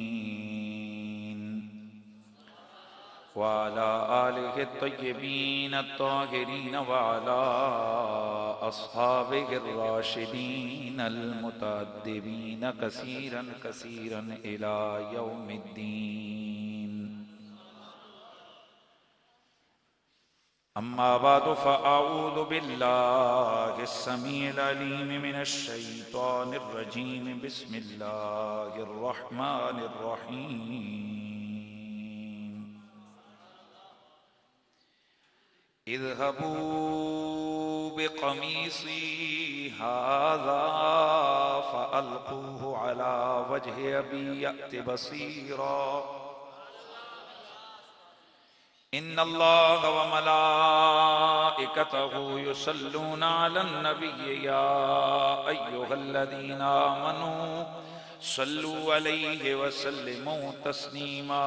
अजमईन व अला आलिहि तय्यबीन अत्ताहिरीन व अला अस्हाबिहि राशिदीन अल मुतअद्दिबीन कसीरन कसीरन इला यौमिद्दीन। अम्मा बादु फ़अऊज़ु बिल्लाहिस समीइल अलीम मिनश शैतानिर रजीम। बिस्मिल्लाहिर रहमानिर रहीम। इज़हबू बिक़मीसी हाज़ा फ़अल्क़ूहु अला वजहि अबी यअति बसीरा। इन्नल्लाह व मलाइकतहु युसल्लूना अलन नबी या अय्युहल्लज़ीना आमनू सल्लू अलैहि व सल्लिमू तस्लीमा।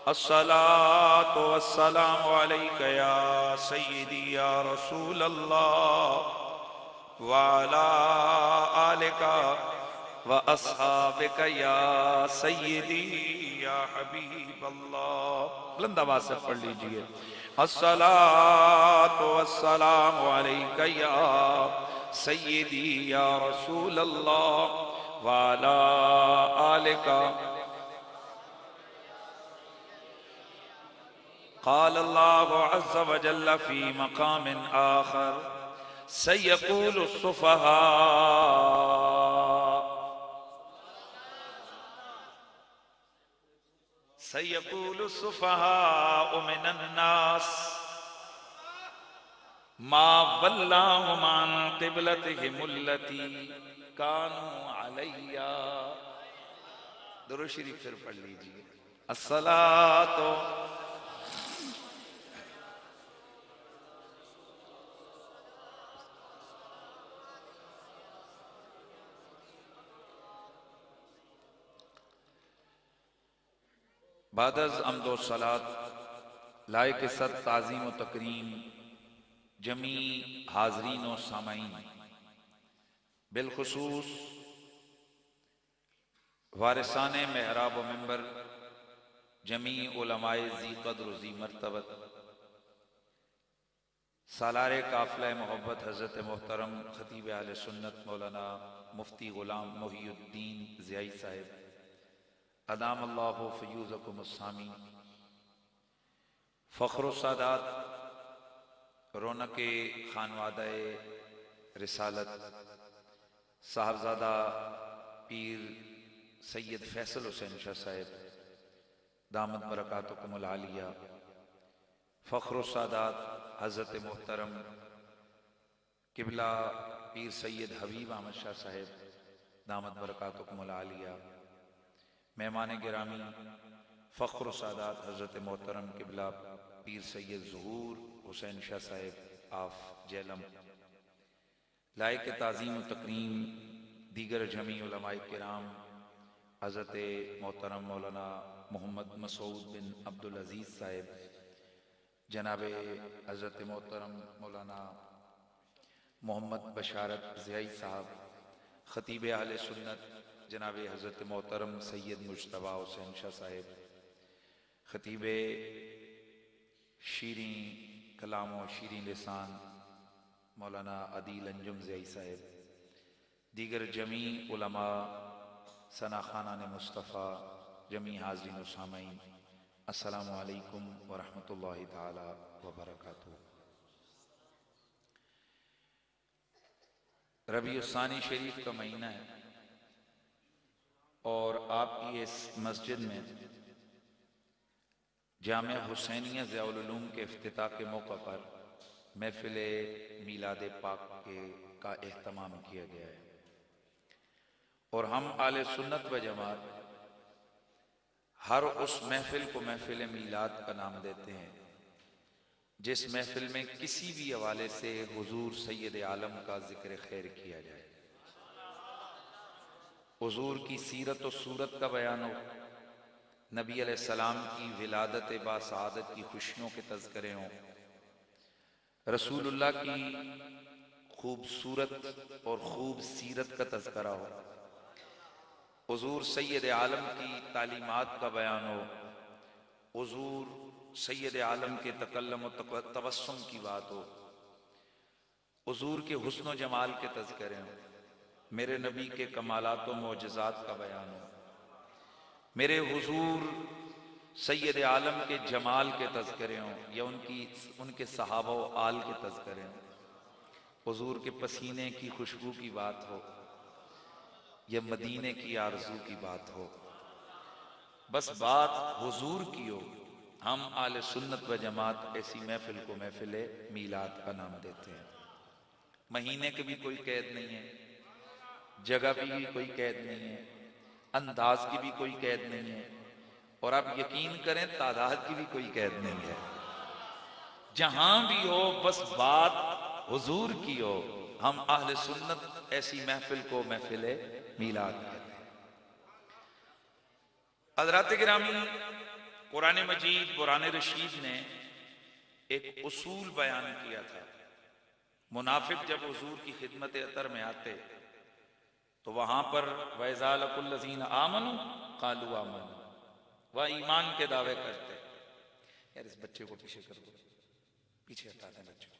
अस्सलातु वस्सलामु अलैका या सय्यदी या रसूलल्लाह व अला आलिका व अस्हाबिका या सय्यदी या हबीब अल्लाह। बुलंद आवाज से पढ़ लीजिए। अस्सलातु वस्सलामु अलैका या सय्यदी या रसूल अल्लाह व अला आलिका। क़ाल अल्लाहु अज़्ज़ व जल्ल फ़ी मक़ामिन आख़र सयक़ूलु सुफ़हा सयक़ूलु सुफ़हाउ मिनन्नास मा वल्लाहुम अन क़िबलतिहिमुल्लती कानू अलैहा। दुरूद शरीफ फिर पढ़ लीजिए। अस्सलातु बादज़ अम्दो सलात लायक सद ताज़ीम व तकरीम जमी हाज़रीन व सामाईन, बिलखुसूस वारिसाने मेहराब व मिंबर, जमी उलमाए ज़ी क़द्र व ज़ी मर्तबत, सालारे काफ़िला मोहब्बत हज़रत मोहतरम ख़तीब अहले सुन्नत मौलाना मुफ्ती ग़ुलाम मोहिउद्दीन ज़ियाई साहिब अदाम अल्लाहु फ़यूज़कुम अस्सामी, फ़ख्र सादात रौनक़े खानवादाए रिसालत साहबजादा पीर सैयद फैसल हुसैन शाह साहिब दामत बरकातुकुमुल आलिया, फ़ख्र सादात हज़रत मोहतरम किबला पीर सैयद हबीब अहमद शाह साहिब दामत बरकातुकुमुल आलिया, मेहमान गिरामी फ़ख्र सादात हज़रत मोहतरम किबला पीर सैयद ज़हूर हुसैन शाह साहिब आफ जेलम, लायक ताज़ीम व तकरीम दीगर जमी उलमाए किराम हज़रत मोहतरम मौलाना मोहम्मद मसूद बिन अब्दुल अज़ीज़ साहिब, जनाब हज़रत मोहतरम मौलाना मोहम्मद बशारत ज़ियाई साहब, ख़तीब अहले सुन्नत जनाब हज़रत मोहतरम सैयद मुज्तबा हुसैन शाह साहिब, ख़तीब शीरीं कलाम व शीरीं लिसान मौलाना अदील अंजुम ज़ियाई साहिब, दीगर जमी उलमा सना खानान मुस्तफ़ा, जमी हाज़रीन व सामाईन, अस्सलामु अलैकुम व रहमतुल्लाहि ताला व बरकातुहू। रबीउस्सानी शरीफ का महीना है और आपकी इस मस्जिद में जामिया हुसैनिया ज़ियाउल उलूम के इफ्तिताह के मौका पर महफिल मीलाद पाक का एहतमाम किया गया है और हम आले सुन्नत व जमात हर उस महफिल को महफिल मीलाद का नाम देते हैं जिस महफिल में किसी भी हवाले से हुजूर सैयद आलम का जिक्र खैर किया जाए, हुजूर की सीरत और सूरत का बयान हो, नबी अलैहिस्सलाम की विलादत बासआदत की खुशियों के तज़किरे हों, रसूलुल्लाह की खूबसूरत और खूब सीरत का तज़किरा हो, हुजूर सैयद आलम की तालीमात का बयान हो, हुजूर सैयद आलम के तकल्लुम व तबस्सुम की बात हो, हुजूर के हुस्न जमाल के तज़किरे हो, मेरे नबी के कमालात व मोजज़ात का बयान हो, मेरे हुजूर सैयद आलम के जमाल के तज़किरे हों या उनके सहाबा व आल के तज़किरे हों, हुजूर के पसीने की खुशबू की बात हो या मदीने की आरज़ू की बात हो, बस बात हुजूर की हो, हम आले सुन्नत व जमात ऐसी महफिल को महफिल मीलाद का नाम देते हैं। महीने की भी कोई कैद नहीं है, जगह की भी कोई कैद नहीं है, अंदाज की भी कोई कैद नहीं है, और आप यकीन करें तादाद की भी कोई कैद नहीं है। जहां भी हो बस बात हुजूर की हो, हम अहले सुन्नत ऐसी महफिल को महफिल मीलाद कहते हैं। हज़रात गिरामी, कुरान मजीद कुरान रशीद ने एक उसूल बयान किया था। मुनाफिक जब हुजूर की खिदमत अतर में आते तो वहां पर वैज़ा लकुल्लज़ीना आमनू क़ालू आमन्ना, वह ईमान के दावे करते। यार इस बच्चे को पीछे कर दो, पीछे हटा दें बच्चे को।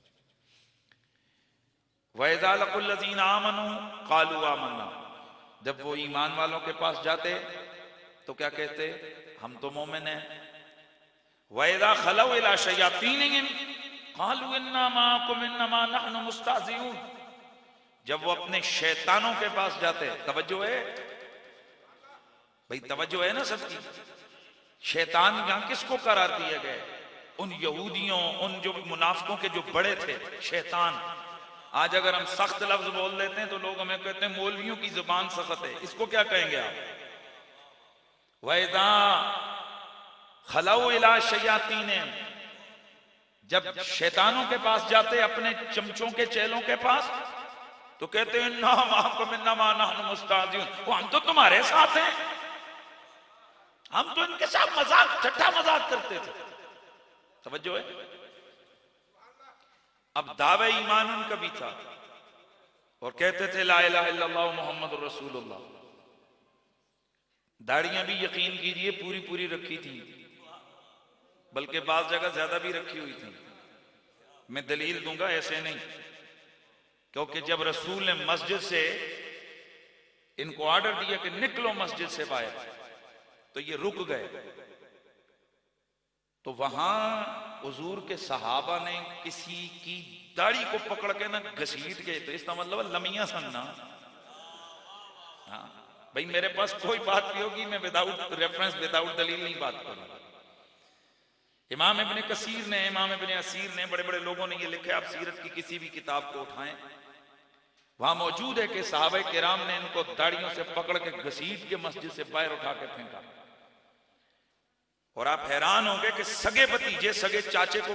वैज़ा लकुल्लज़ीना आमनू क़ालू आमन्ना, जब वो ईमान वालों के पास जाते तो क्या कहते? हम तो मोमिन हैं। वैज़ा खलौ इला शयातीनिहिम क़ालू इन्ना माअकुम इन्नमा नहनु मुस्तहज़िऊन, जब वो अपने शैतानों के पास जाते, तवज्जो है भाई, तवज्जो है ना सबकी। शैतान यहां किसको करार दिया गया? उन यहूदियों, उन जो मुनाफिकों के जो बड़े थे शैतान। आज अगर हम सख्त लफ्ज बोल देते हैं तो लोग हमें कहते हैं मौलवियों की जुबान सख्त है। इसको क्या कहेंगे आप? वैज़ा खलौ इला शयातीनिहिम, जब शैतानों के पास जाते, अपने चमचों के चेलों के पास, तो कहते हैं इन्ना माअकुम इन्नमा नहनु मुस्तहज़िऊन, वो हम तो तुम्हारे साथ हैं, हम तो इनके साथ मजाक, ठट्ठा मजाक करते थे। समझो है। अब दावे ईमान उनका भी था और कहते थे ला इलाहा इल्लल्लाह मुहम्मदुर रसूलुल्लाह। दाढ़ियां भी यकीन कीजिए पूरी पूरी रखी थी, बल्कि बाज़ जगह ज्यादा भी रखी हुई थी। मैं दलील दूंगा, ऐसे नहीं, क्योंकि जब रसूल ने मस्जिद से इनको ऑर्डर दिया कि निकलो मस्जिद से बाहर, तो ये रुक गए। तो वहां हुजूर के सहाबा ने किसी की दाढ़ी को पकड़ के ना घसीट के, तो इसका मतलब लमिया सन्ना। हाँ भाई, मेरे पास कोई बात भी होगी, मैं विदाउट रेफरेंस, विदाउट दलील नहीं बात करूंगा। इमाम इब्ने कसीर ने, इमाम इब्ने असीर ने, बड़े बड़े लोगों ने ये लिखा, आप सीरत की किसी भी किताब को उठाएं, वहां मौजूद है कि सहाबा किराम ने इनको दाढ़ियों से पकड़ के घसीट के मस्जिद से बाहर उठा के फेंका। और आप हैरान होंगे कि सगे भतीजे सगे चाचे को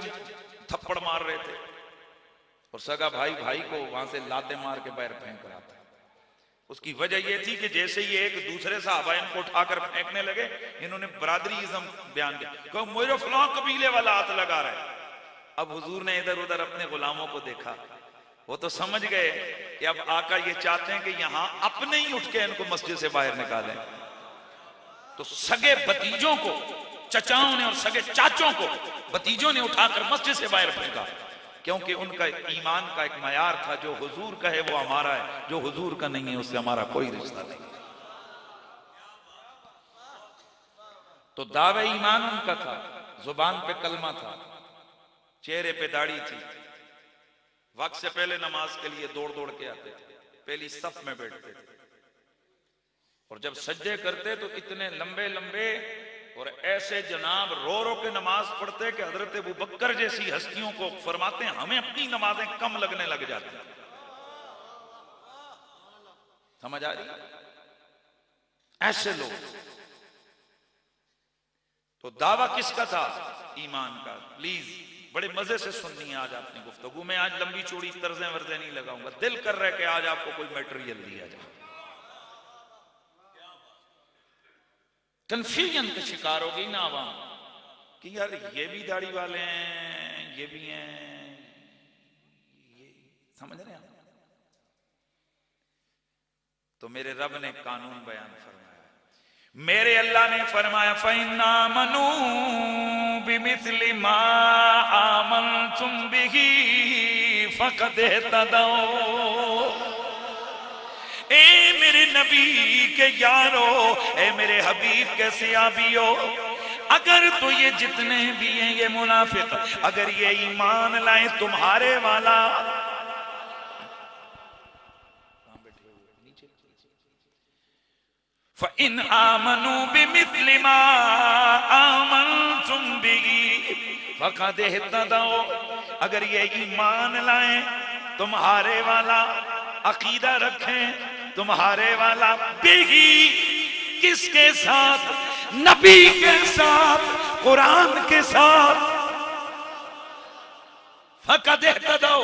थप्पड़ मार रहे थे और सगा भाई भाई को वहां से लाते मार के बाहर फेंक रहा था। उसकी वजह यह थी कि जैसे ही एक दूसरे साहबा इनको उठाकर फेंकने लगे, इन्होंने बरादरीइज्म बयान किया, क्यों मेरे फलां कबीले वाला हाथ लगा रहा है। अब हुजूर ने इधर उधर अपने गुलामों को देखा, वो तो समझ गए कि अब आका ये चाहते हैं कि यहां अपने ही उठ के इनको मस्जिद से बाहर निकालें। तो सगे भतीजों को चचाओं ने और सगे चाचों को भतीजों ने उठाकर मस्जिद से बाहर फेंका, क्योंकि उनका ईमान का एक मयार था, जो हुजूर का है वो हमारा है, जो हुजूर का नहीं है उससे हमारा कोई रिश्ता नहीं। तो दावे ईमान उनका था, जुबान पे कलमा था, चेहरे पे दाढ़ी थी, वक्त से पहले नमाज के लिए दौड़ दौड़ के आते थे, पहली सफ में बैठते थे, और जब सज्जे करते तो इतने लंबे लंबे और ऐसे जनाब रो रो के नमाज पढ़ते कि हजरत अबू बकर जैसी हस्तियों को फरमाते हैं हमें अपनी नमाजें कम लगने लग जाती। समझ आ रही? ऐसे लोग। तो दावा किसका था? ईमान का। प्लीज बड़े मजे से सुननी है आज आपने गुफ्तगू में। आज लंबी चौड़ी तर्जें वर्जें नहीं लगाऊंगा, दिल कर रहा है कि आज आपको कोई मटेरियल दिया जाए। कंफ्यूजन का शिकार हो गई ना आवाम कि यार ये भी दाढ़ी वाले हैं, ये भी हैं, ये समझ रहे हैं। तो मेरे रब ने कानून बयान फरमाया, मेरे अल्लाह ने फरमाया फइन्ना मनु बिमिस्लि मा आमनतुम बिही फक़द इहतदौ। ए मेरे नबी के यारो, ए मेरे हबीब के सियाबियो, अगर तो ये जितने भी हैं ये मुनाफिक अगर ये ईमान लाए तुम्हारे वाला, फ़इन आमनू बिमिस्लि मा आमनतुम बिही फ़क़द इहतदौ, अगर ये ईमान लाए तुम्हारे वाला, अकीदा रखें तुम्हारे वाला, बिही किसके साथ, नबी के साथ, कुरान के साथ, फ़क़द इहतदौ।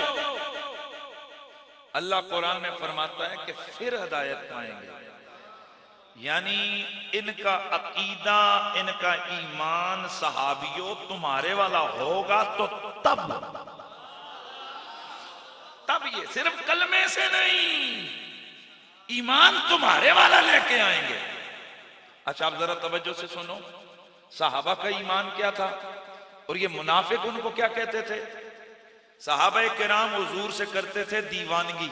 अल्लाह कुरान में फरमाता है कि फिर हिदायत पाएंगे, यानी इनका अकीदा, इनका ईमान सहाबियों तुम्हारे वाला होगा तो तब ये सिर्फ कलमे से नहीं, ईमान तुम्हारे वाला लेके आएंगे। अच्छा आप जरा तवज्जो से सुनो, सहाबा का ईमान क्या था और ये मुनाफिक उनको क्या कहते थे। सहाबा किराम हुजूर से करते थे दीवानगी।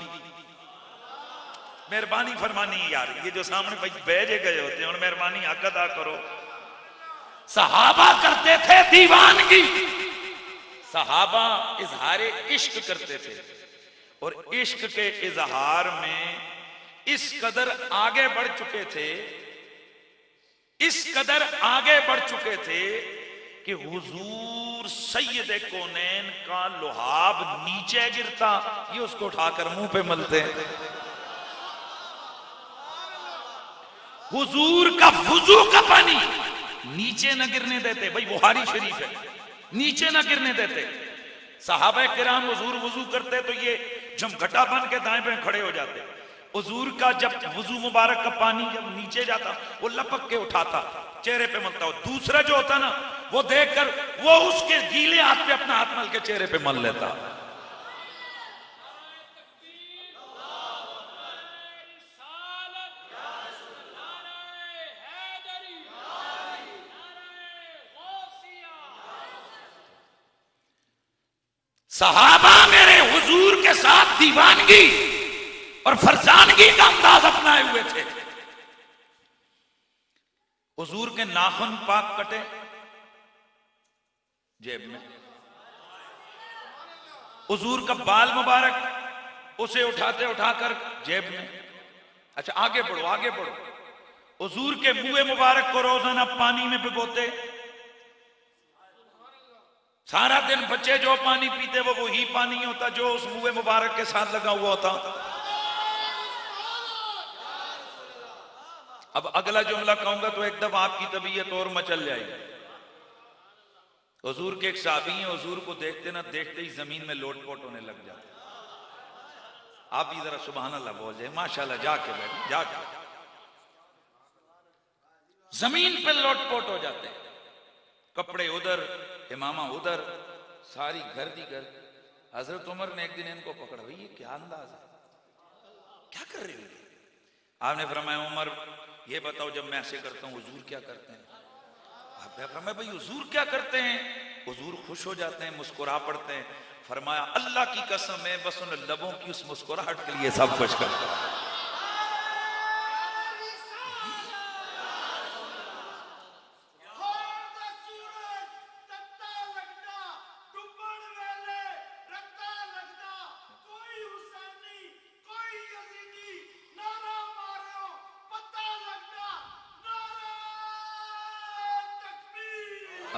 मेहरबानी फरमानी यार, ये जो सामने बैठे गए होते हैं और मेहरबानी हक अदा करो। सहाबा करते थे दीवानगी, सहाबा इजहार इश्क करते थे और इश्क के इजहार में इस कदर आगे बढ़ चुके थे, इस कदर आगे बढ़ चुके थे कि हुजूर सैयद कौनैन का लुहाब नीचे गिरता, ये उसको उठाकर मुंह पे मलते हैं। हुजूर का वुजू का पानी नीचे न गिरने देते, भाई बुखारी शरीफ है, नीचे न गिरने देते। सहाबा किराम हुजूर वुजू करते तो ये झमघटा बन के दाएं बाएं खड़े हो जाते। हुजूर का जब वुजू मुबारक का पानी जब नीचे जाता वो लपक के उठाता, चेहरे पे मलता हो। दूसरा जो होता ना वो देखकर वो उसके गीले हाथ पे अपना हाथ मल के चेहरे पे मल लेता। सहाबा मेरे हुजूर के साथ दीवानगी और फरजानगी का अंदाज अपनाए हुए थे। हुजूर के नाखून पाक कटे जेब में, हुजूर का बाल मुबारक उसे उठाते उठाकर जेब में। अच्छा आगे बढ़ो आगे बढ़ो, हुजूर के मुंह मुबारक को रोजाना पानी में भिगोते। सारा दिन बच्चे जो पानी पीते वो वही पानी होता जो उस मुंह मुबारक के साथ लगा हुआ होता। अब अगला जुमला कहूंगा तो एकदम आपकी तबीयत और मचल जाएगी। हुजूर के एक साहबी हैं, हुजूर को देखते ना देखते ही जमीन में लोटपोट होने लग जाते। आप भी जरा सुभान अल्लाह बोल जाए, माशाल्लाह, जाके बैठ जाके जमीन पे लोटपोट हो जाते, कपड़े उधर, इमामा उधर, सारी गर्दी गर्द। हजरत उमर ने एक दिन इनको पकड़ा, भाई ये क्या अंदाज है, क्या कर रहे हो? आपने फरमाया उमर ये बताओ जब मैं ऐसे करता हूं हुजूर क्या करते हैं? आपने फरमाया भाई हुजूर क्या करते हैं? हुजूर खुश हो जाते हैं, मुस्कुरा पड़ते हैं। फरमाया अल्लाह की कसम है बस उन लबों की उस मुस्कुराहट के लिए सब कुछ करते हैं।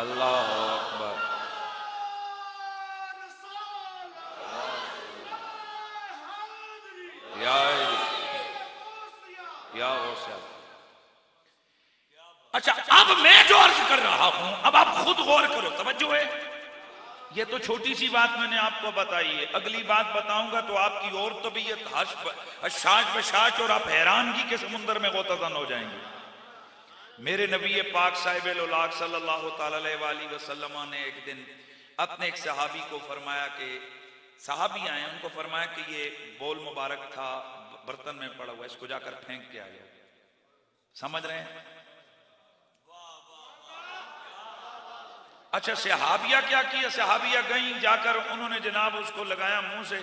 अल्लाह अकबर। अच्छा अब मैं जो अर्ज कर रहा हूं अब आप खुद गौर करो, तवज्जो है। ये तो छोटी सी बात मैंने आपको बताई है, अगली बात बताऊंगा तो आपकी और तबीयत हशाश बशाश और आप हैरानगी के समुंदर में गोताखोर हो जाएंगे। मेरे नबी पाक साहिब-उल-औलाद सल्लल्लाहु अलैहि वसल्लम ने एक दिन अपने एक सहाबी को फरमाया कि सहाबी आए, उनको फरमाया कि ये बोल मुबारक था बर्तन में पड़ा हुआ, इसको जाकर फेंक के आया। समझ रहे हैं? अच्छा, सहाबिया क्या किया? सहाबिया गई, जाकर उन्होंने जनाब उसको लगाया मुंह से।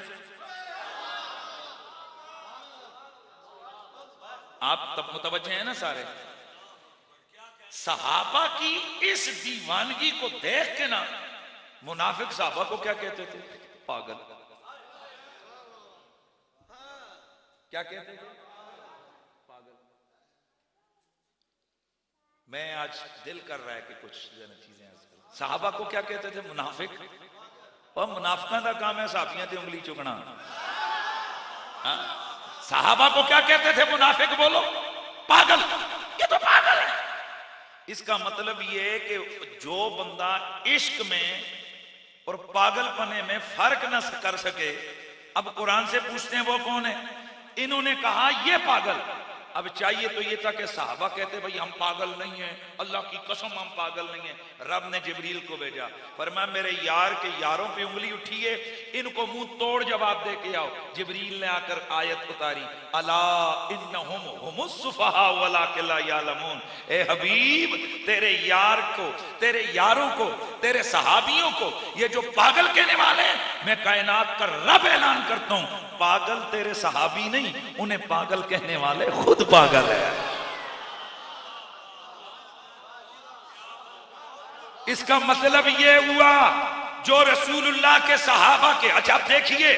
आप तब मुतवज्जे हैं ना सारे। सहाबा की इस दीवानगी को देख के ना मुनाफिक सहाबा को क्या कहते थे? पागल। क्या कहते थे? पागल। मैं आज दिल कर रहा है कि कुछ चीजें सहाबा को क्या कहते थे? मुनाफिक। और मुनाफिका का काम है साहबियां ते उंगली चुगना। सहाबा को क्या कहते थे? मुनाफिक। बोलो। पागल। ये तो पागल है। इसका मतलब ये है कि जो बंदा इश्क में और पागलपने में फर्क न कर सके, अब कुरान से पूछते हैं वो कौन है? इन्होंने कहा ये पागल। अब चाहिए तो ये था कि साहबा कहते भाई हम पागल नहीं हैं, अल्लाह की कसम हम पागल नहीं हैं। रब ने जिब्रील को भेजा, फरमाया मेरे यार के यारों पे उंगली उठी है, इनको मुंह तोड़ जवाब दे के आओ। जिब्रील ने आकर आयत उतारी, अला इन्नहुम हुमुस सुफहा वलाकिन ला यालमून। ए हबीब, तेरे यार को, तेरे यारों को, तेरे सहाबियों को ये जो पागल कहने वाले हैं, मैं कायनात का रब ऐलान करता हूं, पागल तेरे सहाबी नहीं, उन्हें पागल कहने वाले खुद पागल है। इसका मतलब ये हुआ जो रसूलुल्लाह के सहाबा के, अच्छा आप देखिए,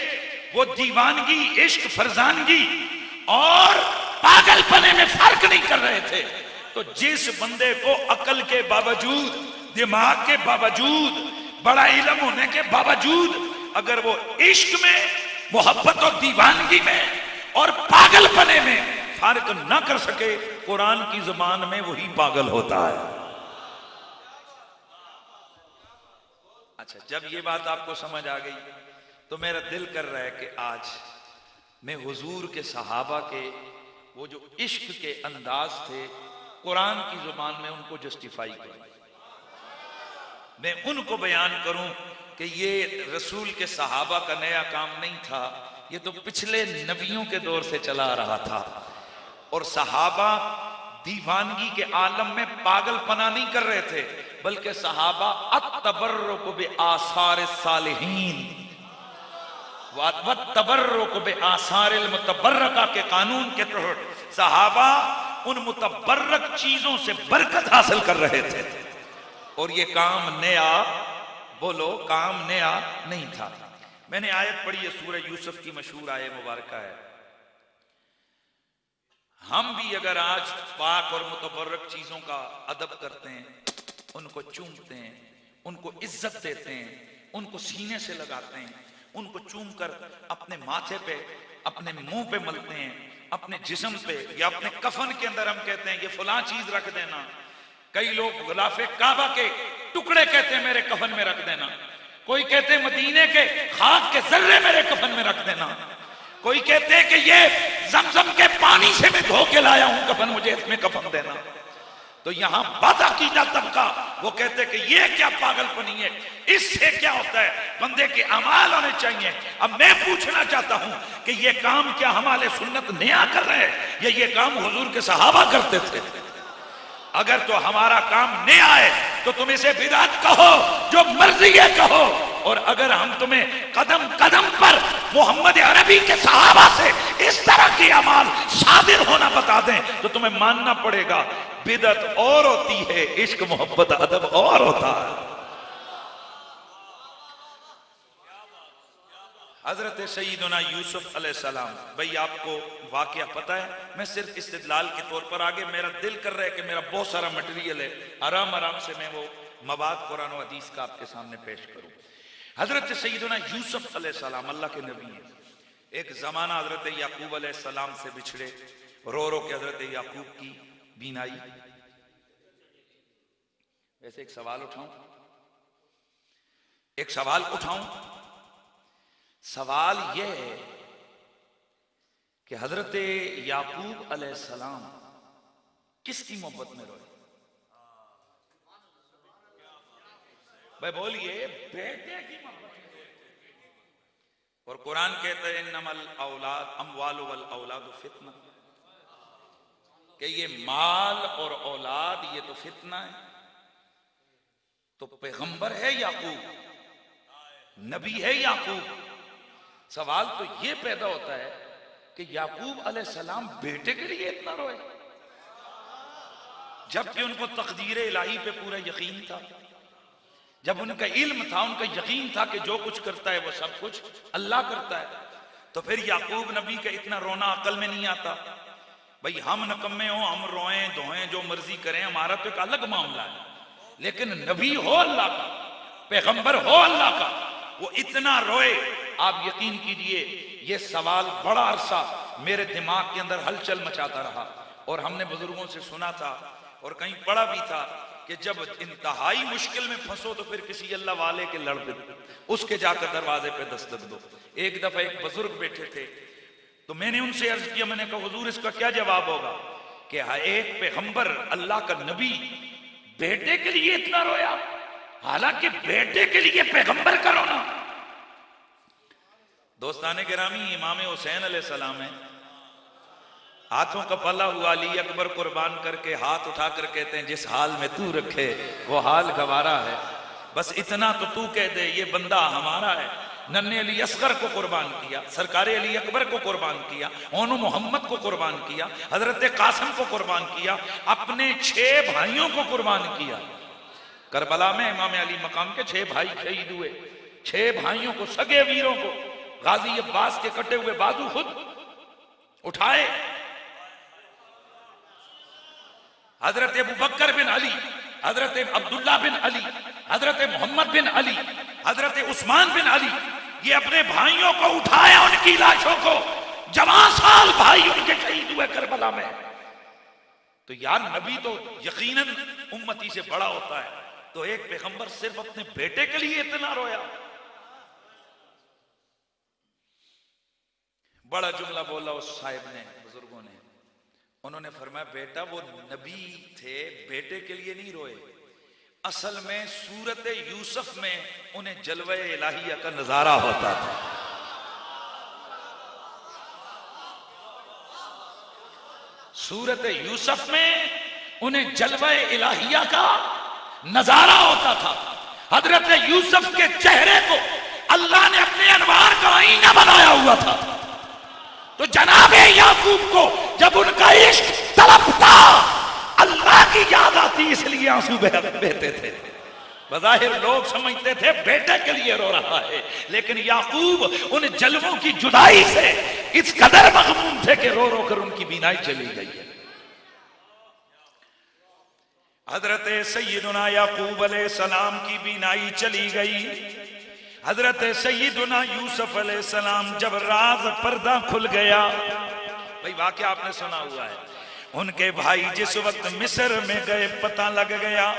वो दीवानगी, इश्क, फरजानगी और पागलपने में फर्क नहीं कर रहे थे। तो जिस बंदे को अकल के बावजूद, दिमाग के बावजूद, बड़ा इल्म होने के बावजूद अगर वो इश्क में, मोहब्बत और दीवानगी में और पागलपने में फर्क ना कर सके, कुरान की जुबान में वही पागल होता है। अच्छा, जब ये बात आपको समझ आ गई तो मेरा दिल कर रहा है कि आज मैं हुजूर के सहाबा के वो जो इश्क के अंदाज थे, कुरान की जुबान में उनको जस्टिफाई करूं, मैं उनको बयान करूं कि ये रसूल के सहाबा का नया काम नहीं था, ये तो पिछले नबियों के दौर से चला आ रहा था। और सहाबा दीवानगी के आलम में पागलपना नहीं कर रहे थे, बल्कि सहाबा अत्तबर्रुक बि आसार सालिहीन व तबर्रुक बि आसारिल मुतबर्रका के कानून के तहत सहाबा उन मुतबर्रक चीजों से बरकत हासिल कर रहे थे। और ये काम नया, बोलो, काम नया नहीं था। मैंने आयत पढ़ी है, सूरह यूसुफ की मशहूर आयत मुबारक है। हम भी अगर आज पाक और मुतबर्रक चीजों का अदब करते हैं, उनको चूमते हैं, उनको इज्जत देते हैं, उनको सीने से लगाते हैं, उनको चूम कर अपने माथे पे, अपने मुंह पे मलते हैं, अपने जिस्म पे या अपने कफन के अंदर हम कहते हैं ये फलां चीज रख देना। कई लोग गुलाफे काबा के टुकड़े कहते हैं मेरे कफन में रख देना, कोई कहते हैं मदीने के खाक के जर्रे मेरे कफन में रख देना, कोई कहते हैं कि ये जमजम के पानी से मैं धो के लाया हूं कफन, मुझे इसमें कफन देना। तो यहां बदअकीदा तबका वो कहते हैं कि ये क्या पागलपनी है, इससे क्या होता है, बंदे के अमाल होने चाहिए। अब मैं पूछना चाहता हूं कि ये काम क्या हमारे सुन्नत नया कर रहे हैं या ये काम हुजूर के सहाबा करते थे? अगर तो हमारा काम नया है तो तुम इसे बिदअत कहो, जो मर्जी है कहो, और अगर हम तुम्हें कदम कदम पर मोहम्मद अरबी के सहाबा से इस तरह की अमाल सादिर होना बता दें तो तुम्हें मानना पड़ेगा बिदअत और होती है, इश्क मोहब्बत अदब और होता है। हजरत सईदना यूसुफ अलैहिस्सलाम, भाई आपको वाकया पता है, मैं सिर्फ इस्तिदलाल के तौर पर, आगे मेरा दिल कर रहा है कि मेरा बहुत सारा मटेरियल है, आराम आराम से मैं वो मवाद कुरान और हदीस का आपके सामने पेश करूं। हजरत सईदना यूसुफ अलैहिस्सलाम अल्लाह के नबी हैं। एक जमाना हजरत याकूब अलैहिस्सलाम से बिछड़े, रो रो के हजरत याकूब की बीनाई। वैसे एक सवाल उठाऊं, सवाल यह है कि हजरत याकूब अलैहिस्सलाम किसकी मोहब्बत में रोए? भाई बोलिए, बेटे की मोहब्बत में। और कुरान कहता है इन्नमल औलाद अमवालु वल औलादु फितना, कि ये माल और औलाद ये तो फितना है। तो पैगंबर है याकूब, नबी है याकूब। सवाल तो ये पैदा होता है कि याकूब अलैहिस्सलाम बेटे के लिए इतना रोए, जबकि उनको तकदीर इलाही पे पूरा यकीन था, जब उनका इल्म था, उनका यकीन था कि जो कुछ करता है वो सब कुछ अल्लाह करता है। तो फिर याकूब नबी का इतना रोना अकल में नहीं आता। भाई हम नकम्मे हो, हम रोएं धोएं जो मर्जी करें, हमारा तो एक अलग मामला है, लेकिन नबी हो अल्लाह का, पैगंबर हो अल्लाह का, वो इतना रोए। आप यकीन कीजिए ये सवाल बड़ा अरसा मेरे दिमाग के अंदर हलचल मचाता रहा, और हमने बुजुर्गों से सुना था और कहीं पढ़ा भी था कि जब इंतहाई मुश्किल में फंसो तो फिर किसी अल्लाह वाले के लड़ पे उसके जाकर दरवाजे पे दस्तक दो। एक दफा एक बुजुर्ग बैठे थे, तो मैंने उनसे अर्ज किया, मैंने कहा हुजूर इसका क्या जवाब होगा कि एक पैगंबर अल्लाह का नबी बेटे के लिए इतना रोया, हालांकि बेटे के लिए पैगंबर का रोना। दोस्ताने गिरामी, इमाम हुसैन अलैहिस्सलाम है, हाथों का पल्ला हुआ, अली अकबर कुर्बान करके हाथ उठाकर कहते हैं जिस हाल में तू रखे वो हाल गवारा है, बस इतना तो तू कह दे ये बंदा हमारा है। नन्हे अली असगर को कुर्बान किया, सरकारे अली अकबर को कुर्बान किया, ओनो मोहम्मद को कुर्बान किया, हजरत कासिम को कुर्बान किया, अपने 6 भाइयों को कुर्बान किया। करबला में इमाम अली मकाम के 6 भाई शहीद हुए, 6 भाइयों को, सगे वीरों को गाजी अब्बास के कटे हुए बाजू खुद उठाए। हजरत अबू बकर बिन अली, हजरत अब्दुल्ला बिन अली, हजरत मोहम्मद बिन अली, हजरत उस्मान बिन अली, ये अपने भाइयों को उठाया, उनकी लाशों को, जवान साल भाई उनके शहीद हुए करबला में। तो यार नबी तो यकीनन उम्मती से बड़ा होता है, तो एक पैगंबर सिर्फ अपने बेटे के लिए इतना रोया। बड़ा जुमला बोला उस साहिब ने, बुजुर्गों ने, उन्होंने फरमाया बेटा वो नबी थे, बेटे के लिए नहीं रोए, असल में सूरत यूसुफ में उन्हें जलवे इलाहिया का नजारा होता था। सूरत यूसुफ में उन्हें जलवे इलाहिया का नजारा होता था। हजरत यूसुफ के चेहरे को अल्लाह ने अपने अनवार का आईना बनाया हुआ था। तो जनाबे याकूब को जब उनका इश्क तड़पता, अल्लाह की याद आती, इसलिए आंसू बहते थे। बज़ाहिर लोग समझते थे बेटे के लिए रो रहा है, लेकिन याकूब उन जलवों की जुदाई से इस कदर मगमूम थे कि रो रो कर उनकी बीनाई चली गई है। हजरत सैयदुना याकूब अलैहिस्सलाम की बीनाई चली गई। हजरत सैयदुना यूसुफ अलैहिस्सलाम जब राज पर्दा खुल गया, भाई वाकया आपने सुना हुआ है, उनके भाई जिस वक्त मिस्र में गए पता लग गया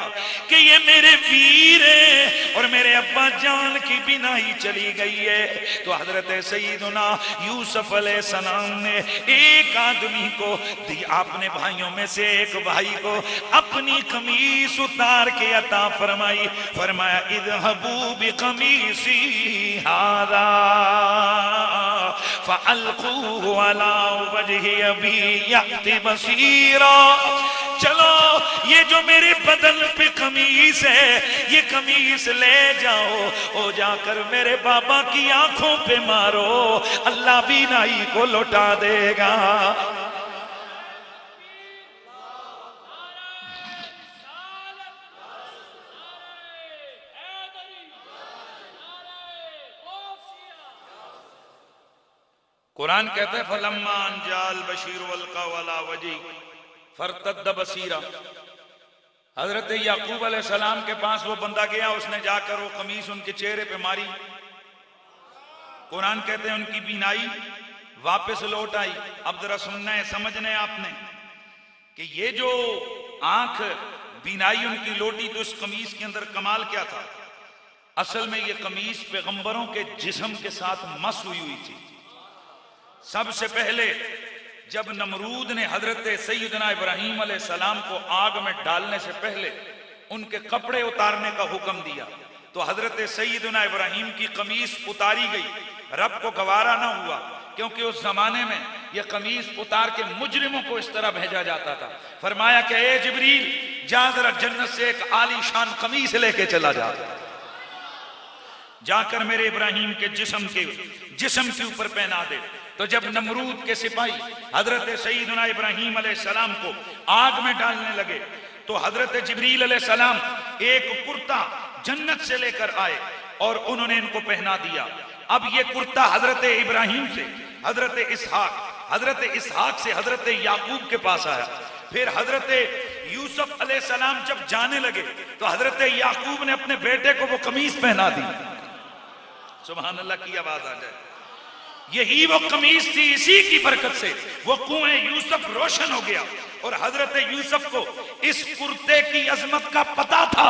कि ये मेरे वीर हैं और मेरे अब्बा जान की बिनाई चली गई है। तो हजरत सैयदुना यूसुफ अलैहिस्सलाम ने एक आदमी को दी, अपने भाइयों में से एक भाई को अपनी कमीज उतार के अता फरमाई। फरमाया इज़हबू बिक़मीसी हाज़ा फ़अल्क़ूहु अला वजहि अबी यअति बसीरा। चलो ये जो मेरे बदन पे कमीज है, ये कमीज ले जाओ, ओ जाकर मेरे बाबा की आंखों पे मारो, अल्लाह बीनाई को लौटा देगा। कुरान कहते हैं फलम्मा अंजाल बशीर वल्का वाला वजी फरतद बसीरा। हजरत याकूब अलैहिस्सलाम के पास वो बंदा गया, उसने जाकर वो कमीज उनके चेहरे पे मारी। कुरान कहते हैं उनकी बीनाई वापस लौट आई। अब जरा सुनना है, समझना है आपने कि ये जो आंख बीनाई उनकी लौटी, तो इस कमीज के अंदर कमाल क्या था? असल में ये कमीज पैगंबरों के जिस्म के साथ मस हुई थी। सबसे पहले जब नमरूद ने हजरत सैयदना इब्राहीम अलैहिस्सलाम को आग में डालने से पहले उनके कपड़े उतारने का हुक्म दिया, तो हजरत सैयदना इब्राहीम की कमीज उतारी गई। रब को गवारा ना हुआ, क्योंकि उस जमाने में यह कमीज उतार के मुजरिमों को इस तरह भेजा जाता था। फरमाया कि ए जिब्रील जा जरा जन्नत से एक आलीशान कमीज लेके चला जा, जाकर मेरे इब्राहिम के जिस्म के ऊपर पहना दे। तो जब नमरूद के सिपाही हजरत सईदना इब्राहिम अलैहिस्सलाम को आग में डालने लगे तो हजरत जिब्रील अलैहिस्सलाम एक कुर्ता जन्नत से लेकर आए और उन्होंने इनको पहना दिया। अब ये कुर्ता हजरत इब्राहिम से हजरत इसहाक से हजरत याकूब के पास आया। फिर हजरत यूसुफ अलैहिस्सलाम जब जाने लगे तो हजरत याकूब ने अपने बेटे को वो कमीज पहना दी। सुभान अल्लाह की आवाज आ जाए। यही वो कमीज थी, इसी की बरकत से वो कुएं यूसुफ रोशन हो गया। और हजरत यूसुफ को इस कुर्ते की अजमत का पता था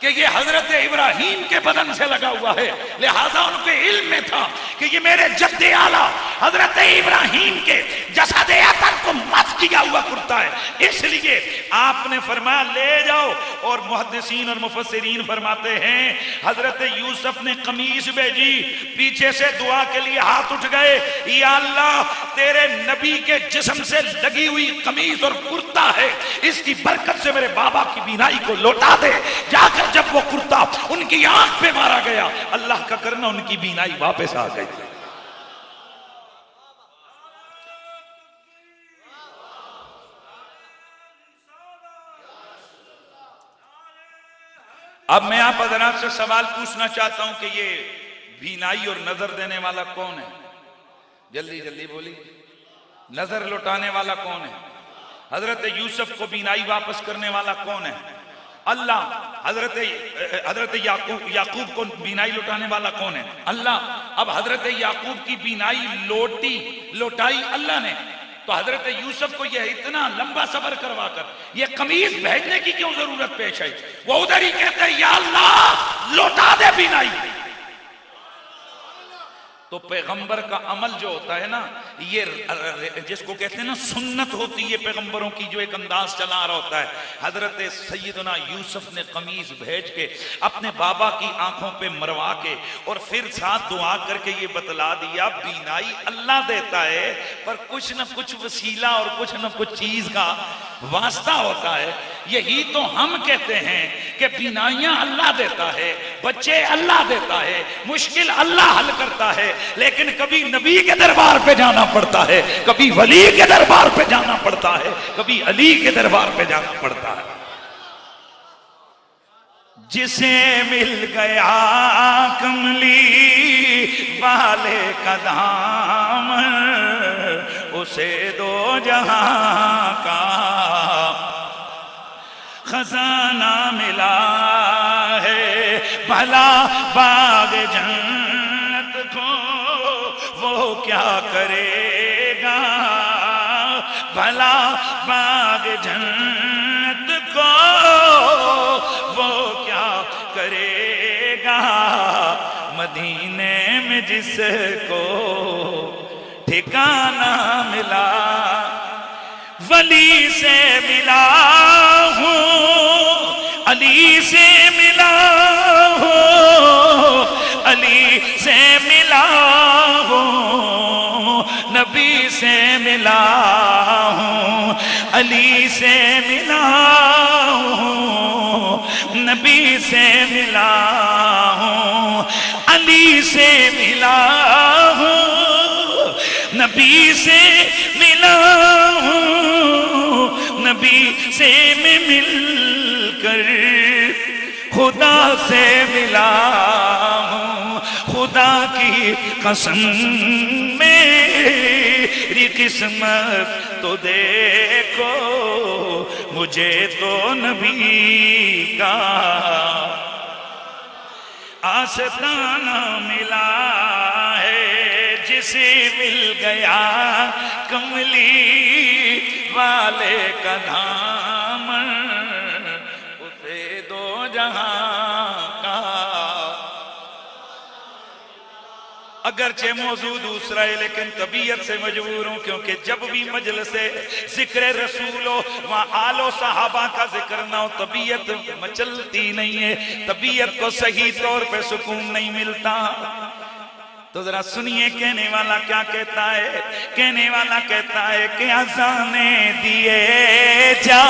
कि ये हजरत इब्राहिम के बदन से लगा हुआ है, लिहाजा उनके इल्म में था कि ये मेरे जद्दे आला हजरत इब्राहिम के जसद अतर को मस किया हुआ कुर्ता है। इसलिए आपने फरमाया ले जाओ। और मुहद्दिसीन और मुफस्सिरीन फरमाते हैं हजरत यूसुफ ने कमीज भेजी, पीछे से दुआ के लिए हाथ उठ गए, या अल्लाह तेरे नबी के जिस्म से लगी हुई कमीज और कुर्ता है, इसकी बरकत से मेरे बाबा की बीनाई को लौटा दे। जाकर जब वो कुर्ता उनकी आंख पे मारा गया, अल्लाह का करना उनकी बीनाई वापस आ गई। अब मैं आप हजरात से सवाल पूछना चाहता हूं कि ये बीनाई और नजर देने वाला कौन है? जल्दी जल्दी बोली। नजर लौटाने वाला कौन है? हजरत यूसुफ को बीनाई वापस करने वाला कौन है? अल्लाह। हजरत याकूब को बीनाई लौटाने वाला कौन है? अल्लाह। अब हजरत याकूब की बीनाई लौटाई अल्लाह ने, तो हजरत यूसुफ को यह इतना लंबा सफर करवाकर यह कमीज भेजने की क्यों जरूरत पेश आई? वो उधर ही कहते हैं या अल्लाह लौटा दे बीनाई। तो पैगंबर का अमल जो होता है ना, ये जिसको कहते हैं ना सुन्नत होती है पैगंबरों की, जो एक अंदाज चला रहा होता है। हजरत सैयदना यूसुफ ने कमीज भेज के अपने बाबा की आंखों पे मरवा के और फिर साथ दुआ करके ये बतला दिया बीनाई अल्लाह देता है, पर कुछ न कुछ वसीला और कुछ न कुछ चीज का वास्ता होता है। यही तो हम कहते हैं कि बीनाइयां अल्लाह देता है, बच्चे अल्लाह देता है, मुश्किल अल्लाह हल करता है, लेकिन कभी नबी के दरबार पे जाना पड़ता है, कभी वली के दरबार पे जाना पड़ता है, कभी अली के दरबार पे जाना पड़ता है। जिसे मिल गया कमली वाले का दामन, उसे दो जहां का खजाना मिला है। भला बाग जन्नत को वो क्या करेगा, भला बाग जन्नत को वो क्या करेगा। मदीने में जिसको ठिकाना मिला, वली से मिला हूँ, अली से मिला हूँ, अली से मिला हूँ, नबी से मिला हूँ, अली से मिला हूँ, नबी से मिला हूँ, अली से मिला हूँ, नबी से मिला हूँ, नबी से मैं मिलकर खुदा से मिला हूँ। खुदा की कसम मेरी किस्मत तो देखो, मुझे तो नबी का आस्ताना मिला है। जिसे मिल गया कमली वाले का दामन, उसे दो जहां का। अगरचे मौजूद दूसरा है लेकिन तबीयत से मजबूर हूं, क्योंकि जब भी मजलिसे जिक्र रसूल हो वहां आलो सहाबा का जिक्र ना हो, तबीयत मचलती नहीं है, तबीयत को सही तौर पे सुकून नहीं मिलता। तो जरा सुनिए कहने वाला क्या कहता है। कहने वाला कहता है कि अज़ाने दिए जा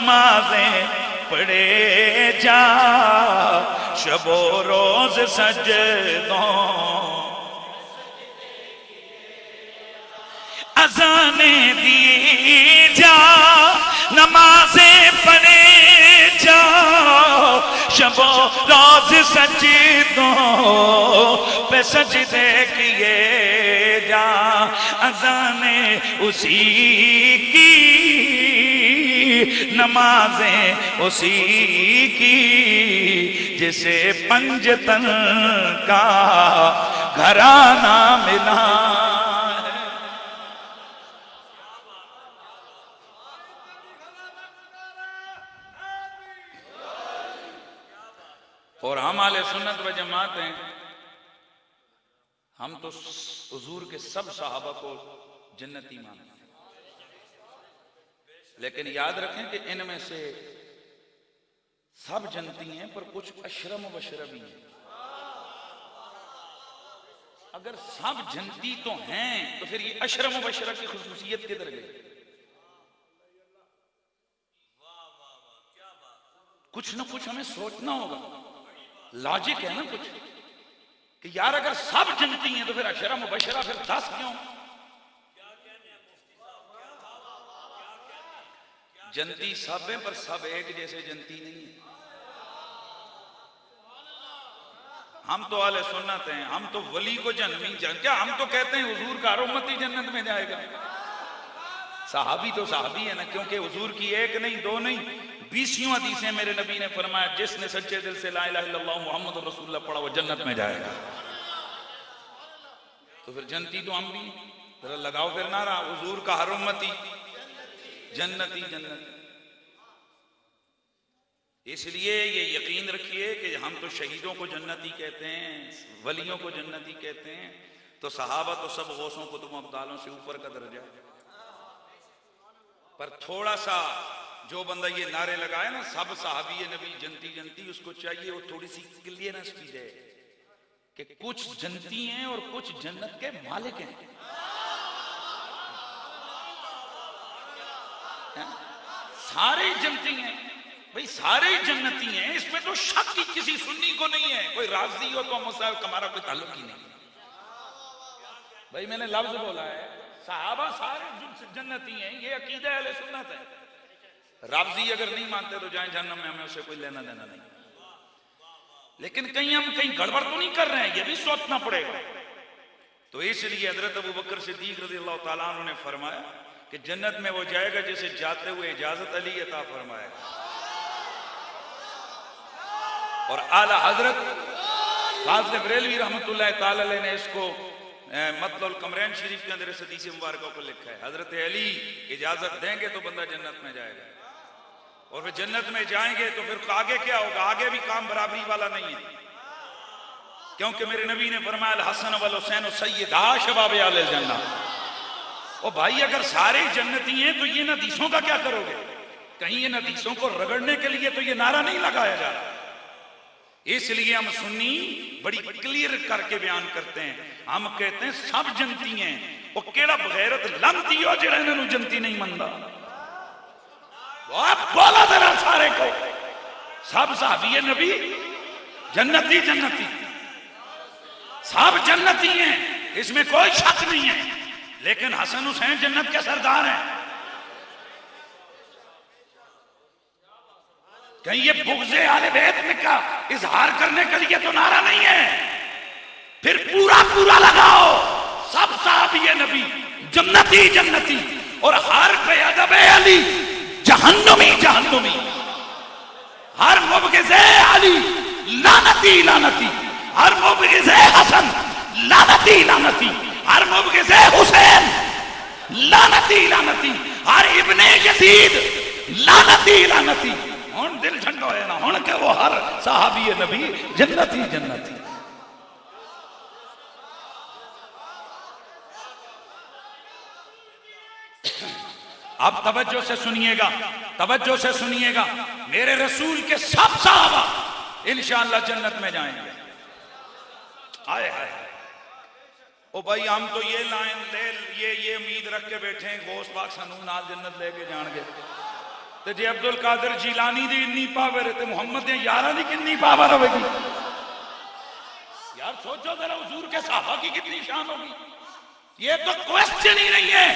नमाजें पढ़े जा, शबो रोज सजदों अज़ाने दिए जा, नमाजें पढ़े जा, शबो रोज सजदों पे सजदे किए जा, अज़ाने उसी की, नमाजें उसी की, जिसे पंजतन का घराना मिला। और हम आले सुन्नत व जमात हैं, हम तो हुजूर के सब सहाबा को जन्नती मानते हैं, लेकिन याद रखें कि इनमें से सब जन्नती हैं पर कुछ अशरम व शरबी हैं। अगर सब जन्नती तो हैं तो फिर ये अशरम व शरब की खुसूसियत किधर गई? कुछ ना कुछ हमें सोचना होगा, लॉजिक है ना कुछ, कि यार अगर सब जन्नती हैं तो फिर अशरम व बशरा फिर 10 क्यों? जन्नती सब हैं पर सब एक जैसे जन्नती नहीं है। हम तो आले सुन्नत हैं, हम तो वली को जन्नती क्या, हम तो कहते हैं हुजूर का हर उम्मती जन्नत में जाएगा। सहाबी तो सहाबी है ना, क्योंकि हुजूर की एक नहीं दो नहीं 20 हदीसें मेरे नबी ने फरमाया, जिसने सच्चे दिल से ला इलाहा इल्लल्लाह मुहम्मद रसूलुल्लाह पढ़ा वो जन्नत में जाएगा। तो फिर जन्नती तो हम भी, जरा लगाओ फिर नारा, हुजूर का हर उम्मती जन्नती जन्नती। इसलिए ये यकीन रखिए कि हम तो शहीदों को जन्नती कहते हैं, वलियों को जन्नती कहते हैं, तो सहाबा तो सब गौसों को तुम अब्दालों से ऊपर का दर्जा। पर थोड़ा सा जो बंदा ये नारे लगाए ना सब सहाबी नबी जन्नती जन्नती, उसको चाहिए वो थोड़ी सी क्लियरेंस भी दे कि कुछ जन्नती हैं और कुछ जन्नत के मालिक हैं। सारे जन्नती हैं भाई, सारे जन्नती हैं, इसमें तो शक की किसी सुन्नी को नहीं है। कोई राजी हो तो मुझसे हमारा कोई ताल्लुक ही नहीं भाई। मैंने लफ्ज बोला है, सहाबा सारे जन्नती हैं, ये अकीदा अहले सुन्नत है। राजी अगर नहीं मानते तो जाए जहन्नम में, हमें उससे कोई लेना देना नहीं। लेकिन कहीं हम कहीं गड़बड़ तो नहीं कर रहे हैं, ये भी सोचना पड़ेगा। तो इसलिए हजरत अबू बकर सिद्दीक रज़ियल्लाहु ताला अन्हु ने फरमाया कि जन्नत में वो जाएगा जिसे जाते हुए इजाजत अली अता फरमाएगा। और आला हजरत काज़ी बरेलवी रहमतुल्लाह ताला अलैह ने इसको मतलब कमरैन शरीफ के अंदर इस हदीस मुबारक को लिखा है, हजरत अली इजाजत देंगे तो बंदा जन्नत में जाएगा। और फिर जन्नत में जाएंगे तो फिर आगे क्या होगा? आगे भी काम बराबरी वाला नहीं है, क्योंकि मेरे नबी ने फरमाया हसन वल हुसैन सय्यदा शबाब अहल जन्नत। ओ भाई अगर सारे जन्नती हैं तो ये हदीसों का क्या करोगे? कहीं इन हदीसों को रगड़ने के लिए तो ये नारा नहीं लगाया जा रहा। इसलिए हम सुन्नी बड़ी क्लियर करके बयान करते हैं, हम कहते हैं सब जन्नती हैं। वो केड़ा बगैरत लंती हो जिहड़ा इन्हां नूं जन्नती नहीं मनदा। आप बोला जरा सारे को, सब सहाबी नबी जन्नती जन्नती, सब जन्नती हैं, इसमें कोई शक नहीं है। लेकिन हसन हुसैन जन्नत के सरदार हैं। कहीं ये बुग़्ज़े आले बैत का इजहार करने के लिए तो नारा नहीं है। फिर पूरा पूरा लगाओ, सब सहाबी नबी जन्नती जन्नती, और हर बेअदब अली जहन्नुमी जहन्नुमी, हर मुबग़िज़े अली लानती लानती, हर मुबग़िज़े हसन लानती लानती, हर मुबग़िज़े हुसैन लानती लानती, हर इब्ने यज़ीद लानती लानती। हुण दिल ठंडा होया ना, हुण के वो हर सहाबी नबी जन्नती जन्नती। अब तवज्जो से सुनिएगा, तवज्जो से सुनिएगा, मेरे रसूल के सब सहाबा इंशाअल्लाह जन्नत में जाएंगे। आए हाय ओ भाई, हम तो ये लाइन ले ये उम्मीद रख के बैठे हैं गौस पाक सानू नाल जन्नत लेके जाएंगे। ते जे अब्दुल कादिर जिलानी दी इन्नी पावर है तो मुहम्मद दे यारां दी कितनी पावर होगी। यार सोचो जरा, हुजूर के सहाबा की कितनी शान होगी। ये तो क्वेश्चन ही नहीं है।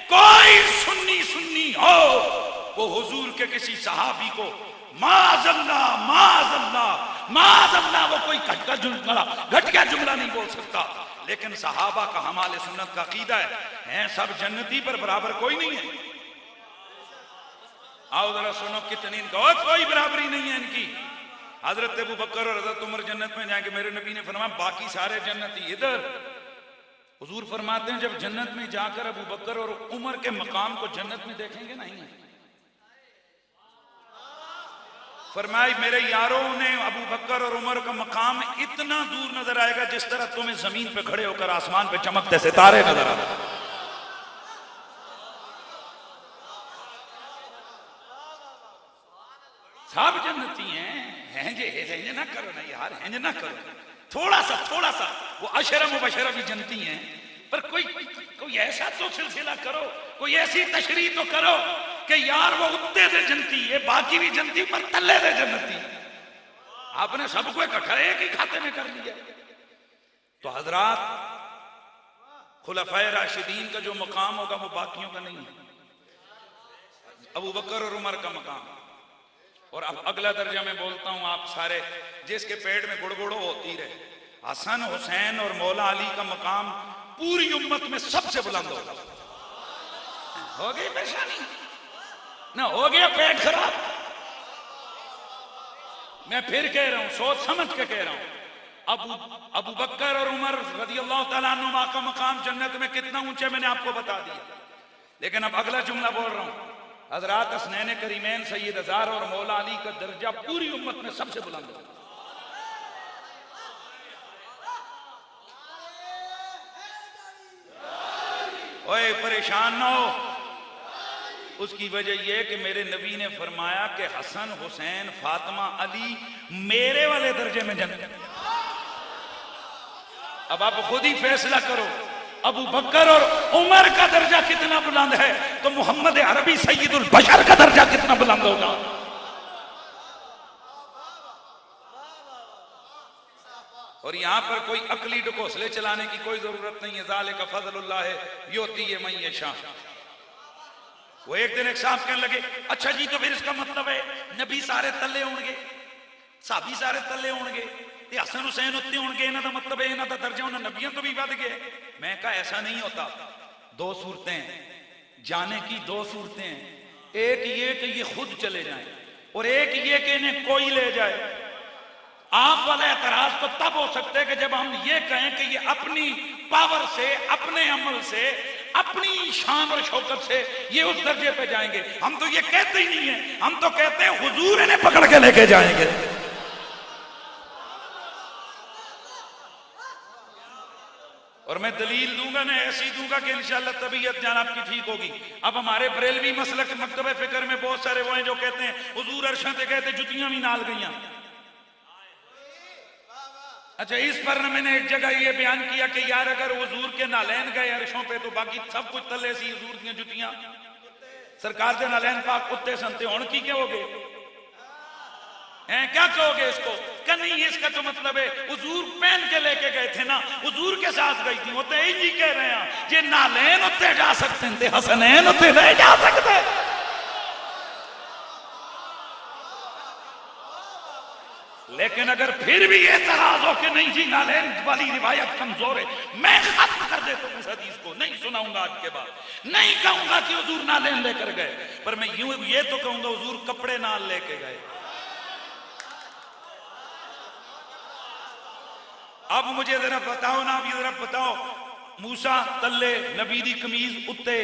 कोई सुन्नी सुन्नी हो वो हुजूर के किसी सहाबी को माज़अल्लाह माज़अल्लाह माज़अल्लाह वो कोई घटिया जुमला नहीं बोल सकता। लेकिन सहाबा का हमारे सुन्नत का अकीदा है सब जन्नती पर बराबर कोई नहीं है। आओ जरा सुनो कितनी इनका कोई बराबरी नहीं है इनकी। हजरत अबू बकर और हजरत उमर जन्नत में जाएंगे। मेरे नबी ने फरमाया बाकी सारे जन्नती इधर। हुजूर फरमाते हैं जब जन्नत में जाकर अबू बकर और उमर के मकाम को जन्नत में देखेंगे नहीं, फरमाया मेरे यारों ने अबू बकर और उमर का मकाम इतना दूर नजर आएगा जिस तरह तुम्हें जमीन पे खड़े होकर आसमान पे चमकते सितारे नजर आते। सब जन्नती हैं जे ना करो ना यार, हेंज ना करो। थोड़ा सा वो अशरा मुबशरा भी जनती हैं, पर कोई ऐसा तो सिलसिला करो, कोई ऐसी तशरीह तो करो कि यार वो उत्ते दे जनती है, बाकी भी जनती पर तल्ले दे जन्नती। आपने सबको इकट्ठा एक ही खाते में कर लिया। तो हजरात खुलफाए राशिदीन का जो मकाम होगा वो बाकियों का नहीं है, अबू बकर और उमर का मकाम। और अब अगला दर्जा में बोलता हूं आप सारे, जिसके पेट में गुड़गुड़ो होती रहे, हसन हुसैन और मौला अली का मकाम पूरी उम्मत में सबसे बुलंद होगा। हो गई परेशानी ना, हो गया पेट खराब। मैं फिर कह रहा हूं, सोच समझ के कह रहा हूं, अबू बकर और उमर रज़ियल्लाहु तआला अन्हुमा का मकाम जन्नत में कितना ऊंचा मैंने आपको बता दिया। लेकिन अब अगला जुमला बोल रहा हूं, हजरात हसनैन करीमैन सैयद अज़हर और मौला अली का दर्जा पूरी उम्मत में सबसे बुलंद है। ओए परेशान ना हो, उसकी वजह यह कि मेरे नबी ने फरमाया कि हसन हुसैन फातिमा अली मेरे वाले दर्जे में जन्नत। अब आप खुद ही फैसला करो, अबू बकर और उमर का दर्जा कितना बुलंद है तो मोहम्मद अरबी सैयदुल बशर का दर्जा कितना बुलंद होगा। और यहां पर कोई अकली ढकोसले चलाने की कोई जरूरत नहीं है। ज़ालिका फ़ज़लुल्लाह युतीहि मन यशा। वो एक दिन एक साहब कहने लगे, अच्छा जी तो फिर इसका मतलब है नबी सारे तल्ले होंगे, साबी सारे तल्ले होंगे, हसन हुसैन उत्ते होंगे, इन्हां दा मतलब है इन्हां दा दर्जा उन्हां नबियों तो भी बढ़ गया। मैं कहा ऐसा नहीं होता। दो सूरतें जाने की, दो सूरतें, एक ये कि ये खुद चले जाएं और एक ये कि इन्हें कोई ले जाए। आप वाला एतराज तो तब हो सकता है कि जब हम ये कहें कि ये अपनी पावर से, अपने अमल से, अपनी शान और शौकत से ये उस दर्जे पे जाएंगे। हम तो ये कहते ही नहीं है, हम तो कहते हैं हुजूर इन्हें पकड़ के लेके जाएंगे। और मैं दलील दूंगा ना, ऐसी दूंगा कि इंशाअल्लाह तबीयत जान आपकी ठीक होगी। अब हमारे बरेलवी मसलक मकतब फिक्र में बहुत सारे वो हैं जो कहते हैं हुजूर अरशों पे कहते जुतियां भी नाल गईयां। अच्छा, इस पर मैंने एक जगह ये बयान किया कि यार अगर हुजूर के नालैन गए अरशों पे तो बाकी सब कुछ तले सी हुजूर दी जुतियां, सरकार के नालैन पाक कुत्ते संते हुण की कहोगे, क्या कहोगे इसको? क्या नहीं, इसका तो मतलब है हुजूर पहन के लेके गए थे ना, हुजूर के साथ गई थी। वो तो यही कह रहे हैं जे नालैन उत्ते जा सकते थे, हसनैन उत्ते नहीं जा सकते। लेकिन अगर फिर भी एतराज हो कि नहीं जी नालैन वाली रिवायत कमजोर है, मैं खत्म कर देता हूं इस हदीस को, नहीं सुनाऊंगा आज के बाद। नहीं कहूंगा कि हुजूर नालैन लेकर गए, पर मैं यूं ये तो कहूंगा हुजूर कपड़े नाल लेके गए। अब मुझे जरा बताओ ना, अब जरा बताओ, मूसा तल्ले, नबी दी कमीज उत्ते,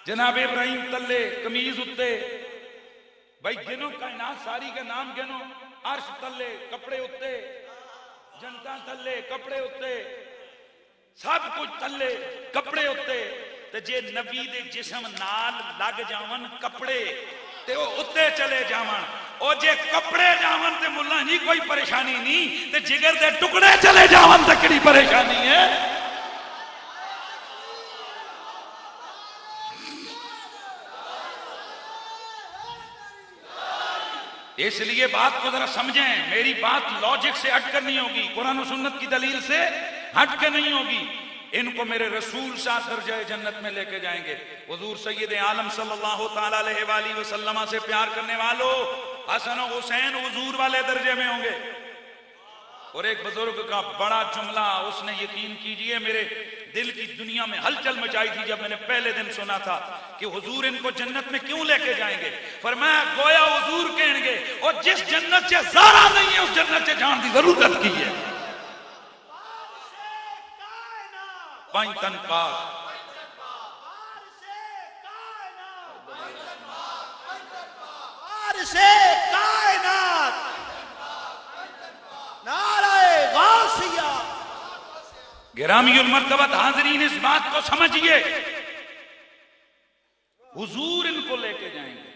जनाब इब्राहिम तल्ले कमीज उत्ते, भाई गिनो कायनात सारी का नाम गिनो, अर्श तल्ले कपड़े उत्ते, जनता तल्ले कपड़े उत्ते, सब कुछ तल्ले कपड़े उत्ते। ते जे नबी दे जिस्म नाल लग जावन कपड़े ते वो उत्ते चले जावन, और जे कपड़े जावन ते मुल्ला जी कोई परेशानी नहीं, ते जिगर दे टुकड़े चले जावन ते किहड़ी परेशानी है। इसलिए बात को जरा समझें, मेरी बात लॉजिक से हटकर नहीं होगी, कुरान और सुन्नत की दलील से हट के नहीं होगी। इनको मेरे रसूल साथ दर्जे जन्नत में लेके जाएंगे। हुजूर सैयद आलम सल्लल्लाहु ताला अलैहि वसल्लम से प्यार करने वालों, हसन और हुसैन हुजूर वाले दर्जे में होंगे। और एक बुजुर्ग का बड़ा जुमला, उसने यकीन कीजिए मेरे दिल की दुनिया में हलचल मचाई थी जब मैंने पहले दिन सुना था कि हुजूर इनको जन्नत में क्यों लेके जाएंगे। फरमाया गोया हुजूर कहेंगे और जिस जन्नत से ज़ारा नहीं है उस जन्नत से जान की जरूरत की है। पंचतन पाक से कायनात, नाराए गासिया। गिरामीउल मर्तबत हाज़रीन, इस बात को समझिए, हुजूर इनको लेके जाएंगे।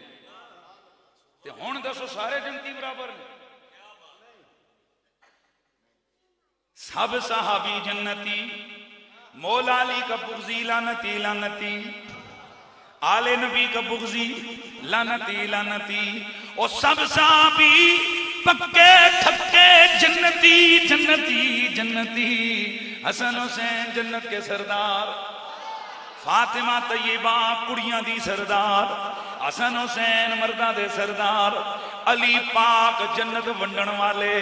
ते हुण दसो सारे जन्नती बराबर ने? सब सहाबी जन्नती, मौला अली का बुग़्ज़ी लानती लानती, आले नबी का बुग़्ज़ी लानती लानती, और सब सहाबी पक्के ठक्के जन्नती जन्नती जन्नती। हसन हुसैन जन्नत के सरदार, फातिमा तैयबा कुड़ियां दी सरदार, हसन हुसैन मर्दा दे सरदार, अली पाक जन्नत वंडण वाले।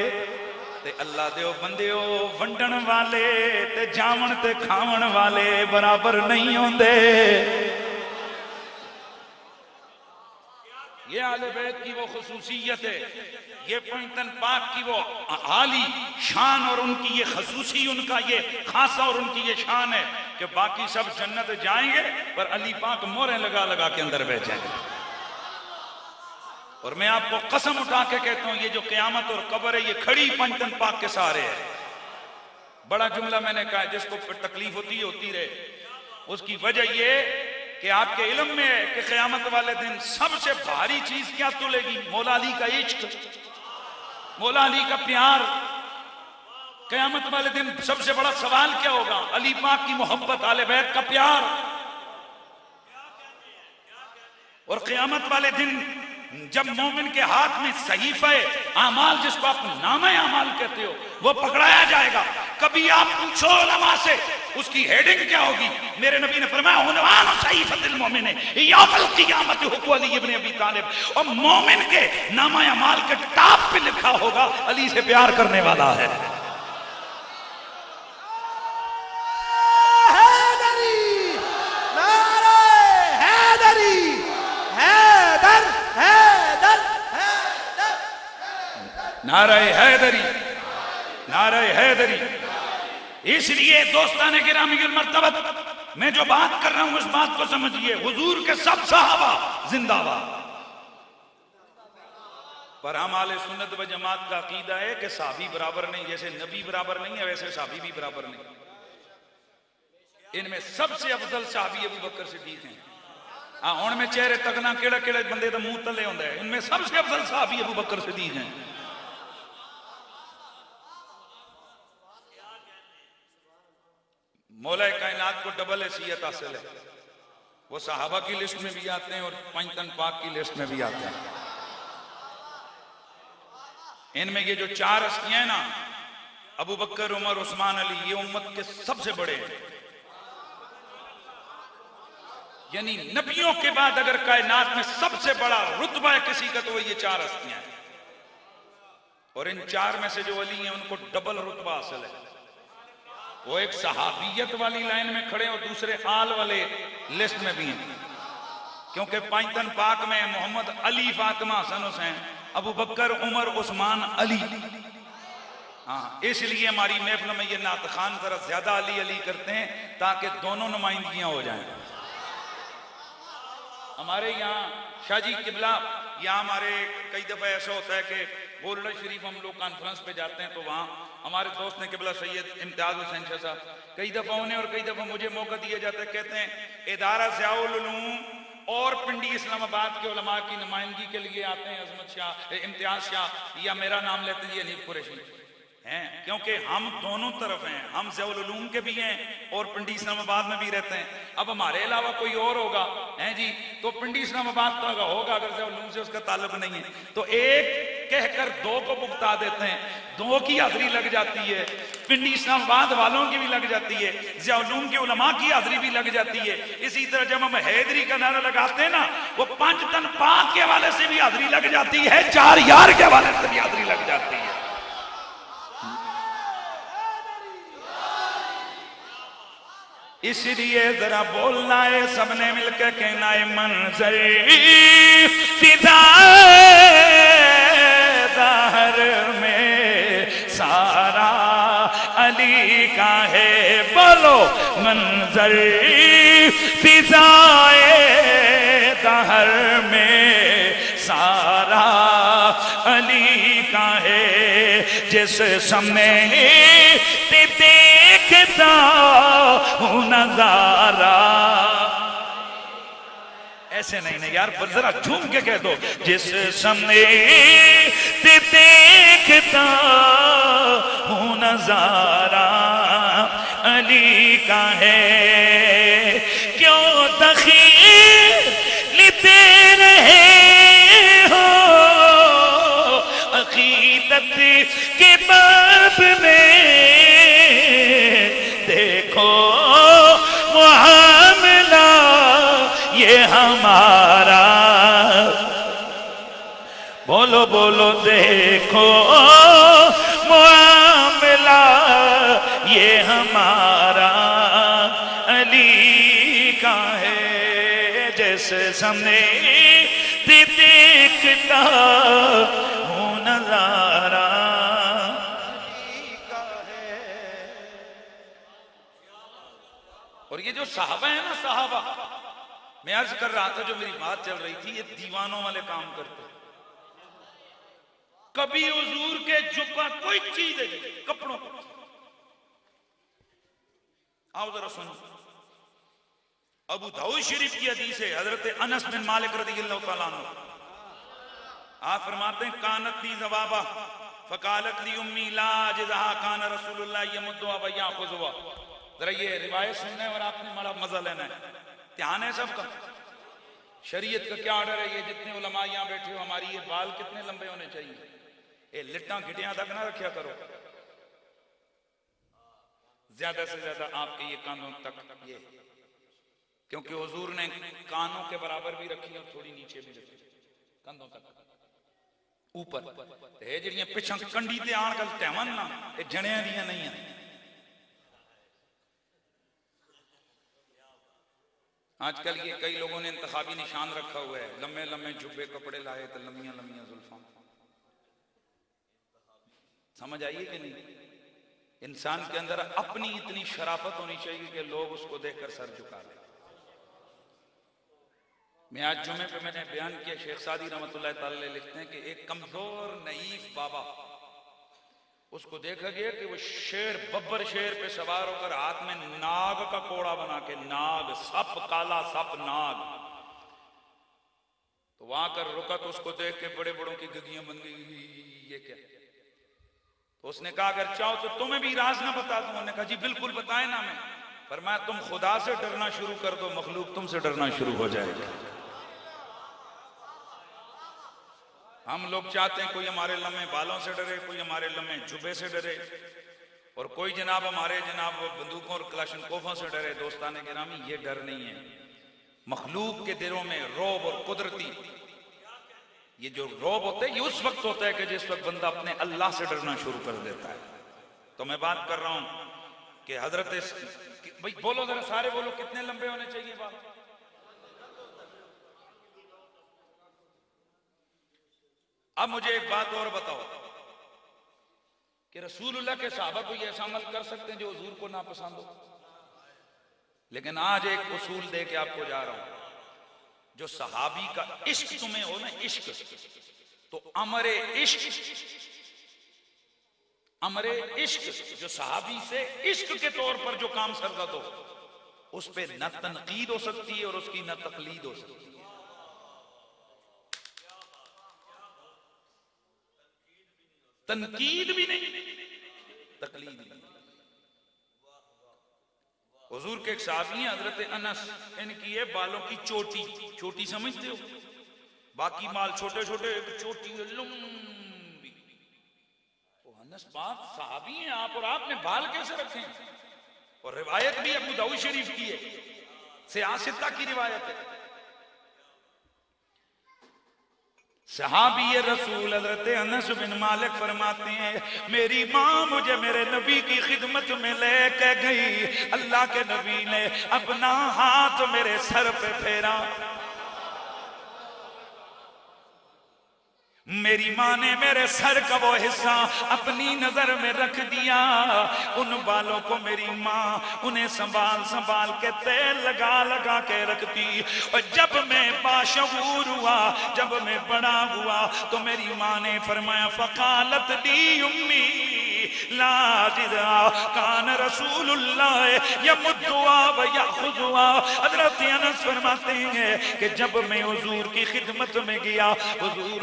ते अल्लाह दे बंदियो, वंडण वाले ते जावन ते खावन वाले बराबर नहीं होंदे। ये आले बैत की वो खुसूसियत है, ये पंचतन पाक की वो आली शान और उनकी ये खसूसी, उनका ये खासा और उनकी ये शान है कि बाकी सब जन्नत जाएंगे पर अली पाक मोहरें लगा लगा के अंदर बैठ जाएंगे। और मैं आपको कसम उठा के कहता हूं, ये जो क़यामत और कब्र है ये खड़ी पंचतन पाक के सहारे है। बड़ा जुमला मैंने कहा, जिसको तकलीफ होती रहे। उसकी वजह ये कि आपके इल्म में है कि क़यामत वाले दिन सबसे भारी चीज क्या तुलेगी? मौला अली का इश्क, मौला अली का प्यार। क़यामत वाले दिन सबसे बड़ा सवाल क्या होगा? अली पाक की मोहब्बत, आले बैत का प्यार। और क़यामत वाले दिन जब मोमिन के हाथ में सहीफ़ा आमाल, जिसको आप नामा आमाल कहते हो, वो पकड़ाया जाएगा। कभी आप पूछो उलमा से उसकी हेडिंग क्या होगी? मेरे नबी ने फरमाया उन्वान सहीफ़तुल मोमिन यौमुल क़ियामत हुक्म अली इब्न अबी तालिब। और मोमिन के नामा आमाल के टॉप पे लिखा होगा अली से प्यार करने वाला है। नारे हैदरी, नारे हैदरी। इसलिए दोस्ताने गिरामीउल मर्तबत, मैं जो बात कर रहा हूं उस बात को समझिए। हुजूर के सब सहाबा जिंदाबाद। पर हम आले सुन्नत व जमात का अकीदा है कि साहबी बराबर नहीं, जैसे नबी बराबर नहीं है वैसे साहबी भी बराबर नहीं। इनमें सबसे अफजल साहबी अबू बकर सिद्दीक हैं। हाँ, हुण में चेहरे तकना केड़ा केड़ा बंदे दा मुंह तले होंदा है। इनमें सबसे अफजल साहबी अबू बकर सिद्दीक हैं। मौला कायनात को डबल हैसियत हासिल है। वो सहाबा की लिस्ट में भी आते हैं और पंचतन पाक की लिस्ट में भी आते हैं। इनमें ये जो चार हस्तियां हैं ना, अबू बकर, उमर, उस्मान, अली, ये उम्मत के सबसे बड़े हैं। यानी नबियों के बाद अगर कायनात में सबसे बड़ा रुतबा है किसी का तो वो ये चार हस्तियां हैं। और इन चार में से जो अली हैं उनको डबल रुतबा हासिल है। वो एक सहाबियत वाली लाइन में खड़े और दूसरे आल वाले लिस्ट में भी हैं। क्योंकि पंचतन पाक में मोहम्मद, अली, फातिमा, हसन, हुसैन, अबू बकर, उमर, उस्मान, अली। हाँ, इसलिए हमारी महफिल में ये नात खान जरा ज्यादा अली अली करते हैं ताकि दोनों नुमाइंदगियां हो जाएं। हमारे यहाँ शाहजी किबला, यहाँ हमारे कई दफा ऐसा होता है कि गोल्डन शरीफ हम लोग कॉन्फ्रेंस पे जाते हैं तो वहाँ हमारे दोस्त ने किबला सैयद इम्तियाज हुसैन शाह साहब, कई दफा उन्हें और कई दफा मुझे मौका दिया जाता है। कहते हैं इदारा ज़ियाउल उलूम और पिंडी इस्लामाबाद के उलमा की नुमाइंदगी के लिए आते हैं अजमत शाह, इम्तियाज शाह, या मेरा नाम लेते हैं हनीफ कुरैशी। हैं, क्योंकि हम दोनों तरफ हैं, हम ज़ियाउल उलूम के भी हैं और पिंडी इस्लामाबाद में भी रहते हैं। अब हमारे अलावा कोई और होगा हैं जी, तो पिंडी इस्लामाबाद का होगा, अगर ज़ियाउल उलूम से उसका ताल्लुक नहीं है तो एक कहकर दो को भुगता देते हैं, दो की हाजिरी लग जाती है, पिंडी इस्लामाबाद वालों की भी लग जाती है, ज़ियाउल उलूम के उलमा की हाजिरी भी लग जाती है। इसी तरह जब हम हैदरी का नारा लगाते हैं ना, वो 5 टन पाक के हवाले से भी हाजिरी लग जाती है, 4 यार के हवाले से भी हाजिरी लग जाती है। इसलिए जरा बोलना है, सबने मिलकर कहना है, मंजर फिजादार में सारा अली का है, बोलो मंजर फिजाए दहर में सारा अली का है, जिस समय देखता हूँ नजारा। ऐसे नहीं यार, जरा झूम के कह दो, जिस समय देखता हूँ नजारा अली का है, क्यों तखीलते रहे हो अकीदत के बाब में, देखो मुआमला ये हमारा, बोलो बोलो देखो मुआमला ये हमारा अली का है, जैसे सामने देखता हूँ नजारा। और ये जो साहबा है ना, साहबा, मैं अर्ज कर रहा था, जो मेरी बात चल रही थी, ये दीवानों वाले काम करते, कभी हुजूर के जुब्बा कोई चीज है कपड़ों को, आओ जरा सुनो, अबू दाऊद शरीफ की हदीस है, हजरत अनस बिन मालिक रज़ियल्लाहु तआला अन्हु, आप फरमाते हैं, कानत ली जवाबा फकालत ली उम्मी ला जिज़हा कान रसूलुल्लाह यमुद्दु अबैया खुज़वा। जरा ये रिवायत सुनना है और आपने बड़ा मजा लेना है, ध्यान है सबका। शरीयत का क्या ऑर्डर है, ये जितने उलमा यहाँ बैठे हो, हमारी ये बाल कितने लंबे होने चाहिए, ये लिट्टा घिटियां तक ना रखा करो, ज्यादा से ज्यादा आपके ये कानों तक, ये क्योंकि हुजूर ने कानों के बराबर भी रखी और थोड़ी नीचे भी रखी, कंधों तक ऊपर जड़ियां पिछा कंडी ते आन गल टैवन ना, ये जणियां दियां नहीं है। आजकल ये कई लोगों ने इंतखाबी निशान रखा हुआ है, लम्बे लम्बे जुब्बे कपड़े लाए तो लंबियां लंबियां जुल्फां। समझ आइए कि नहीं? इंसान के अंदर अपनी इतनी शराफत होनी चाहिए कि लोग उसको देखकर सर झुका दें। मैं आज जुमे पे मैंने बयान किया, शेख सादी रहमतुल्लाह ताला लिखते हैं कि एक कमजोर नईफ बाबा, उसको देखा गया कि वो शेर, बब्बर शेर पे सवार होकर हाथ में नाग का कोड़ा बना के, नाग सप, काला सप नाग, तो वहां कर रुका तो उसको देख के बड़े बड़ों की गगियां बन गई, ये क्या? तो उसने कहा अगर चाहो तो तुम्हें भी राज ना बता दूं। उन्होंने कहा जी बिल्कुल बताए ना। मैं फरमाया तुम खुदा से डरना शुरू कर दो, मखलूक तुमसे डरना शुरू हो जाएगा। हम लोग चाहते हैं कोई हमारे लम्हे बालों से डरे, कोई हमारे लम्हे जुबे से डरे, और कोई जनाब हमारे जनाब बंदूकों और क्लाशनकोफों से डरे। दोस्ताने गिरामी, ये डर नहीं है। मखलूक के दिलों में रौब और कुदरती, ये जो रौब होता है ये उस वक्त होता है कि जिस वक्त बंदा अपने अल्लाह से डरना शुरू कर देता है। तो मैं बात कर रहा हूं कि हजरत, भाई बोलो जरा, सारे बोलो, कितने लंबे होने चाहिए बात? अब मुझे एक बात और बताओ कि रसूलुल्लाह के सहाबा को ऐसा अमल कर सकते हैं जो हुजूर को नापसंद हो? लेकिन आज एक उसूल दे के आपको जा रहा हूं, जो सहाबी का इश्क तुम्हें हो ना, इश्क, तो अमरे इश्क जो सहाबी से इश्क के तौर पर जो काम सरजद हो, उस पे न तनकीद हो सकती है और उसकी न तकलीद हो सकती है। तनकीद भी नहीं, तकलीद नहीं। हुजूर के एक साहबी हैं हजरत अनस, इनकी है बालों की चोटी, चोटी समझते हो, बाकी माल छोटे छोटे, चोटी लंबी। वो अनस पाक साहबी हैं आप, और आपने बाल कैसे रखे? और रिवायत भी अबू दाऊद शरीफ की है, सियासता की रिवायत है। सहाबी रसूल हज़रत अनस बिन मालिक फरमाते हैं, मेरी माँ मुझे मेरे नबी की खिदमत में लेके गई, अल्लाह के नबी ने अपना हाथ मेरे सर पे फेरा, मेरी माँ ने मेरे सर का वो हिस्सा अपनी नजर में रख दिया, उन बालों को मेरी माँ उन्हें संभाल संभाल के तेल लगा लगा के रखती। और जब मैं बाशऊर हुआ, जब मैं बड़ा हुआ, तो मेरी माँ ने फरमाया, फ़क़ालत दी उम्मी लाजिदा कान रसूलुल्लाह यमुद्दुआ व यख़ुज़ुआ। हज़रत अनस फरमाते हैं कि जब मैं हुजूर की खिदमत में गया, हुजूर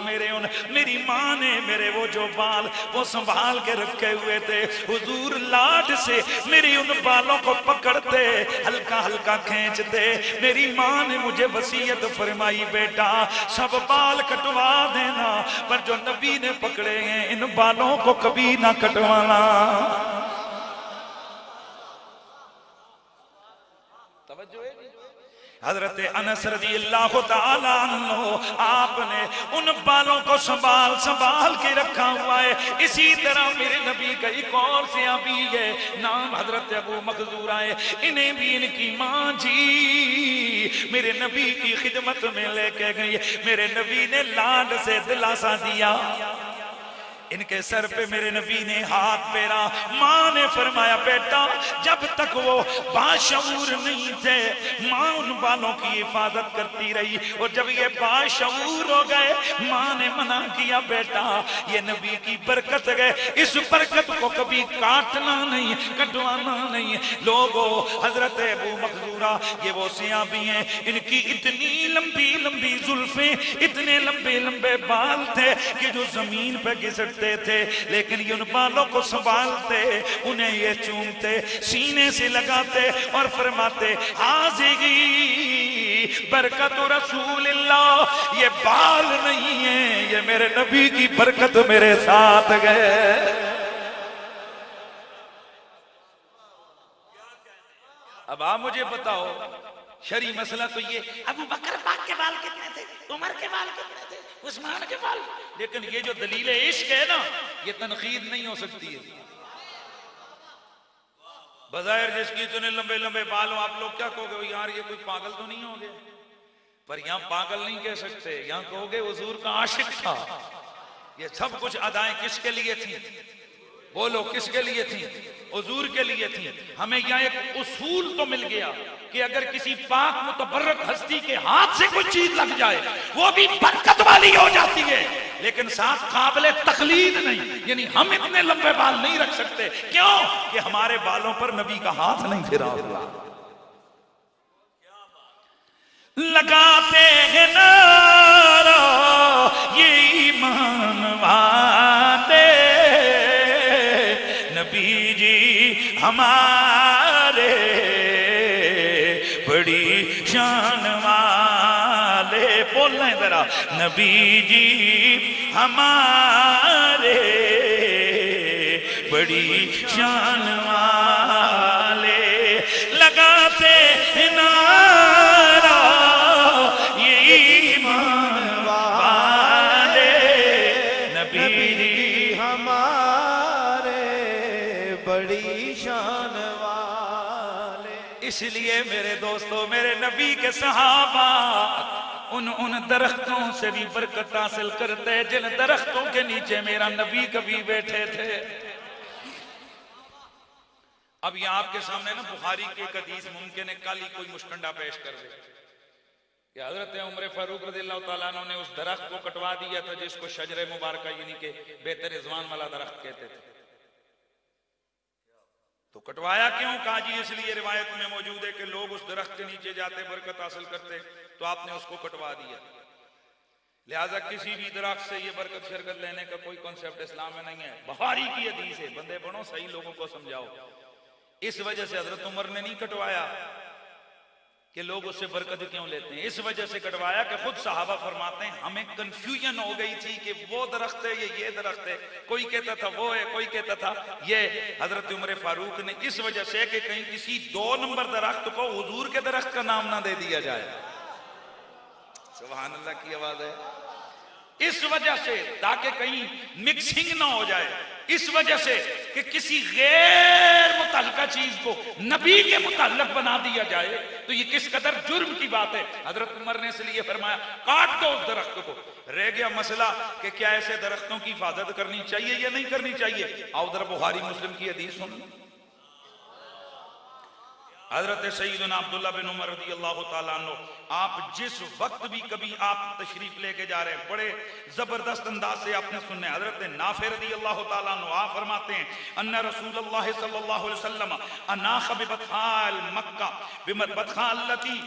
मेरी माँ ने मेरे वो जो बाल वो संभाल के रखे हुए थे, हुजूर लाड से मेरी उन बालों को पकड़ते, हल्का हल्का खींचते। मेरी माँ ने मुझे वसीयत फरमाई, बेटा सब बाल कटवा देना, पर जो नबी ने पकड़े हैं इन बालों को कभी ना कटवाना। तवज्जो है। हजरत अनस रज़ियल्लाहु ताला अन्हु, आपने उन बालों को संभाल संभाल के रखा हुआ है। इसी तरह मेरे नबी का एक और सहाबी है, नाम हजरत अबू मखज़ूरा है, इन्हें भी इनकी माँ जी मेरे नबी की खिदमत में लेके गई। मेरे नबी ने लाड से दिलासा दिया, इनके सर पे मेरे नबी ने हाथ फेरा। माँ ने फरमाया, बेटा जब तक वो बाशऊर नहीं थे, माँ उन बालों की हिफाजत करती रही, और जब ये बाशऊर हो गए, माँ ने मना किया, बेटा ये नबी की बरकत है, इस बरकत को कभी काटना नहीं, कटवाना नहीं। लोगों, हजरत अबू मखज़ूरा ये वो सहाबी हैं, इनकी इतनी लंबी लंबी जुल्फें, इतने लंबे लंबे बाल थे कि जो जमीन पे घिसट थे, लेकिन ये उन बालों को संभालते, उन्हें ये चूमते, सीने से लगाते और फरमाते, हाज़िगी बरकत रसूलिल्लाह, ये बाल नहीं है, ये मेरे नबी की बरकत मेरे साथ गए। अब आप मुझे बताओ, शरी मसला तो ये, अबू बकर पाक के बाल कितने थे, उमर के बाल कितने थे, उस्मान के बाल, लेकिन ये जो दलील इश्क है ना, ये तनकीद नहीं हो सकती है। बज़ाहिर जिसकी इतने लंबे लंबे बाल हो, आप लोग क्या कहोगे, यार ये कोई पागल तो नहीं हो गए, पर यहाँ पागल नहीं कह सकते, यहाँ कहोगे हुजूर का आशिक था। ये सब कुछ अदाएं किसके लिए थी, बोलो किसके लिए थी, हुजूर के लिए थी। हमें यहाँ एक उसूल तो मिल गया कि अगर किसी पाक मुतबर्रक हस्ती के हाथ से कोई चीज लग जाए वो भी बरकत वाली हो जाती है, लेकिन साथ काबिल तकलीद नहीं, यानी हम इतने लंबे बाल नहीं रख सकते। क्यों कि हमारे बालों पर नबी का हाथ नहीं फिरा हुआ। लगाते हैं नारा ये ईमान वाले, नबी जी हमारे बड़ी शान वाले, बोल रहे हैं जरा, नबी जी हमारे बड़ी शान वाले, लगाते हैं नारा ये ईमान वाले, नबी जी हमारे बड़ी शान वाले। इसलिए मेरे दोस्तों, मेरे नबी के सहाबा उन दरख्तों से भी बरकत हासिल करते जिन दरख्तों के नीचे मेरा नबी कभी बैठे थे। अब ये आपके सामने ना बुखारी की एक हदीस मुमकिन है कल ही कोई मुश्किल पेश कर दे कि हजरत उमर फारूक रज़ियल्लाहु ताला अन्हु ने उस दरख्त को कटवा दिया था जिसको शजरे मुबारक यानी के बेहतर रिजवान वाला दरख्त कहते थे। तो कटवाया क्यों? कहा जी इसलिए रिवायत में मौजूद है कि लोग उस दरख्त के नीचे जाते बरकत हासिल करते, तो आपने उसको कटवा दिया। लिहाजा किसी भी दरख्त से ये बरकत शरकत लेने का कोई कॉन्सेप्ट इस्लाम में नहीं है। बुखारी की हदीस है, बंदे बनो सही लोगों को समझाओ। इस वजह से हजरत उमर ने नहीं कटवाया कि लोग उससे बरकत क्यों लेते हैं, इस वजह से कटवाया कि खुद सहाबा फरमाते हैं हमें कंफ्यूजन हो गई थी कि वो दरख्त है ये दरख्त है, कोई कहता था वो है, कोई कहता था ये। हजरत उमर फारूक ने इस वजह से कि कहीं किसी 2 नंबर दरख्त को हुजूर के दरख्त का नाम ना दे दिया जाए, सुभान अल्लाह की आवाज है, इस वजह से ताकि कहीं मिक्सिंग ना हो जाए, इस वजह से कि किसी गैर मुतल्लका चीज को नबी के मुतल्लक बना दिया जाए, तो ये किस कदर जुर्म की बात है। हजरत उमर ने इसलिए फरमाया काट दो उस दरख्त को। रह गया मसला कि क्या ऐसे दरख्तों की हिफाजत करनी चाहिए या नहीं करनी चाहिए। आओ जरा बुखारी मुस्लिम की हदीस सुन। हजरत सईदना अब्दुल्ला बिन उमर रज़ी अल्लाह ताला अन्हु, आप जिस वक्त भी कभी आप तशरीफ लेके जा रहे हैं, बड़े जबरदस्त अंदाज से आपने सुनने। हजरत नाफे रज़ी अल्लाह ताला अन्हु आप फरमाते हैं अन्ना रसूलुल्लाह सल्लल्लाहु अलैहि वसल्लम अनाख बिबतहाल मक्का बिबतहाल लती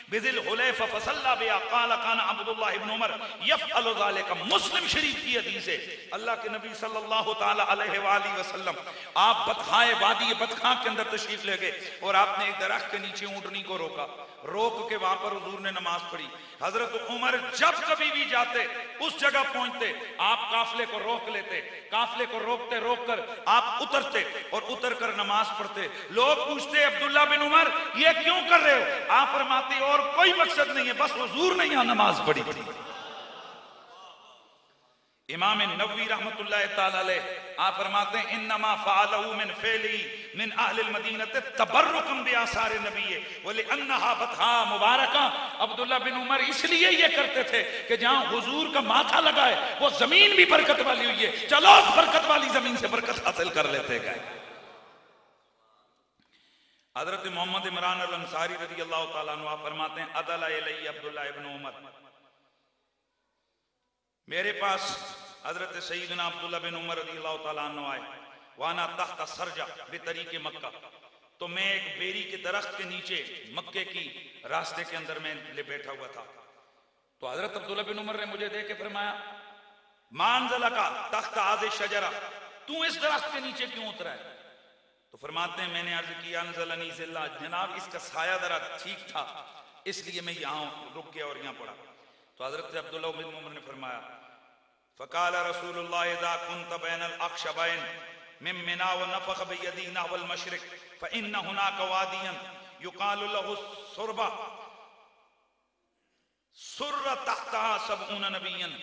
बिज़िल हुलैफा फसल्ला बिहा क़ाल कान अब्दुल्लाह इब्न उमर यफ़अलु ज़ालिका। मुस्लिम शरीफ की हदीस है, अल्लाह के नबी सल्लल्लाहु ताला अलैहि वसल्लम आप बतखाए वादी बतखा के अंदर तशरीफ ले गए और आपने एक दरख्त के नीचे ऊंटनी को रोका, रोक के वहां पर हुजूर ने नमाज पढ़ी। हजरत उमर जब कभी भी जाते उस जगह पहुंचते, आप काफले को रोक लेते, काफले को रोकते रोक कर आप उतरते और उतर कर नमाज पढ़ते। लोग पूछते अब्दुल्ला बिन उमर ये क्यों कर रहे हो, आप फरमाते और कोई मकसद नहीं है, बस हुजूर ने यहां नमाज पढ़ी थी। इमाम नबवी रहमतुल्लाह ताला अलैह आप फरमाते हैं इन्नमा फ़अलहु मिन फ़िली मिन अहलिल मदीनति तबर्रुकम बिआसार नबी व लिअन्नहा बतहा मुबारका। अब्दुल्ला बिन उमर इसलिए ये करते थे कि जहां हुजूर का माथा लगा है वो जमीन भी बरकत वाली हुई है, चलो उस बरकत वाली जमीन से बरकत हासिल कर लेते गए। हजरत मोहम्मद इमरान अल अंसारी रज़ी अल्लाह ताला अन्हु आप फरमाते हैं अदला इलैया अब्दुल्ला इब्न उमर, मेरे पास हजरत सईदना अब्दुल्ला बिन उमर रज़ियल्लाहु ताला अन्हु आए, वाना तहत सरजा बितरीके मक्का, तो मैं एक बेरी के दरख्त के नीचे मक्के की रास्ते के अंदर में ले बैठा हुआ था। तो हजरत अब्दुल्ला बिन उमर ने मुझे देख के फरमाया मानज़ला का तख्त आज़े शजरा, तू इस दरख्त के नीचे क्यों उतरा है। तो फरमाते हैं मैंने अर्ज किया अनज़लनी ज़िल्ला, जनाब इसका साया जरा ठीक था इसलिए मैं यहाँ रुक गया और यहाँ पड़ा। तो हजरत अब्दुल्ला बिन उमर ने फरमाया फ़क़ाल रसूलुल्लाह इज़ा कुन्त बैनल अख़शबैन मिन मिना व नफ़ख़ बियदी नहवल मशरिक़ फ़इन्न हुनाका वादियन युक़ालु लहु सुरबा सुर्र तहतहा सबऊन नबिय्यन।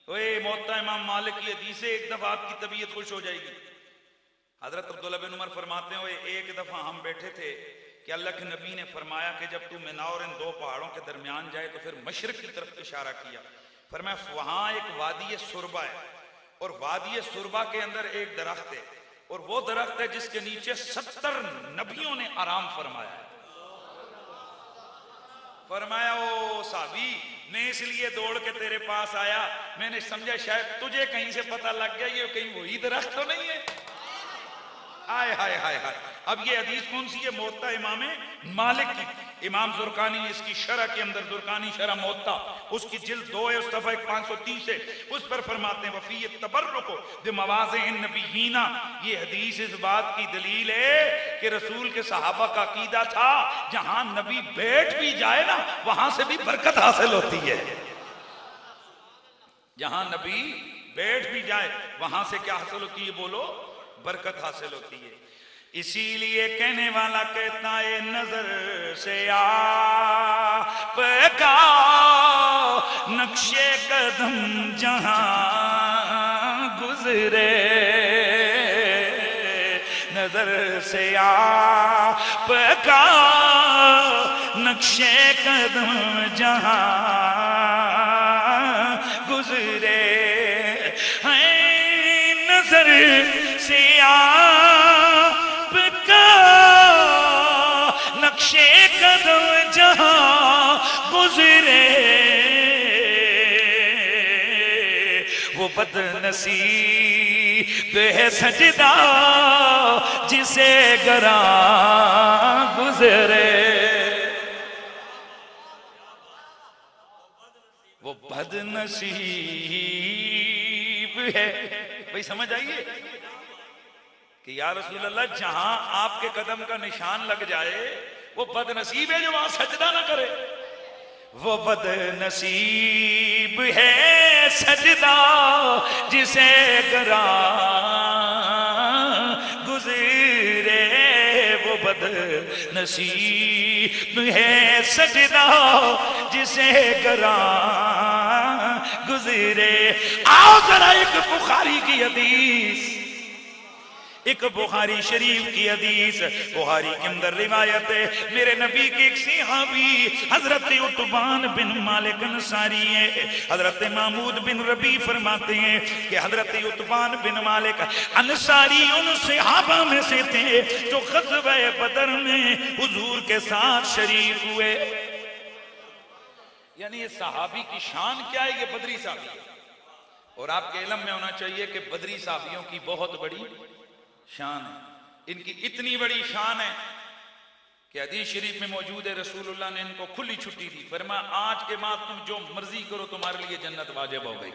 ओए मोहत्ता इमाम मालिक की हदीस है, एक दफा आपकी तबीयत खुश हो जाएगी। हजरत अब्दुल्ला बिन उमर फरमाते हैं एक दफा हम बैठे थे कि अल्लाह के नबी ने फरमाया कि जब तू मिना और इन 2 पहाड़ों के दरमियान जाए तो फिर मशरिक की तरफ इशारा किया। फरमाया वहां एक वादी सुरबा है और वादी सुरबा के अंदर एक दरख्त है और वो दरख्त है जिसके नीचे 70 नबियों ने आराम फरमाया है। फरमाया ओ साहबी मैं इसलिए दौड़ के तेरे पास आया, मैंने समझा शायद तुझे कहीं से पता लग गया ये कहीं वही दरख्त तो नहीं है। हाय हाय हाय हाय। अब ये हदीस कौन सी है, मोत्ता इमाम मालिक की। इमाम जुरकानी इसकी शरह के अंदर जुरकानी शरह मोत्ता उसकी जिल्द 2 है, उस दफा 530 है, उस पर फरमाते हैं वफी तबर्रुक बिमवाज़िह नबिय्यीना। ये हदीस इस बात की दलील है कि रसूल के सहाबा का अकीदा था जहां नबी बैठ भी जाए ना वहां से भी बरकत हासिल होती है। जहां नबी बैठ भी जाए वहां से क्या हासिल होती है, बोलो, बरकत हासिल होती है। इसीलिए कहने वाला कहता है नजर से आपका नक्शे कदम जहां गुजरे, नजर से आपका नक्शे कदम जहां गुजरे, नजर से आपका नक्शे कदम जहां गुजरे, वो बदनसीब है सजदा जिसे गरा गुजरे। वो बदनसीब है। भाई समझ आइए कि या रसूल अल्लाह, जहां आपके कदम का निशान लग जाए वो बदनसीब है जो वहां सजदा ना करे। वो बदनसीब है सजदा जिसे गरा गुजरे, वो बदनसीब है सजदा जिसे गरा गुजरे। आओ जरा एक बुखारी की हदीस, एक बुखारी शरीफ की हदीस, बुखारी के अंदर रिवायत है, मेरे नबी के एक सहाबी हजरत उतबान बिन मालिक अंसारी है, हजरत महमूद बिन रबी फरमाते हैं कि हजरत उतबान बिन मालिक अंसारी उन सहाबा में से थे जो ग़ज़वा बदर में हुजूर के साथ शरीक हुए। यानी ये सहाबी की शान क्या है? ये बदरी साहबी है। और आपके इल्म में होना चाहिए कि बदरी साहबियों की बहुत बड़ी शान है। इनकी इतनी बड़ी शान है कि हदीस शरीफ में मौजूद है, रसूलुल्लाह ने इनको खुली छुट्टी दी, फरमाया आज के बाद तुम जो मर्जी करो तुम्हारे लिए जन्नत वाजिब हो गई।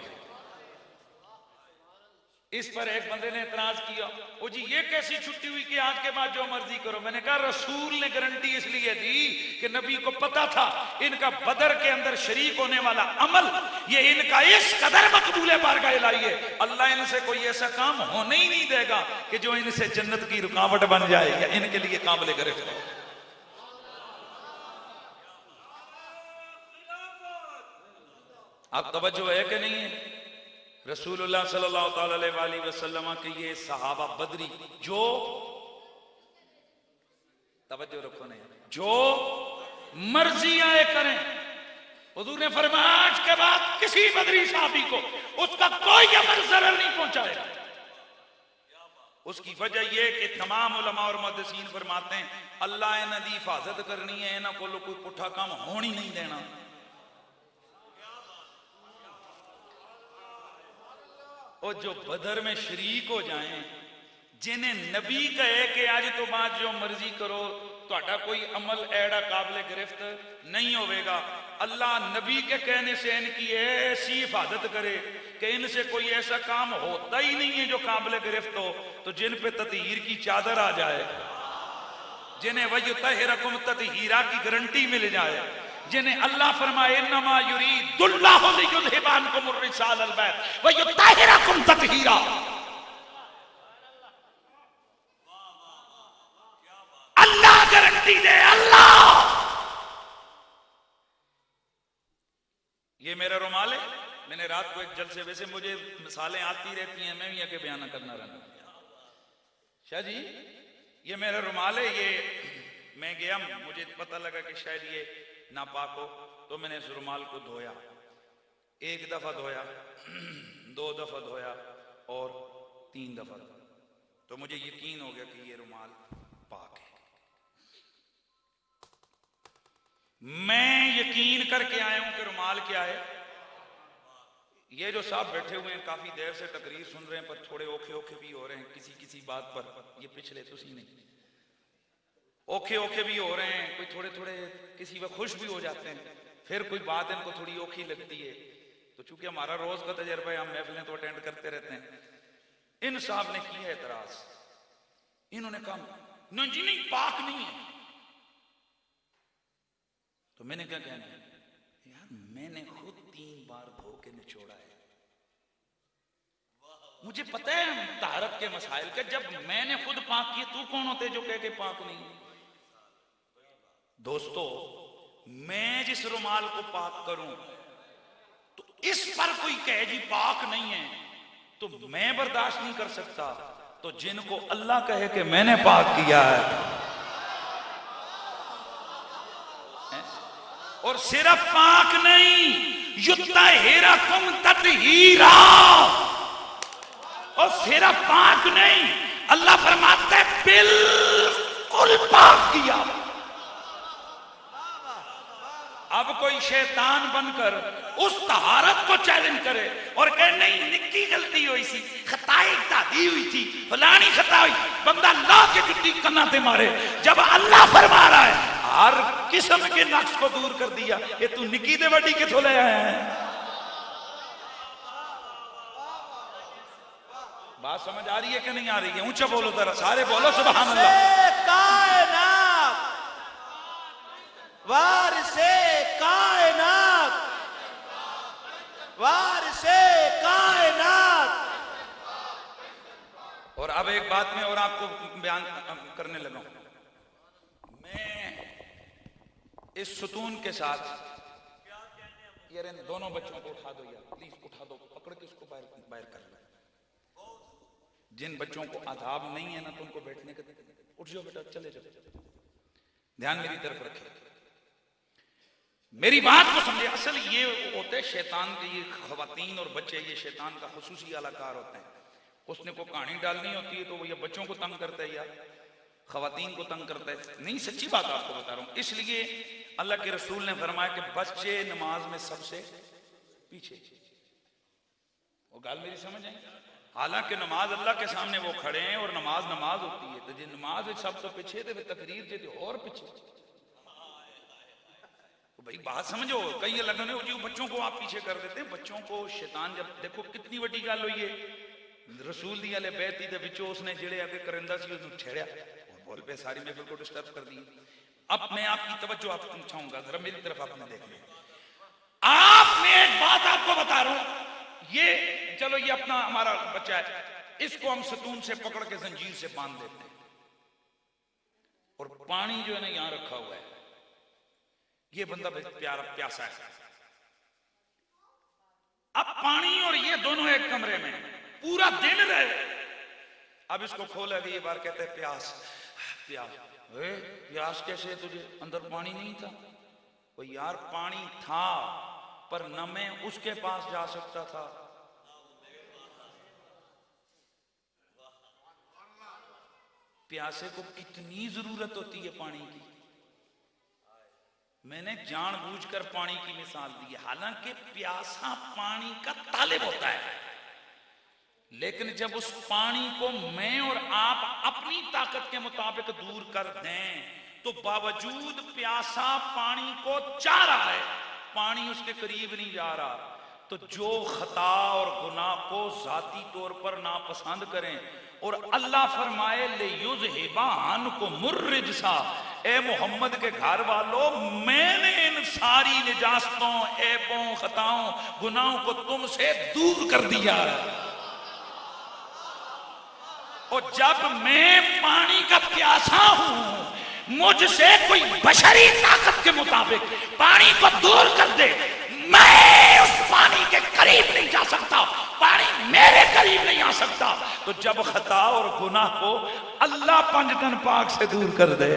इस पर एक बंदे ने एतराज किया, ओ जी ये कैसी छुट्टी हुई कि आज के बाद जो मर्जी करो? मैंने कहा रसूल ने गारंटी इसलिए दी कि नबी को पता था इनका बदर के अंदर शरीक होने वाला अमल ये इनका इस कदर मकबूले बारगाह इलाही है, अल्लाह इनसे कोई ऐसा काम होने ही नहीं देगा कि जो इनसे जन्नत की रुकावट बन जाए या इनके लिए काबिल गिरफ्त हो। आप तवज्जो है कि नहीं है? रसूलुल्लाह सल्लल्लाहु अलैहि वसल्लम के ये सहाबा बदरी जो, तवज्जो रखो नहीं, जो मर्जी आए करें, हुजूर ने फरमाया आज के बाद किसी बदरी साहबी को उसका कोई अमल जरर नहीं पहुंचाएगा। उसकी वजह यह कि तमाम उलमा और मुहद्दिसीन फरमाते हैं अल्लाह इन्हां दी हिफाजत करनी है, इन्हां कोलों कोई पुठा काम होनी नहीं देना। और जो बदर में शरीक हो जाएं, जिन्हें नबी कहे कि आज तो बाद जो मर्जी करो, ਤੁਹਾਡਾ कोई अमल ऐड़ा काबिल गिरफ्त नहीं होगा, अल्लाह नबी के कहने से इनकी ऐसी हिफाजत करे कि इनसे कोई ऐसा काम होता ही नहीं है जो काबिल गिरफ्त हो। तो जिन पे ततहीर की चादर आ जाए, जिन्हें वयुतहिरकुम ततहीरा की गारंटी मिल जाए, जिन्हें अल्लाह फरमाए इन्नमा युरीदुल्लाहु लियुज़हिबअनकुम अर्रिजालल बैत व युतहिरकुम ततहीरा, अल्लाह गारंटी दे। अल्लाह, ये मेरा रुमाल है, मैंने रात को एक जलसे, वैसे मुझे मिसालें आती रहती हैं, मैं भी आके बयान करना रहना। शाह जी ये मेरा रुमाल है, ये मैं गया, मुझे पता लगा कि शायद ये नापाक हो, तो मैंने इस रुमाल को धोया, एक दफा धोया, 2 दफा धोया और 3 दफा, तो मुझे यकीन हो गया कि ये रुमाल पाक है। मैं यकीन करके आया हूं कि रुमाल क्या है। ये जो साहब बैठे हुए हैं काफी देर से तकरीर सुन रहे हैं, पर थोड़े ओखे ओखे भी हो रहे हैं किसी किसी बात पर, ये पिछले तो सी नहीं, ओखे ओखे भी हो रहे हैं, कोई थोड़े थोड़े किसी वक्त खुश भी हो जाते हैं, फिर कोई बात इनको थोड़ी ओखी लगती है। तो चूंकि हमारा रोज का तजर्बा है, हम महफिलें तो अटेंड करते रहते हैं। इन साहब ने किया एतराज, इन्होंने कहा नहीं जी नहीं पाक नहीं है। तो मैंने क्या कहना है यार, मैंने खुद 3 बार धो के निचोड़ा है, मुझे पता है तहरत के मसाइल के, जब मैंने खुद पाक किए तू कौन होते जो कह के पाक नहीं है। दोस्तों मैं जिस रुमाल को पाक करूं तो इस पर कोई कहे जी पाक नहीं है तो मैं बर्दाश्त नहीं कर सकता, तो जिनको अल्लाह कहे कि मैंने पाक किया है, और सिर्फ पाक नहीं युतहिरकुम ततहीरा, और सिर्फ पाक नहीं अल्लाह फरमाता है बिल्कुल पाक किया। अब कोई शैतान बनकर उस तहारत को चैलेंज करे और कहे नहीं निक्की गलती हुई सी, खताई दादी हुई थी, फलानी खता हुई, बंदा अल्लाह के जुत्ती कन्ना ते मारे, जब अल्लाह फरमा रहा है हर किस्म के नक्श को दूर कर दिया, ये तू निक्की दे वड्डी किथों ले आया है। बात समझ आ रही है कि नहीं आ रही है? ऊंचा बोलो जरा, सारे बोलो सुभान से अल्लाह। कायनात, वारिसे कायनात, वारिसे कायनात। और अब एक बात में और आपको बयान करने लगा हूं। मैं इस सुतून के साथ, यार इन दोनों बच्चों को उठा दो यार, प्लीज उठा दो, पकड़ के इसको बाहर बाहर कर लो। जिन बच्चों को आदाब नहीं है ना, तो उनको बैठने के, उठ जाओ बेटा, चले जाओ, ध्यान मेरी तरफ रखे, मेरी बात को समझे। असल ये होते शैतान के, ये खवातीन और बच्चे, ये शैतान का खुसूसी अलाकार होते हैं। उसने को कहानी डालनी होती है तो वो ये बच्चों को तंग करता है या खवातीन को तंग करता है। नहीं, सच्ची बात आपको बता रहा हूं। इसलिए अल्लाह के रसूल ने फरमाया कि बच्चे नमाज में सबसे पीछे। वो गाल मेरी समझ आई? हालांकि नमाज अल्लाह के सामने वो खड़े हैं और नमाज नमाज होती है, तो जो नमाज सब तो पीछे थे, तकरीर जे और पीछे। तो भाई बात समझो, कई लगने जो बच्चों को आप पीछे कर देते हैं। बच्चों को शैतान, जब देखो कितनी बड़ी गल हुई है, रसूल दी वाले बैती दे विचों उसने जेड़े आके करिंदा सी उसने छेड़या और बोल पे सारी महफिल को डिस्टर्ब कर दी। अब मैं आपकी तवज्जो आपको चाहूंगा, जरा मेरी तरफ आपने देख लिया। आपने एक बात आपको बता रहा हूं, ये चलो ये अपना हमारा बच्चा है, इसको हम सतून से पकड़ के जंजीर से बांध देते हैं और पानी जो है ना यहां रखा हुआ है। ये बंदा प्यारा प्यासा है। अब पानी और ये दोनों एक कमरे में पूरा दिन रहे। अब इसको खोला भी, ये बार कहते हैं प्यास प्यास। प्यास कैसे? तुझे अंदर पानी नहीं था? वो यार पानी था, पर न मैं उसके पास जा सकता था। प्यासे को कितनी जरूरत होती है पानी की। मैंने जानबूझकर पानी की मिसाल दी है। हालांकि प्यासा पानी का तालिब होता है, लेकिन जब उस पानी को मैं और आप अपनी ताकत के मुताबिक दूर कर दें, तो बावजूद प्यासा पानी को चाह रहा है, पानी उसके करीब नहीं जा रहा। तो जो खता और गुनाह को जाती तौर पर नापसंद करें और अल्लाह फरमाए ले युज़हिबान को मुर्रिजसा, ए मोहम्मद के घर वालों, मैंने इन सारी निजास्तों, ऐबों, खताओं, गुनाहों को तुमसे दूर कर दिया। और जब मैं पानी का प्यासा हूं, मुझसे कोई बशरी ताकत के मुताबिक पानी को दूर कर दे, मैं उस पानी के करीब नहीं जा सकता, पानी मेरे करीब नहीं आ सकता। तो जब खता और गुनाह को अल्लाह पंजतन पाक से दूर कर दे,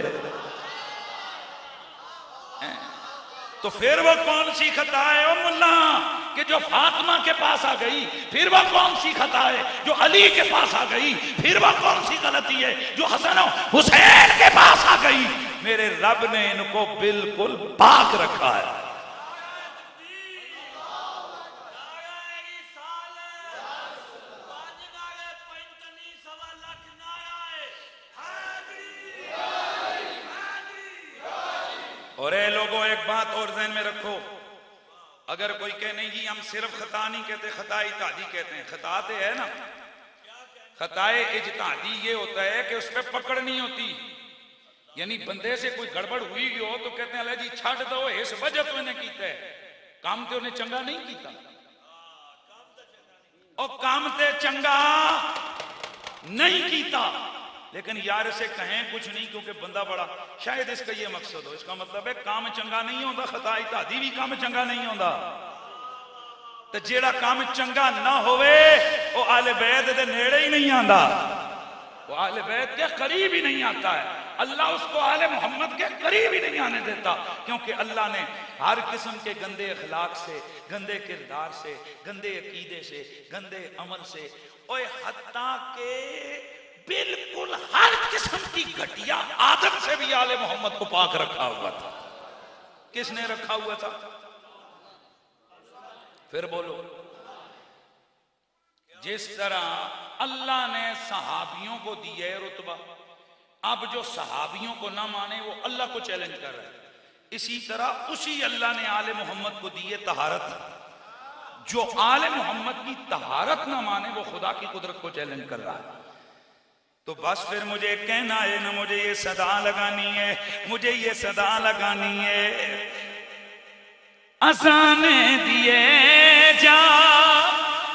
तो फिर वो कौन सी खता है ओ मुल्ला कि जो फातिमा के पास आ गई? फिर वो कौन सी खता है जो अली के पास आ गई? फिर वो कौन सी गलती है जो हसन हुसैन के पास आ गई? मेरे रब ने इनको बिल्कुल पाक रखा है। और ए लोगों, एक बात और ज़हन में रखो, अगर कोई कहे नहीं जी हम सिर्फ खता नहीं कहते, खता इज्तिहादी कहते हैं। खता तो है ना, खताए इज्तिहादी ये होता है कि उस पर पकड़ नहीं होती, यानी बंदे से कोई गड़बड़ हुई हो तो कहते हैं जी छड़ दो, इस वजह तो इन्हें कीता है, काम तो उन्हें चंगा नहीं कीता। और काम ते चंगा नहीं कीता, लेकिन यार से कहें कुछ नहीं क्योंकि बंदा बड़ा, शायद इसका ये मकसद हो। इसका मतलब है काम चंगा नहीं होता, खता इज्तिहादी भी काम चंगा नहीं होता। तो जेड़ा काम चंगा ना होवे वो आले बैत दे नेड़े ही नहीं आंदा, वो आले बैत के करीब ही नहीं आता है। अल्लाह उसको आले मोहम्मद के करीब ही नहीं आने देता, क्योंकि अल्लाह ने हर किस्म के गंदे अखलाक से, गंदे किरदार से, गंदे अकीदे से, गंदे अमल से, और हत्ता के बिल्कुल हर किस्म की घटिया आदत से भी आले मोहम्मद को पाक रखा हुआ था। किसने रखा हुआ था? फिर बोलो। जिस तरह अल्लाह ने सहाबियों को दी है रुतबा, अब जो सहाबियों को ना माने वो अल्लाह को चैलेंज कर रहा है। इसी तरह उसी अल्लाह ने आले मोहम्मद को दी है तहारत। जो आले मोहम्मद की तहारत ना माने वो खुदा की कुदरत को चैलेंज कर रहा है। तो बस फिर मुझे कहना है ना, मुझे ये सदा लगानी है, मुझे ये सदा लगानी है, अज़ाने दिए जा,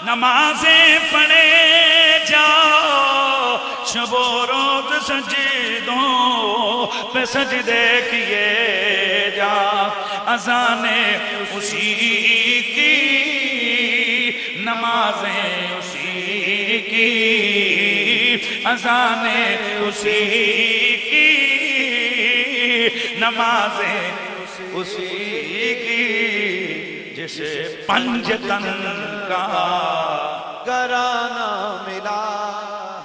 नमाजें पढ़े जाओ, शबो रोज सजदों पे सजदे किए जा, अज़ाने उसी की, नमाजें उसी की, अज़ाने उसी की, नमाजें उसी की, जिसे पंजतन का घराना मिला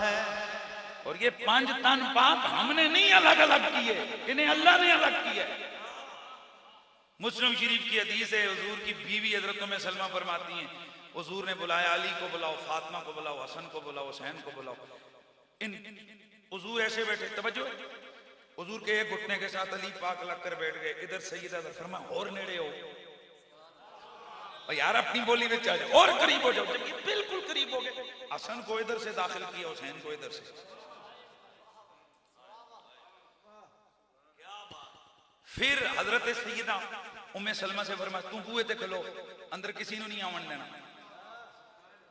है। और ये पंज तन पाक हमने नहीं अलग अलग किए, इन्हें अल्लाह ने अलग किया। मुस्लिम शरीफ की हदीस है, हुजूर की बीवी हजरत उम्मे सलमा फरमाती हैं, हुजूर ने बुलाया, अली को बुलाओ, फातिमा को बुलाओ, हसन को बुलाओ, हुसैन को बुलाओ। इन हुजूर ऐसे बैठे, तवज्जो, हुजूर के एक घुटने के साथ अली पाक लग कर बैठ गए, इधर सैयदा फरमा और नेड़े हो यार, अपनी बोली में चल और करीब हो जाओ, जबकि बिल्कुल करीब हो गए। हसन को इधर से दाखिल किया, हुसैन को इधर से। फिर हजरत सैयदा उम्मे सलमा से फरमा तू बूहे ते खलो, अंदर किसी ने नहीं आवन देना।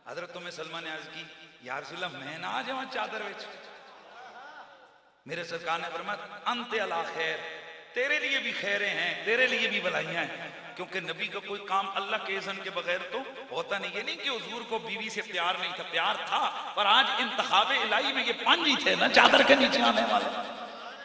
हजरत उम्मे सलमा ने अर्ज की, या रसूलल्लाह मैं ना आ जावां चादर विच। मेरे सरकार ने फरमाया अंते अला खैर, तेरे लिए भी खैरें हैं, तेरे लिए भी भलाइयां हैं, क्योंकि नबी का कोई काम अल्लाह के इज़्न के बगैर तो होता नहीं। ये नहीं कि हुजूर को बीवी से प्यार नहीं था, प्यार था, पर आज इंतखाबे इलाही में ये पंज ही थे ना चादर के नीचे आने वाले,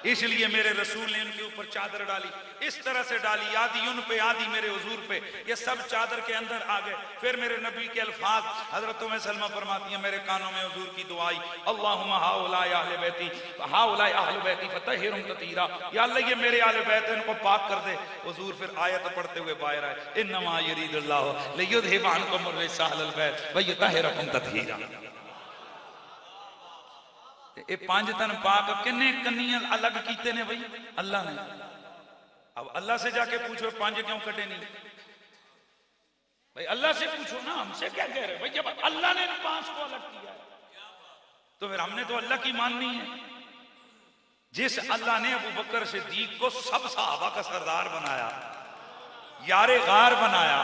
इसलिए मेरे रसूल ने उनके ऊपर चादर डाली, इस तरह से डाली, आधी उन पे आधी मेरे हुजूर पे, ये सब चादर के अंदर आ गए। फिर मेरे नबी के अल्फाज हजरत उम्मे सलमा फरमाती हैं, मेरे कानों में हुजूर की दुआई, अल्लाहुम्मा हाउलाए अहले बैती, हाउलाए अहले बैती फतहिरुम ततीरा, या अल्लाह ये मेरे अहले बैत हैं, इनको पाक कर दे। हुजूर फिर आयत पढ़ते हुए बाहर आए, इन्नमा युरीदुल्लाहु लियुज़हिबा अन्कुम अर्रिज्सा अहलल बैत व युतहिरकुम तत्हीरा। ये पांच तन पाक किन्ने कन्नियां अलग कीते ने भाई? अल्लाह ने। अब अल्लाह से जाके पूछो पांच क्यों कटे नहीं? भाई अल्लाह से पूछो ना, हमसे क्या कह रहे भाई? जब अल्लाह ने पांच को अलग किया तो फिर हमने तो अल्लाह की माननी है। जिस अल्लाह ने अबू बकर सिद्दीक को सब सहाबा का सरदार बनाया, यारे गार बनाया,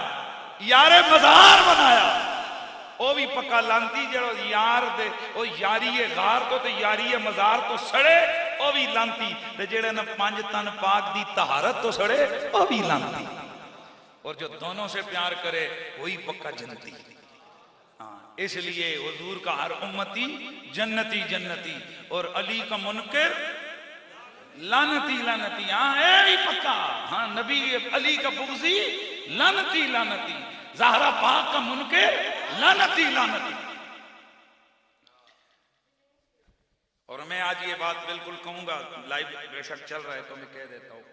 यारे मजार बनाया, वो भी पक्का लांती जड़ो यार दे ओ यारी गार तो ते यारी मजार तो सड़े, वो भी लांती ते जेड़े न पंज तन पाक दी तहारत तो सड़े, वो भी लांती। और जो दोनों से प्यार करे वही पक्का जन्नती। हाँ, इसलिए हुजूर का हर उम्मती जन्नती जन्नती और अली का मुनकर लानती लानती। हाँ है भी पक्का। हाँ, नबी अली का बुग़्ज़ी लानती लानती, ज़हरा पाक का मुनकर लानती लानती। और मैं आज ये बात बिल्कुल कहूंगा, लाइव बेशक चल रहा है तो मैं कह देता हूं,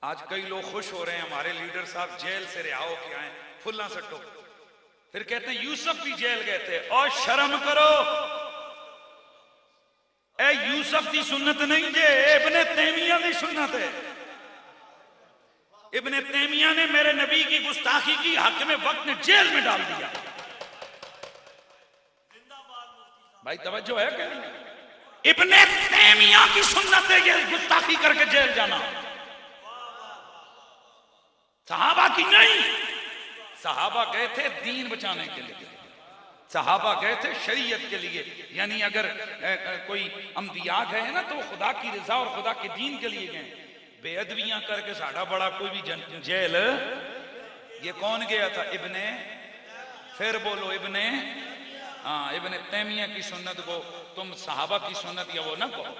आज कई लोग खुश हो रहे हैं हमारे लीडर साहब जेल से रिहा होके आए, फुल्ला सट्टो, फिर कहते हैं यूसुफ भी जेल गए थे। और शर्म करो, ए यूसुफ की सुन्नत नहीं जे, इब्ने तैमिया की सुन्नत है। इब्ने तैमिया ने मेरे नबी की गुस्ताखी की, हाकिम वक्त ने जेल में डाल दिया। भाई तवज्जो है क्या? इब्ने तैमिया की सुन्नत है ये गुस्ताखी करके जेल जाना, सहाबा की नहीं। सहाबा गए थे दीन बचाने के लिए, सहाबा गए थे शरीयत के लिए। यानी अगर कोई अंबिया गए ना तो खुदा की रजा और खुदा के दीन के लिए गए। बेअदबियां करके साढ़ा बड़ा कोई भी जेल, ये कौन गया था? इब्ने, फिर बोलो इब्ने, हाँ इब्ने तैमिया की सुन्नत को तुम सहाबा की सुन्नत या वो ना कहो।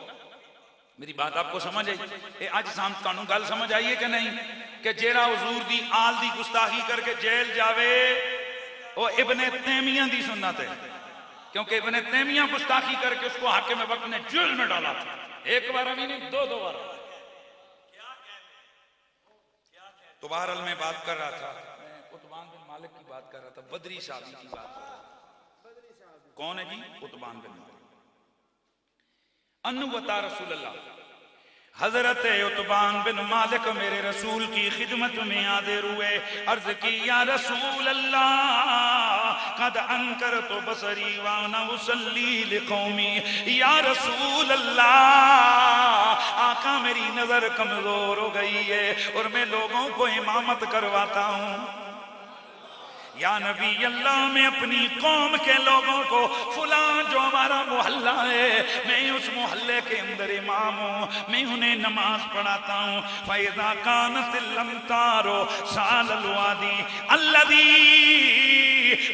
मेरी बात आपको समझ आई? आज शाम कानून गल समझ आई है कि नहीं? कि जेड़ा हुजूर दी आल दी गुस्ताखी करके जेल जावे वो इब्ने तैमिया दी सुन्नत है, क्योंकि इब्ने तैमिया गुस्ताखी करके उसको हाकिम वक्त ने जेल में डाला था। एक बार भी नहीं, दो दो बार। तो बहरहाल मैं बात कर रहा था, मैं उतबान बिन मालिक की बात कर रहा था, बदरी साहबी की बात कर रहा था। कौन है जी? उतबान बिन मालिक। अन्नुवता रसूलल्लाह, हजरत उतबान बिन मालिक मेरे रसूल की खिदमत में हाजिर हुए। अर्ज की या रसूल अल्लाह, कद अंकर तो बसरी वाना उसल्ली लिकौमी या रसूल अल्लाह, आका मेरी नजर कमजोर हो गई है और मैं लोगों को इमामत करवाता हूं। या नबी अल्लाह, मैं अपनी कौम के लोगों को फुलां जो हमारा मोहल्ला है, मैं उस मोहल्ले के अंदर इमाम हूं, मैं उन्हें नमाज पढ़ाता हूं। फैज़ा कानत लम तारो साल अलवादी अल्लदी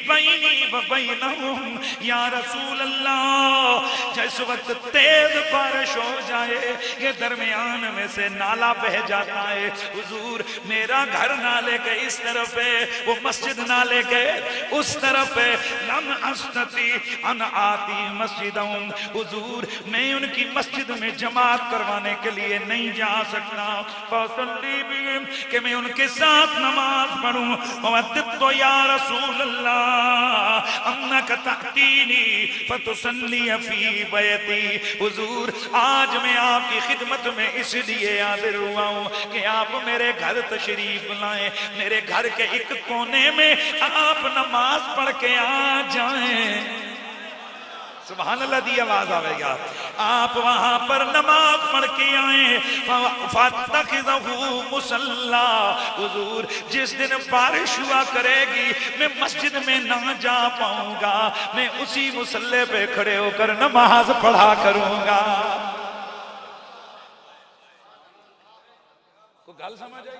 बैनी व बैनहुम या रसूल अल्लाह, जिस वक्त तेज बारिश हो जाए ये दरमियान में से नाला बह जाता है, हुजूर मेरा घर नाले के इस तरफ है, वो मस्जिद नाले के उस तरफ है। लम अस्तती अन आती मस्जिदहुम, हुजूर मैं उनकी मस्जिद में जमात करवाने के लिए नहीं जा सकता। फसल्ली बिहिम, कि मैं उनके साथ नमाज पढ़ूं। तो या रसूल अल्लाह अन्नक तअतीनी फतुसल्ली फी बैती, हुजूर आज मैं आपकी खिदमत में इसलिए हाजिर हुआ हूं कि आप मेरे घर तशरीफ लाएं, मेरे घर के एक कोने में आप नमाज पढ़ के आ जाएं। सुभान अल्लाह दी आवाज आवेगा। आप वहां पर नमाज पढ़ के आए। फतखिज़हु मुसल्ला, हुजूर जिस दिन बारिश हुआ करेगी मैं मस्जिद में ना जा पाऊंगा, मैं उसी मुसल्ले पे खड़े होकर नमाज पढ़ा करूंगा। को गल समझ आई?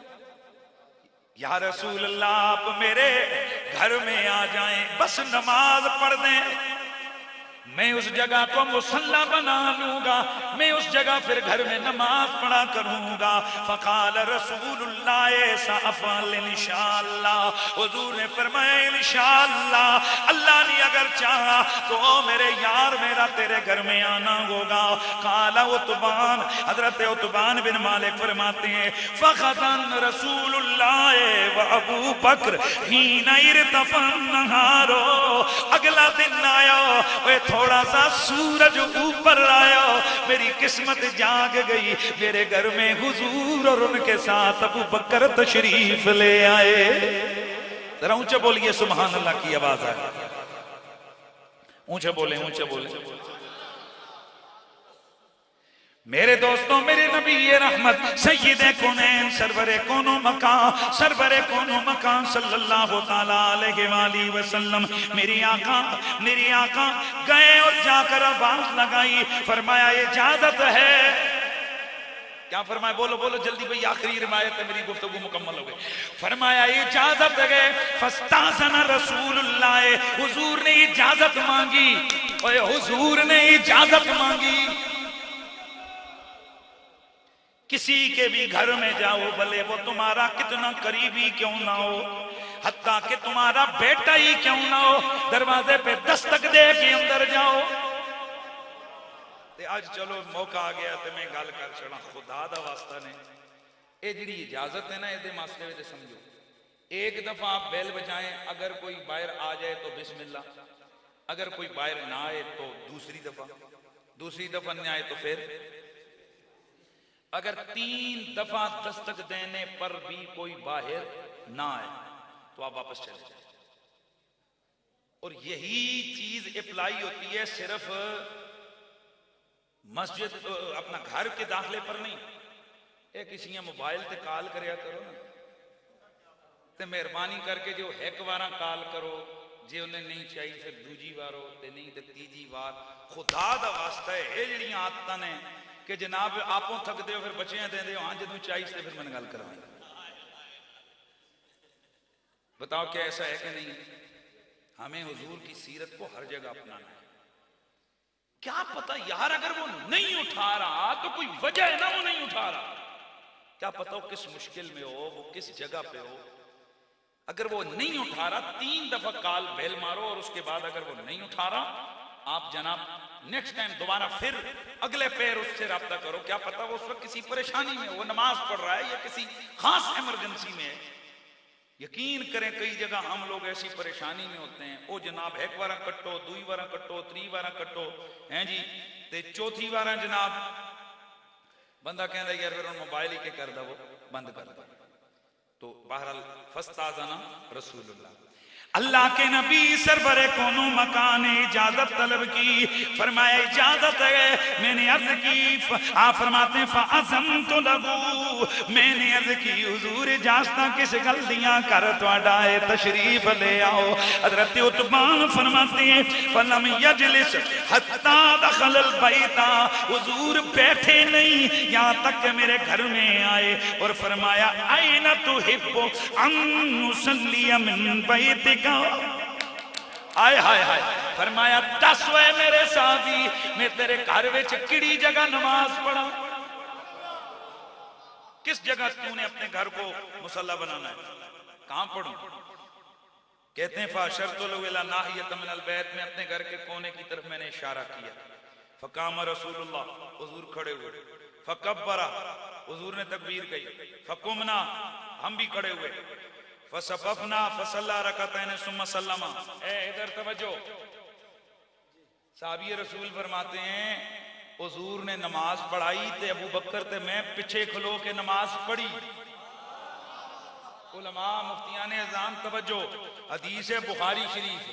या रसूल अल्लाह, आप मेरे घर में आ जाएं, बस नमाज पढ़ दें, मैं उस जगह को मुसल्ला बना लूंगा, मैं उस जगह फिर घर में नमाज पढ़ा करूंगा। फ़क़ाल रसूलुल्लाह सअफ़अल इंशाअल्लाह, हुजूर ने फरमाया इंशाअल्लाह, अल्लाह ने अगर चाहा तो मेरे यार मेरा तेरे घर में आना होगा। क़ाल उतबान, हजरत उतबान बिन मालिक फरमाते हैं फ़ग़दन रसूलुल्लाह व अबू बकर हीना इरतफ़अन नहारो, अगला दिन आया, थोड़ा सा सूरज ऊपर आया, मेरी किस्मत जाग गई, मेरे घर में हुजूर और उनके साथ अबू बकर तशरीफ ले आए। जरा ऊंचे बोलिए सुभान अल्लाह की आवाज है, ऊंचे बोले ऊंचे बोले। मेरे दोस्तों, मेरे नबी ये रहमत सय्यदे कौनैन सरवरे कोनो मकान सल्लल्लाहु ताला अलैहि वसल्लम, मेरी आका गए और जाकर आवाज लगाई, फरमाया इजाजत है। क्या फरमाया? बोलो बोलो जल्दी भाई, आखिरी रिवायत है, मेरी गुफ्तगू मुकम्मल हो गई। फरमाया इजाजत है। फस्ताज़ना रसूलुल्लाह, हुजूर ने इजाजत मांगी, ओए हुजूर ने इजाजत मांगी। किसी के भी घर में जाओ, भले वो तुम्हारा कितना करीबी क्यों ना हो, हत्ता कि तुम्हारा बेटा ही क्यों ना हो, दरवाजे पे दस्तक दे के अंदर जाओ। ते आज चलो मौका आ गया तो मैं गल कर छड़ा, खुदा दा वास्ता ने ये जी इजाजत है ना, ये मास्टर में समझो, एक दफा आप बैल बजाएं, अगर कोई बाहर आ जाए तो बिस्मिल्लाह, अगर कोई बाहर ना आए तो दूसरी दफा न आए तो फिर, अगर 3 दफा दस्तक देने पर भी कोई बाहर ना आए तो आप वापस चले जाए। और यही चीज अप्लाई होती है सिर्फ मस्जिद अपना घर के दाखिले पर नहीं। ये किसी मोबाइल ते कॉल करया करो ना, ते मेहरबानी करके जो एक बार कॉल करो, जे उन्हें नहीं चाहिए फिर दूजी बार हो, ते नहीं ते तीजी बार। खुदा दा वास्ता है ये जड़ियां आदतां ने कि जनाब आपो थकते हो फिर बच्चियां देंदे हो, हाँ जो चाहिए फिर मैं गल करवाई। बताओ क्या ऐसा है कि नहीं? हमें हुजूर की सीरत को हर जगह अपनाना है। क्या पता यार, अगर वो नहीं उठा रहा तो कोई वजह है ना, वो नहीं उठा रहा। क्या पता वो किस मुश्किल में हो, वो किस जगह पे हो। अगर वो नहीं उठा रहा, 3 दफा कॉल बेल मारो और उसके बाद अगर वो नहीं उठा रहा, आप जनाब नेक्स्ट टाइम दोबारा फिर अगले पैर उससे राब्ता करो। क्या पता वो उस वक्त किसी परेशानी में, वो नमाज पढ़ रहा है या किसी खास इमरजेंसी में है। यकीन करें कई जगह हम लोग ऐसी परेशानी में होते हैं, वो जनाब एक बार कट्टो, 2 बार कट्टो, 3 बार कट्टो हैं जी, ते चौथी बार जनाब बंदा कहता यार फिर मोबाइल ही के कर दो, बंद कर दो। तो बहरहाल फस्ताज़ना रसूलुल्लाह, अल्लाह के नबी सरवरे कोनो मकान ने इजाजत तलब की, फरमाया इजाजत है। मैंने अर्ज की, आप फरमाते हैं फ़अज़म तो लगू, मैंने अर्ज की हुजूर इजाजत किस गल दियां कर तुहाडा है तशरीफ ले आओ। हजरत उतबान फरमाते हैं फलम यजलिस हत्ता दखल अल बैता, हुजूर बैठे नहीं यहाँ तक कि मेरे घर में आए और फरमाया ऐना तुहिब्बु अन नुसल्ली मिन बैतिक। आय हाय हाय, फरमाया दस वे मेरे साथी, मैं तेरे घर विच किड़ी जगह नमाज पढ़ा? किस जगह तूने अपने घर को मुसल्ला बनाना है, कहां पढ़ूं? कहते हैं फाशरतुल इला नाहियत मिनल बैत, में अपने घर के कोने की तरफ मैंने इशारा किया। फकाम रसूलुल्लाह, हुजूर खड़े हुए। फकब्बरा, हुजूर ने तकबीर कही। फकुमना, हम भी खड़े हुए। फसफफना फसल्ला रकअतैन सुम्मा सल्लमा। इधर तवज्जो, साहबी रसूल फरमाते हैं हुजूर ने नमाज पढ़ाई ते अबू बकर ते मैं पीछे खलो के नमाज पढ़ी। उलमा मुफ्तियान अज़ाम तवज्जो, हदीस है बुखारी शरीफ,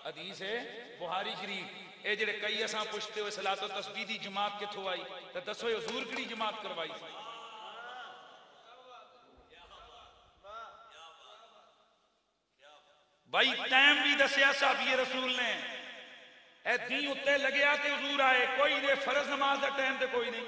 हदीस है बुखारी शरीफ। ए जेड़े कई असां पुछते हो सलातो तस्बीह दी जमात किथों आई, ते दसो हुजूर किहड़ी जमात करवाई सी? भाई टाइम भी दसिया साहबी रसूल ने, ए दी उत्ते लग्या ते हुजूर आए। कोई ने फर्ज नमाज का टाइम ते कोई नहीं,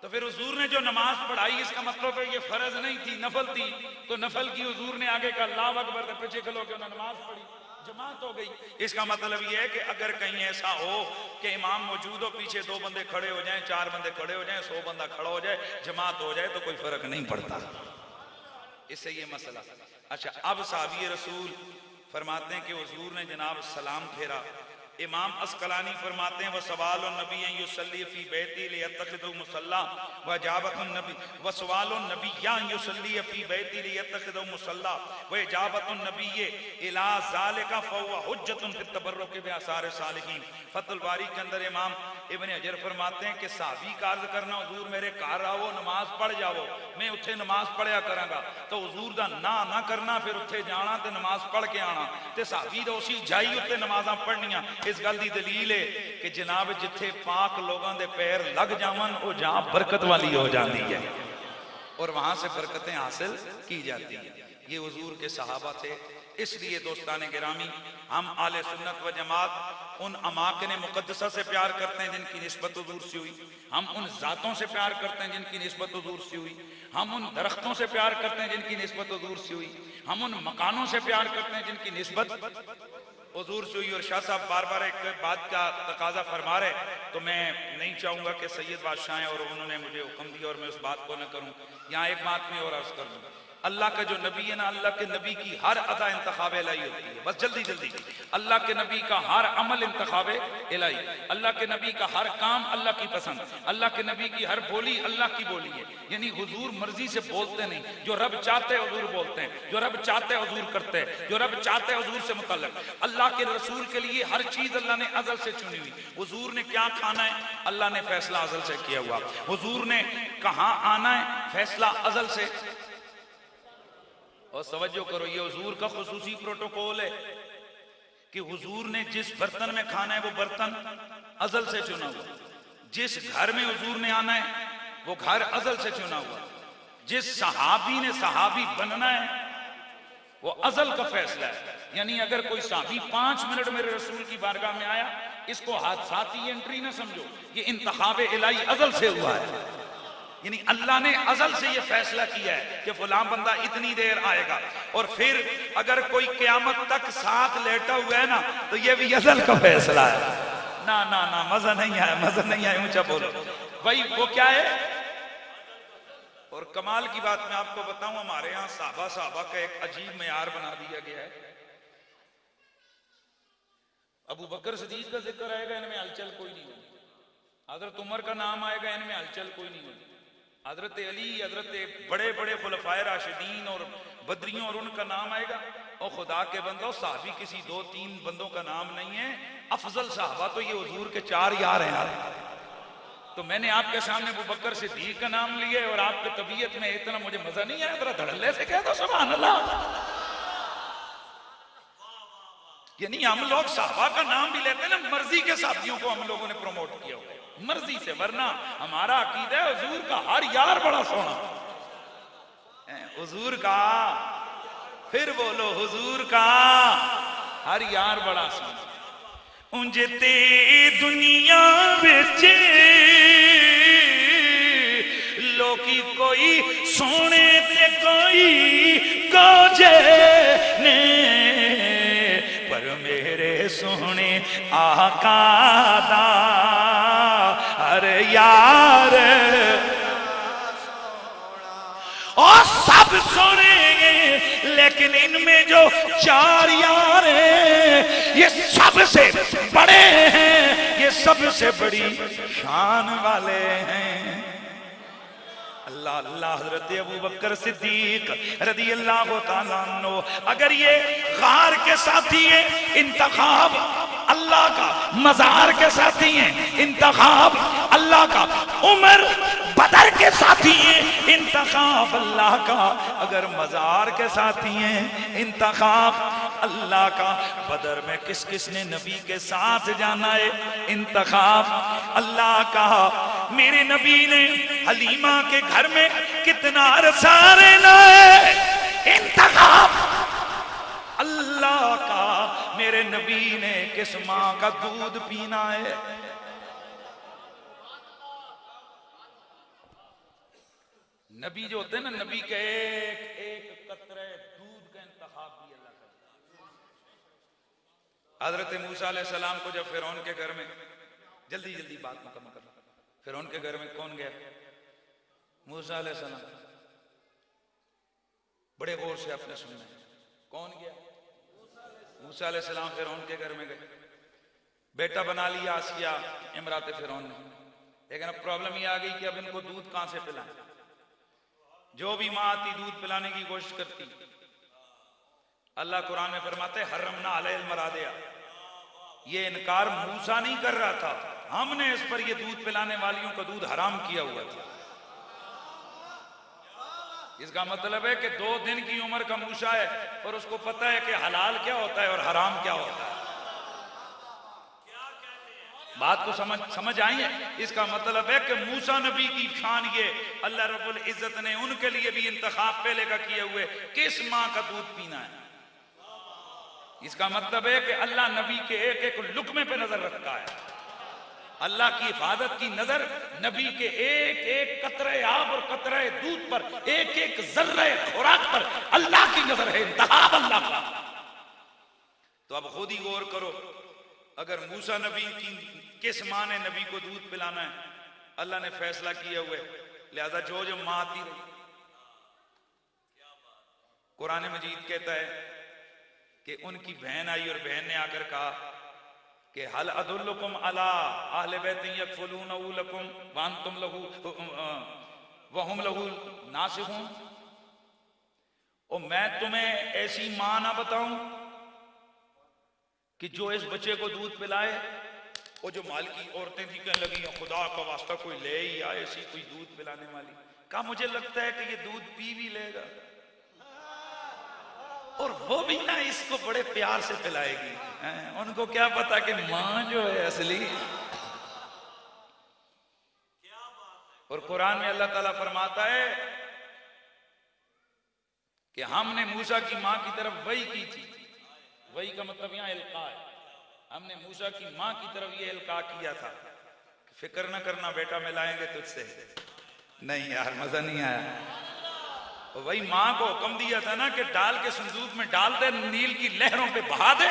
तो फिर हुजूर ने जो नमाज पढ़ाई इसका मतलब है ये फर्ज नहीं थी, नफल थी। तो नफल की हुजूर ने आगे का अल्लाह अकबर के पीछे खलो के उन्होंने नमाज पढ़ी, जमात हो गई। इसका मतलब यह है कि अगर कहीं ऐसा हो कि इमाम मौजूद हो, पीछे दो बंदे खड़े हो जाएं, चार बंदे खड़े हो जाएं, 100 बंदा खड़ा हो जाए, जमात हो जाए, तो कोई फर्क नहीं पड़ता। इससे ये मसला। अच्छा, अब साहबी रसूल फरमाते हैं कि हुजूर ने जनाब सलाम फेरा। इमाम अस्कलानी फरमाते हैं व सवाल नबी युसल्ली फी बैती लियत्तखिदु मुसल्ला व इजाबतुन नबी व सवालुन नबी युसल्ली फी बैती लियत्तखिदु मुसल्ला व इजाबतुन नबी इला ज़ालिका फहुव हुज्जतुन फित तबर्रुक बि आसार सालिहीन। फतहुल बारी के अंदर इमाम इब्न हजर फरमाते हैं कि साहबी का अर्ज करना हुजूर मेरे घर आओ नमाज पढ़ जाओ, मैं उत्थे नमाज पढ़िया करांगा, तो हुजूर दा ना करना, फिर उत्थे जाना ते नमाज पढ़ के आना, ते साहबी दा उसी जाई उत्ते नमाज़ां पढ़नियां। इस गल की दलील है कि जनाब जिथे पाक लोगों के पैर लग जावन वो जहां बरकत वाली हो जाती है और वहां से बरकतें हासिल की जाती है। ये हुजूर के सहाबा थे। इसलिए दोस्तान गिरामी, हम आले सुन्नत व जमात उन अमाकिन मुकद्दसा से प्यार करते हैं जिनकी निस्बत हुजूर से हुई, हम उन जातों से प्यार करते हैं जिनकी निस्बत हुजूर से हुई, हम उन दरख्तों से प्यार करते हैं जिनकी निस्बत हुजूर से हुई, हम उन मकानों से प्यार करते हैं जिनकी निस्बत हुजूर से हुई। और शाह साहब बार बार एक बात का तकाजा फरमा रहे, तो मैं नहीं चाहूंगा कि सैयद बादशाह और उन्होंने मुझे हुक्म दिया और मैं उस बात को न करूं। यहाँ एक बात मैं और अर्ज कर दूं, अल्लाह का जो नबी है ना, अल्लाह के नबी की हर अदा इंतखाब इलाही होती है। बस जल्दी जल्दी, अल्लाह के नबी का हर अमल इंतखाब इलाही, अल्लाह के नबी का हर काम अल्लाह की पसंद, अल्लाह के नबी की हर बोली अल्लाह की बोली है। यानी हुजूर मर्जी से बोलते नहीं, जो रब चाहते हैं हुजूर बोलते हैं, जो रब चाहते हैं हुजूर करते हैं, जो रब चाहते हैं हुजूर से मुतल्लक। अल्लाह के रसूल के लिए हर चीज अल्लाह ने अज़ल से चुनी हुई। हुजूर ने क्या खाना है अल्लाह ने फैसला अज़ल से किया हुआ, हुजूर ने कहाँ आना है फैसला अज़ल से। और तवज्जो करो, ये हुजूर का खुसूसी प्रोटोकॉल है कि हुजूर ने जिस बर्तन में खाना है वो बर्तन अज़ल से चुना हुआ, जिस घर में हुजूर ने आना है वो घर अज़ल से चुना हुआ, जिस सहाबी ने सहाबी बनना है वो अज़ल का फैसला है। यानी अगर कोई सहाबी 5 मिनट मेरे रसूल की बारगाह में आया, इसको हादसाती एंट्री ना समझो, ये इंतखाब इलाही अज़ल से हुआ है। यानी अल्लाह ने अज़ल से ये फैसला किया है कि फलां बंदा इतनी देर आएगा, और फिर अगर कोई क़यामत तक साथ लेटा हुआ है ना, तो ये भी अज़ल का फैसला है। ना ना ना, मजा नहीं आया, मजा नहीं आया, ऊंचा बोलो भाई। वो क्या है? और कमाल की बात मैं आपको बताऊं, हमारे यहाँ साहबा का एक अजीब मेयार बना दिया गया है। अबू बकर सिद्दीक का जिक्र आएगा, इनमें हलचल कोई नहीं होगी। हजरत उमर का नाम आएगा, इनमें हलचल कोई नहीं होगी। हजरत अली, हजरत बड़े बड़े खुलफाए राशिदीन और बदरियों और उनका नाम आएगा। और खुदा के बंदो, साहबी किसी 2-3 बंदों का नाम नहीं है, अफजल साहबा तो ये हुजूर के 4 यार हैं यार। तो मैंने आपके सामने अबू बकर सिद्दीक का नाम लिया और आपकी तबीयत में इतना मुझे मजा नहीं आया, जरा धड़ल्ले से कह दो सुभान अल्लाह। यानी हम लोग साहबा का नाम भी लेते हैं ना, मर्जी के साथियों को हम लोगों ने प्रमोट किया हुआ है, मर्जी से, वरना हमारा अकीदा है हुजूर का हर यार बड़ा सोना, हुजूर का, फिर बोलो हुजूर का हर यार बड़ा सोना। उंज ते दुनिया बिच लोकी कोई सोने ते कोई काजे ने, पर मेरे सोने आका दा हर यार और सब सोने, लेकिन इनमें जो चार यार हैं ये सबसे बड़े हैं, ये सबसे बड़ी शान वाले हैं। अल्लाह अल्लाह। हजरत अबू बकर सिद्दीक रदी अल्लाह तआला अन्हु, अगर ये गार के साथी है इंतखाब अल्लाह का, मजार के साथी हैं इंतखाब अल्लाह का, उमर बदर के साथी हैं इंतखाब अल्लाह का, अगर मजार के साथी हैं इंतखाब अल्लाह का, बदर में किस किस ने नबी के साथ जाना है, इंतखाब अल्लाह का। मेरे नबी ने हलीमा के घर में कितना अरसा रहना है, इंतखाब अल्लाह का। मेरे नबी ने किस माँ का दूध पीना है, नबी जो होते हैं ना, नबी के एक एक कतरे दूध का इंतखाब भी अल्लाह करता है। हजरत मूसा अलैहि सलाम को जब फिरौन के घर में, जल्दी जल्दी बात मुकम्मल कर, फिरौन के घर में कौन गया? मूसा अलैहि सलाम। बड़े गौर से आपने सुनना है, कौन गया? मूसा अलैहि सलाम फिरौन के घर में गए, बेटा बना लिया आसिया इमरात फिरौन ने, लेकिन अब प्रॉब्लम ये आ गई कि अब इनको दूध कहां से पिलाएं। जो भी माँ आती दूध पिलाने की कोशिश करती, अल्लाह कुरान में फरमाते हर्रमना अलैहिल मरादिया, ये इनकार मूसा नहीं कर रहा था, हमने इस पर ये दूध पिलाने वालियों का दूध हराम किया हुआ था। इसका मतलब है कि 2 दिन की उम्र का मूसा है और उसको पता है कि हलाल क्या होता है और हराम क्या होता है। बात को समझ आई है? इसका मतलब है कि मूसा नबी की शान ये, अल्लाह रब्बुल इज्जत ने उनके लिए भी इंतखाब पहले का किए हुए किस माँ का दूध पीना है। इसका मतलब है कि अल्लाह नबी के एक एक लुकमे पे नजर रखता है, अल्लाह की हिफाजत की नजर नबी के एक एक कतरे आब और कतरे दूध पर, एक एक जर्रे खुराक पर अल्लाह की नजर है, इंतखाब अल्लाह का। तो अब खुद ही गौर करो, अगर मूसा नबी की किस माँ ने नबी को दूध पिलाना है, अल्लाह ने फैसला किया हुआ है, लिहाजा जो माँ आती रही। कुरान मजीद कहता है कि उनकी बहन आई और बहन ने आकर कहा कि हल अदुल्लुकुम अला अहले बैतिन यकफुलूनहु लकुम व अंतुम लहू व हुम लहू नासिहून, और मैं तुम्हें ऐसी मां ना बताऊं कि जो इस बच्चे को दूध पिलाए। वो जो माल की औरतें भी कहने लगी खुदा का वास्ता कोई ले ही आए ऐसी कोई दूध पिलाने वाली, कहा मुझे लगता है कि ये दूध पी भी लेगा और वो भी ना इसको बड़े प्यार से पिलाएगी। उनको क्या पता कि मां जो है असली। और कुरान में अल्लाह ताला फरमाता है कि हमने मूसा की मां की तरफ वही की थी, वही का मतलब यहां इल्का है, हमने मूसा की मां की तरफ ये इल्का किया था, फिक्र न करना बेटा मिलाएंगे तुझसे। नहीं यार मजा नहीं आया। तो वही मां को हुक्म दिया था ना कि डाल के संदूक में डाल दे, नील की लहरों पे बहा दे,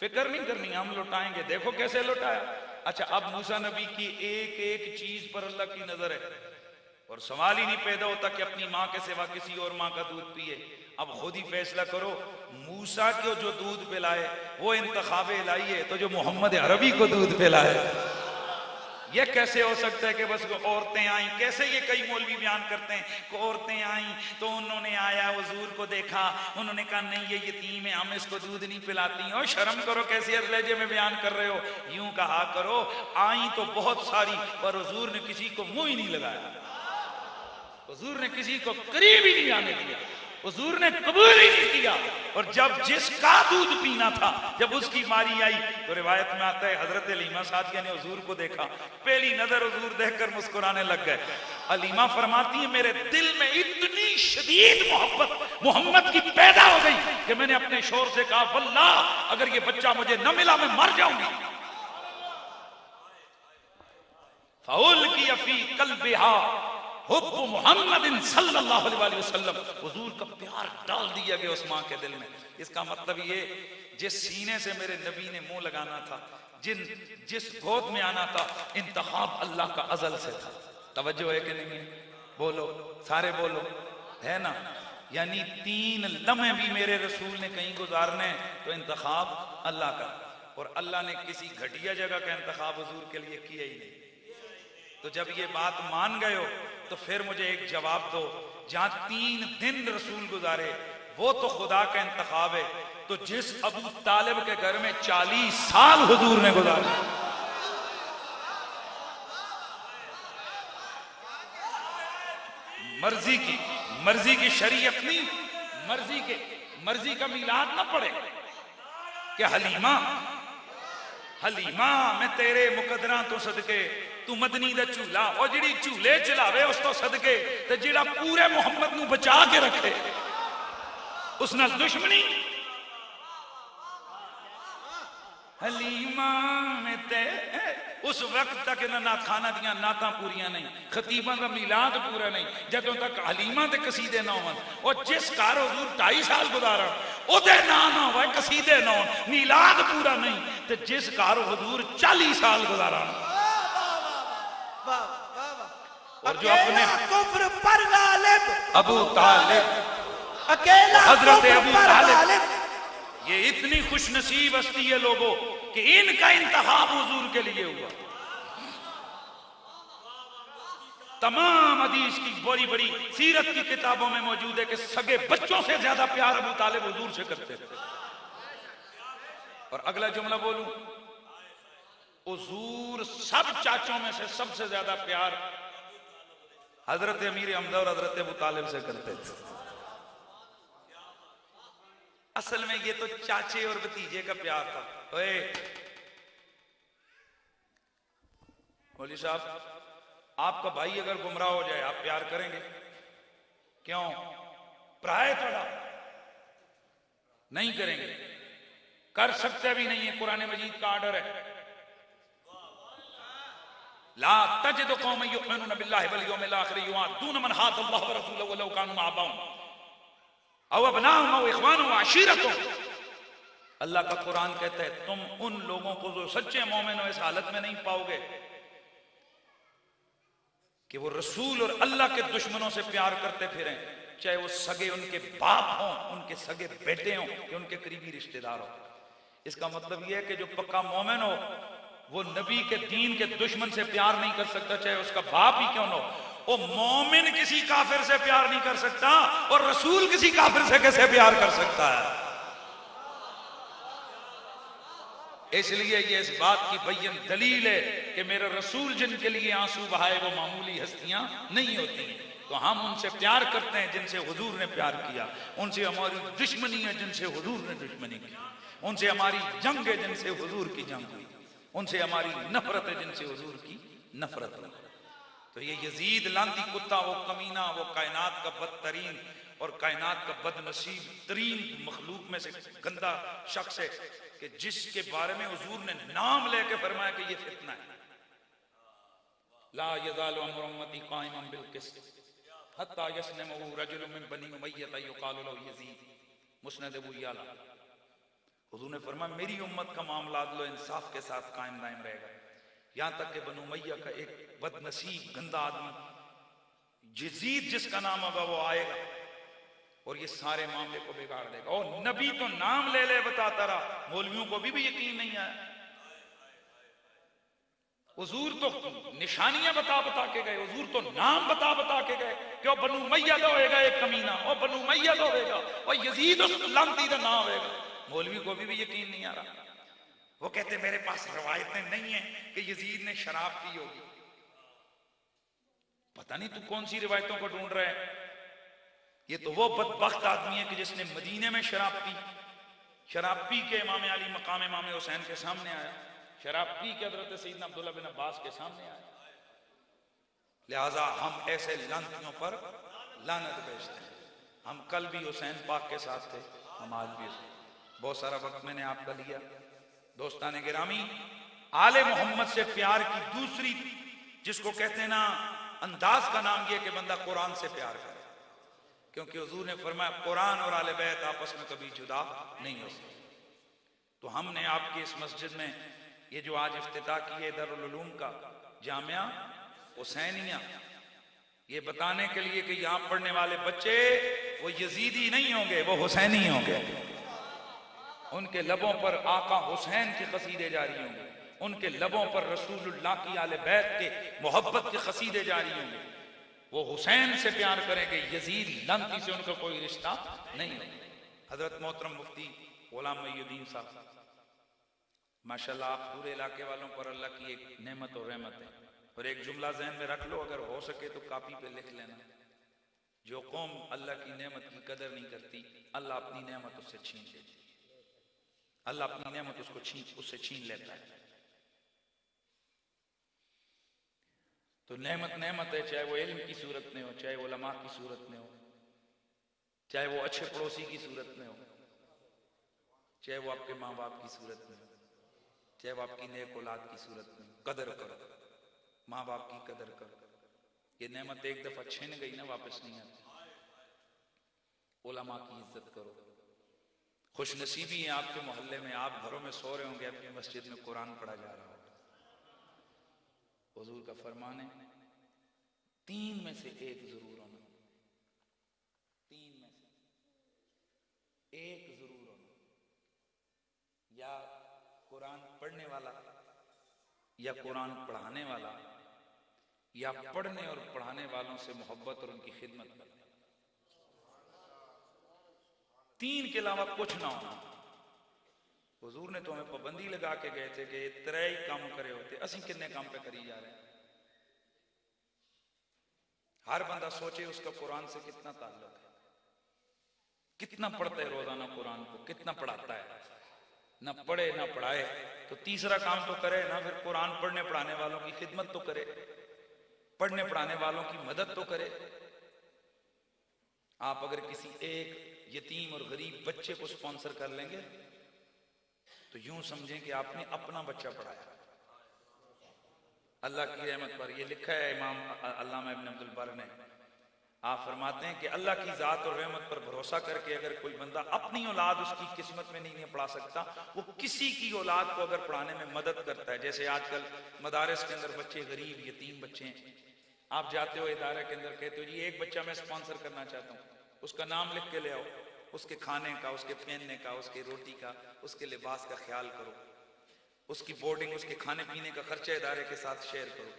फिक्र नहीं करनी हम लौटाएंगे। देखो कैसे लौटाया। अच्छा, अब मूसा नबी की एक एक चीज पर अल्लाह की नजर है और सवाल ही नहीं पैदा होता कि अपनी मां के सिवा किसी और मां का दूध पिए। अब खुद ही फैसला करो, मूसा को जो दूध पिलाए वो इंतखाब इलाही है, तो जो मोहम्मद अरबी को दूध पिलाए ये कैसे हो सकता है कि बस औरतें आई। कैसे ये कई मौलवी बयान करते हैं कि औरतें आई तो उन्होंने आया हुजूर को देखा, उन्होंने कहा नहीं ये यतीम है हम इसको दूध नहीं पिलाती। और शर्म करो कैसे लहजे में बयान कर रहे हो। यूं कहा करो आई तो बहुत सारी, पर हुजूर ने किसी को मुंह ही नहीं लगाया, हुजूर ने किसी को करीब ही नहीं आने दिया। हुजूर ने कबूल ही नहीं किया। और जब जिसका दूध पीना था, जब उसकी बारी आई तो रिवायत में आता है हजरत हलीमा सादिया ने हुजूर को देखा, पहली नजर हुजूर देखकर मुस्कुराने लग गए। हलीमा फरमाती है मेरे दिल में इतनी शदीद मोहब्बत मोहम्मद की पैदा हो गई कि मैंने अपने शोर से कहा वल्लाह अगर ये बच्चा मुझे न मिला मैं मर जाऊंगी। फौल की अफी कल्बिहा हुब्बु मुहम्मदिन सल्लल्लाहु अलैहि वसल्लम, हुजूर का प्यार डाल दिया गया उस मां के दिल में। इसका मतलब ये जिस सीने से मेरे नबी ने मुंह लगाना था, जिस गोद में आना था, इंतखाब अल्लाह का अजल से था। तवज्जो है कि नहीं? बोलो सारे बोलो, है ना? यानी 3 लम्हे भी मेरे रसूल ने कहीं गुजारने तो इंतखाब अल्लाह का, और अल्लाह ने किसी घटिया जगह का इंतखाब हुजूर के लिए किया ही नहीं। तो जब ये बात मान गए हो तो फिर मुझे एक जवाब दो, जहां 3 दिन रसूल गुजारे वो तो खुदा का इंतखाब है, तो जिस अबू तालिब के घर में 40 साल हुजूर ने गुजारे, मर्जी की शरीयत नहीं, मर्जी का मिलाद ना पड़े कि हलीमा मैं तेरे मुकदरा तो सदके तू मदनी दा झूला, और जिहड़ी झूले चलावे उस तो सदके, ते जिहड़ा पूरे मुहम्मद नू बचा के रखे उस नाल दुश्मनी। हलीमा में ते उस वक्त तक इन्हां नात खाना दियां नातां पूरियां नहीं, खतीबां दा मिलाद पूरा नहीं, जदों तक हलीमा ते कसीदे ना होवन। और जिस घर हुजूर 2.5 साल गुजारा ओदे नाम ना होवे, कसीदे ना होन, मिलाद पूरा नहीं, ते जिस घर हुजूर 40 साल गुजारा और जो अपने कुफ्र पर गालिब अबू तालिब, अकेला हजरत कुफ्र अबू पर तालिब, गालिब। ये इतनी खुश नसीब हस्ती है लोगों कि इनका इंतखाब हुजूर के लिए हुआ। तमाम हदीस की बड़ी बड़ी सीरत की किताबों में मौजूद है कि सगे बच्चों से ज्यादा प्यार अबू तालिब हुजूर से करते थे। और अगला जुमला बोलूं, हुजूर सब चाचों में से सबसे ज्यादा प्यार हजरत अमीर हमजा और हजरत अबू तालिब से करते थे। असल में ये तो चाचे और भतीजे का प्यार था। ओए मौलवी साहब, आपका भाई अगर गुमराह हो जाए आप प्यार करेंगे? क्यों? प्राय थोड़ा नहीं करेंगे, कर सकते भी नहीं है। कुरान मजीद का आर्डर है, ला तजिदु कौमन युमिनून बिल्लाहि वल यौमिल आखिर युआदून मन हादल्लाहु व रसूलहु वलौ कानू मअबहुम औ अबनाहुम औ इख्वानुहुम व अशीरतहुम। अल्लाह का कुरान कहता है तुम उन लोगों को जो सच्चे मोमिन हो इस हालत में नहीं पाओगे कि वो रसूल और अल्लाह के दुश्मनों से प्यार करते फिरें, चाहे वो सगे उनके बाप हों, उनके सगे बेटे हों या उनके करीबी रिश्तेदार हों। इसका मतलब यह है कि जो पक्का मोमिन हो वो नबी के दीन के दुश्मन से प्यार नहीं कर सकता, चाहे उसका बाप ही क्यों न हो। वो मोमिन किसी काफिर से प्यार नहीं कर सकता और रसूल किसी काफिर से कैसे प्यार कर सकता है। इसलिए ये इस बात की बय्यन दलील है कि मेरा रसूल जिनके लिए आंसू बहाए वो मामूली हस्तियां नहीं होती। तो हम उनसे प्यार करते हैं जिनसे हुजूर ने प्यार किया, उनसे हमारी दुश्मनी है जिनसे हुजूर ने दुश्मनी की, उनसे हमारी जंग है जिनसे हुजूर की जंग हुई, उनसे हमारी नफरत है जिनसे हुजूर की नफरत हुई। तो ये यजीद लांती कुत्ता, वो कमीना, वो कायनात का बदतरीन और कायनात का बदनसीब तरीन मखलूक में से गंदा शख्स है कि जिसके बारे में हुजूर ने नाम लेके फरमाया कि ये फितना है। ला यज़ालु अम्रु उम्मती काइमन बिल क़िस्त हत्ता यस्लमु रजुलुन मिन बनी उमय्या युक़ालु लहु यज़ीद, मुस्नद अबू याला। हुजूर ने फरमाया मेरी उम्मत का मामला अदल इंसाफ के साथ कायम दायम रहेगा, यहां तक कि बनु उमय्या का एक बदनसीब गंदा आदमी यजीद जिसका नाम होगा वो आएगा और ये सारे मामले को बिगाड़ देगा। और नबी तो नाम ले ले बताता रहा, मौलवियों को भी यकीन नहीं आया। हुजूर तो निशानियां बता बता के गए, हुजूर तो नाम बता बता के गए कि बनु उमय्या का होएगा एक कमीना, और बनु उमय्या का होएगा और यजीद उस लांती का नाम होएगा। मौलवी को भी यकीन नहीं आ रहा। वो कहते मेरे पास रवायतें नहीं है कि यजीद ने शराब पी होगी। पता नहीं तू कौन सी रिवायतों को ढूंढ रहा है। ये तो वो बदबख्त आदमी है कि जिसने मदीने में शराब पी, शराब पी के इमाम अली मकाम इमाम हुसैन के सामने आया, शराब पी के हजरत सैयदना अब्दुल्लाह बिन अब्बास के सामने आया। लिहाजा हम ऐसे लानतियों पर लानत भेजते हैं। हम कल भी हुसैन पाक के साथ थे, हम आज भी। बहुत सारा वक्त मैंने आपका लिया। दोस्तान गिरामी, आले मोहम्मद से प्यार की दूसरी जिसको कहते हैं ना अंदाज का नाम यह कि बंदा कुरान से प्यार करे, क्योंकि हुजूर ने फरमाया कुरान और आले बैत आपस में कभी जुदा नहीं हो सकते। तो हमने आपकी इस मस्जिद में ये जो आज इफ्तिताह की है दारुल उलूम का जामिया हुसैनिया, ये बताने के लिए कि यहां पढ़ने वाले बच्चे वो यजीदी नहीं होंगे, वो हुसैनी होंगे। उनके लबों पर आका हुसैन के कसीदे जारी होंगे, उनके लबों पर रसूलुल्लाह की आले बैत के मोहब्बत के कसीदे जारी होंगे। वो हुसैन से प्यार करेंगे, यजीद लंती से उनका कोई रिश्ता नहीं है। हजरत मोहतरम मुफ्ती गुलाम मोइनुद्दीन साहब, माशाल्लाह आप पूरे इलाके वालों पर अल्लाह की एक नेमत और रहमत है। और एक जुमला ज़हन में रख लो, अगर हो सके तो कापी पे लिख लेना, जो कौम अल्लाह की नेमत की कदर नहीं करती, अल्लाह अपनी नेमत उससे छीन लेती है। अल्लाह अपनी नेमत उससे छीन लेता है। तो नेमत नेमत है, चाहे वो इल्म की सूरत में हो, चाहे वो उलमा की सूरत में हो, चाहे वो अच्छे पड़ोसी की सूरत में हो, चाहे वो आपके माँ बाप की सूरत में हो, चाहे वो आपकी नेक औलाद की सूरत में। कदर करो, माँ बाप की कदर करो। ये नेमत एक दफा छिन गई ना, वापस नहीं आती। उलमा की इज्जत करो। खुशनसीबी है आपके मोहल्ले में, आप घरों में सो रहे होंगे, अपनी मस्जिद में कुरान पढ़ा जा रहा होगा। हुजूर का फरमान है, तीन में से एक जरूर होना, तीन में से एक जरूर होना, या कुरान पढ़ने वाला, या कुरान पढ़ाने वाला, या पढ़ने और पढ़ाने वालों से मोहब्बत और उनकी खिदमत करना। तीन के अलावा कुछ ना होना। हुजूर ने तो हमें पाबंदी लगा के गए थे कि त्रै ही काम करे होते, असी किन्ने काम पे करी जा रहे हैं। हर बंदा सोचे उसका कुरान से कितना ताल्लुक है, कितना पढ़ता है रोजाना कुरान को, कितना पढ़ाता है। ना पढ़े ना पढ़ाए तो तीसरा काम तो करे ना, फिर कुरान पढ़ने पढ़ाने वालों की खिदमत तो करे, पढ़ने पढ़ाने वालों की मदद तो करे। आप अगर किसी एक यतीम और गरीब बच्चे को स्पॉन्सर कर लेंगे तो यूं समझें कि आपने अपना बच्चा पढ़ाया। अल्लाह की रहमत पर यह लिखा है इमाम अल्लामा इब्न अब्दुल बर ने, आप फरमाते हैं कि अल्लाह की जात और रहमत पर भरोसा करके अगर कोई बंदा अपनी औलाद उसकी किस्मत में नहीं पढ़ा सकता, वो किसी की औलाद को अगर पढ़ाने में मदद करता है। जैसे आजकल मदारस के अंदर बच्चे गरीब यतीम बच्चे हैं, आप जाते हो इदारे के अंदर, कहते हो जी एक बच्चा मैं स्पॉन्सर करना चाहता हूँ, उसका नाम लिख के ले आओ, उसके खाने का, उसके पहनने का, उसकी रोटी का, उसके लिबास का ख्याल करो, उसकी बोर्डिंग, उसके खाने पीने का खर्चा इदारे के साथ शेयर करो।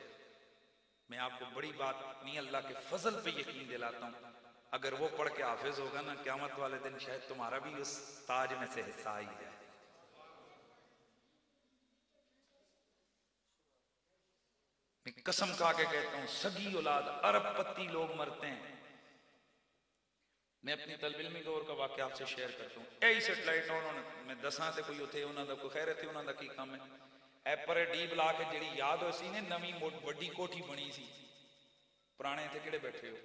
मैं आपको बड़ी बात नहीं अल्लाह के फजल पे यकीन दिलाता हूँ, अगर वो पढ़ के हाफिज होगा ना, क़यामत वाले दिन शायद तुम्हारा भी उस ताज में से हिस्सा ही है। मैं कसम खा के कहता हूँ, सगी औलाद अरबपति लोग मरते हैं। मैं अपनी तलबिलमी दौर का वाक़या आपसे शेयर करता हूँ। यही सैटेलाइट उन्होंने मैं दसा तो कोई उथे उन्होंने कोई खैर थे, उन्होंने की काम है ए पर डी बुला के जी याद हो सी ने नवी वड्डी कोठी बनी सी, पुराने थे किड़े बैठे हो,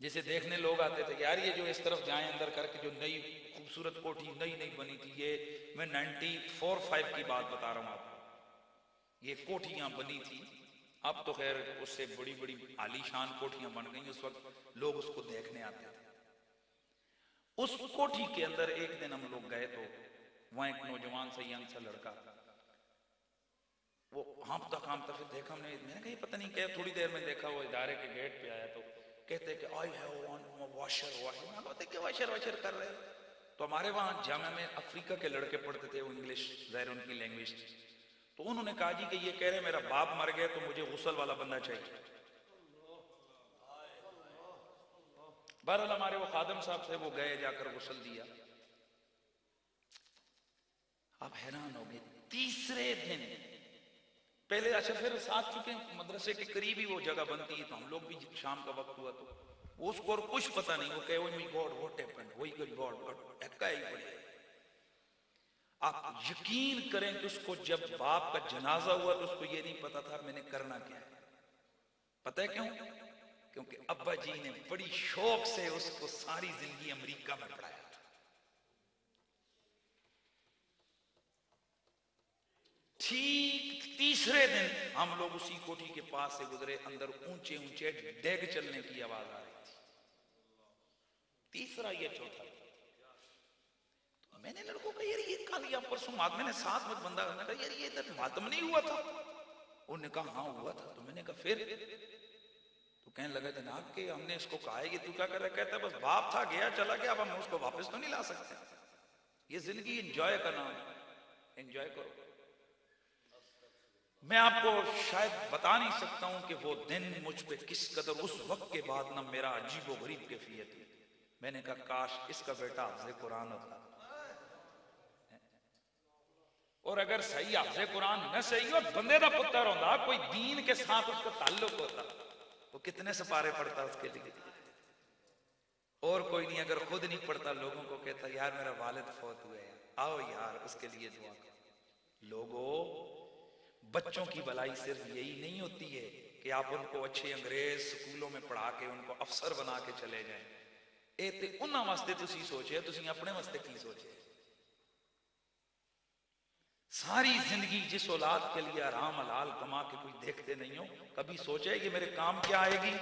जिसे देखने लोग आते थे यार ये जो इस तरफ जाए अंदर करके जो नई खूबसूरत कोठी नई नई बनी थी, ये मैं 94-5 की बात बता रहा हूँ आपको। ये कोठियां बनी थी, अब तो खैर उससे बड़ी बड़ी आलीशान कोठियां बन गई, उस वक्त लोग उसको देखने आते थे। उस कोठी के अंदर एक दिन हम लोग गए तो वहां एक नौजवान सा यंग सा लड़का, वो हाँफता कांपता, फिर देखा हमने, मैंने कहा पता नहीं क्या, थोड़ी देर में देखा वो इदारे के गेट पे आया तो कहते कि I have one washer washer कर रहे। तो हमारे वहां जामिया में अफ्रीका के लड़के पढ़ते थे, वो इंग्लिश ज़ाहिर उनकी लैंग्वेज, तो उन्होंने कहा जी कि ये कह रहे मेरा बाप मर गया तो मुझे गुस्ल वाला बंदा चाहिए। बहरहाल हमारे वो खादम साहब थे, वो गए, जाकर गुस्ल दिया। आप हैरान हो गए, तीसरे दिन पहले अच्छा फिर साथ चुके मदरसे के करीब ही वो जगह बनती है, तो हम लोग भी शाम का वक्त हुआ तो उसको और कुछ पता नहीं, वो कहे वही गॉड व्हाट हैपेंड, वही गॉड गॉड एक्का ही पड़े। आप यकीन करें कि उसको जब बाप का जनाजा हुआ तो उसको ये नहीं पता था मैंने करना क्या है। पता है क्यों? क्योंकि अब्बा जी ने बड़ी शौक से उसको सारी जिंदगी अमेरिका में पढ़ाया था। ठीक तीसरे दिन हम लोग उसी कोठी के पास से गुजरे, अंदर ऊंचे ऊंचे डेग चलने की आवाज आ रही थी। तीसरा या चौथा, तो मैंने लड़कों को यार ये कल या परसों मातम ने साथ में बंदा करना था यार, ये इधर मातम नहीं हुआ था? उन्होंने कहा हाँ हुआ था। तो मैंने कहा फिर? तो कहने लगा जनाब कि हमने इसको कहा है कि तू क्या कर रहा है? कहता है बस बाप था गया चला गया, अब हम उसको वापस तो नहीं ला सकते। ये जिंदगी एंजॉय करना, एंजॉय करो। मैं आपको शायद बता नहीं सकता हूं कि वो दिन मुझ पे किस कदर, उस वक्त के बाद ना मेरा अजीबो गरीब कैफियत हुई। मैंने कहा काश इसका बेटा हाफ़िज़ कुरान होता, और अगर सही हाफ़िज़ कुरान न सही हो बंदे का पुत्र होता, कोई दीन के साथ उसका ताल्लुक होता, वो कितने सपारे पढ़ता उसके लिए। और कोई नहीं, अगर खुद नहीं पढ़ता लोगों को कहता यार मेरा वालिद फौत हुआ है, आओ यार उसके लिए दुआ करो। लोगों, बच्चों की भलाई सिर्फ यही नहीं होती है कि आप उनको अच्छे अंग्रेज स्कूलों में पढ़ा के उनको अफसर बना के चले जाएं। ए ते उन्हां वास्ते तुसी सोचे, तुसी अपने वास्ते की सोचे? सारी जिंदगी जिस औलाद के लिए आराम हलाल कमा के कोई देखते नहीं हो, कभी सोचे कि मेरे काम क्या आएगी?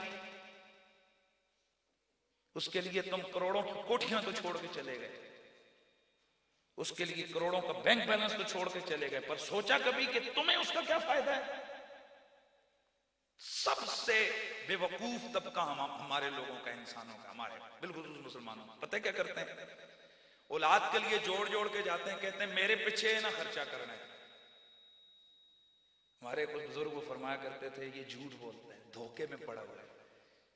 उसके लिए तुम करोड़ों की कोठियां तो छोड़ के चले गए, उसके लिए करोड़ों का बैंक बैलेंस तो छोड़ के चले गए, पर सोचा कभी कि तुम्हें उसका क्या फायदा है? सबसे बेवकूफ तबका हमारे लोगों का, इंसानों का, हमारे बिल्कुल मुसलमानों, पता है क्या करते हैं? औलाद के लिए जोड़ जोड़ के जाते हैं, कहते हैं मेरे पीछे ना खर्चा करना है। हमारे कुछ बुजुर्ग फरमाया करते थे ये झूठ बोलते हैं, धोखे में पड़ा हुआ है।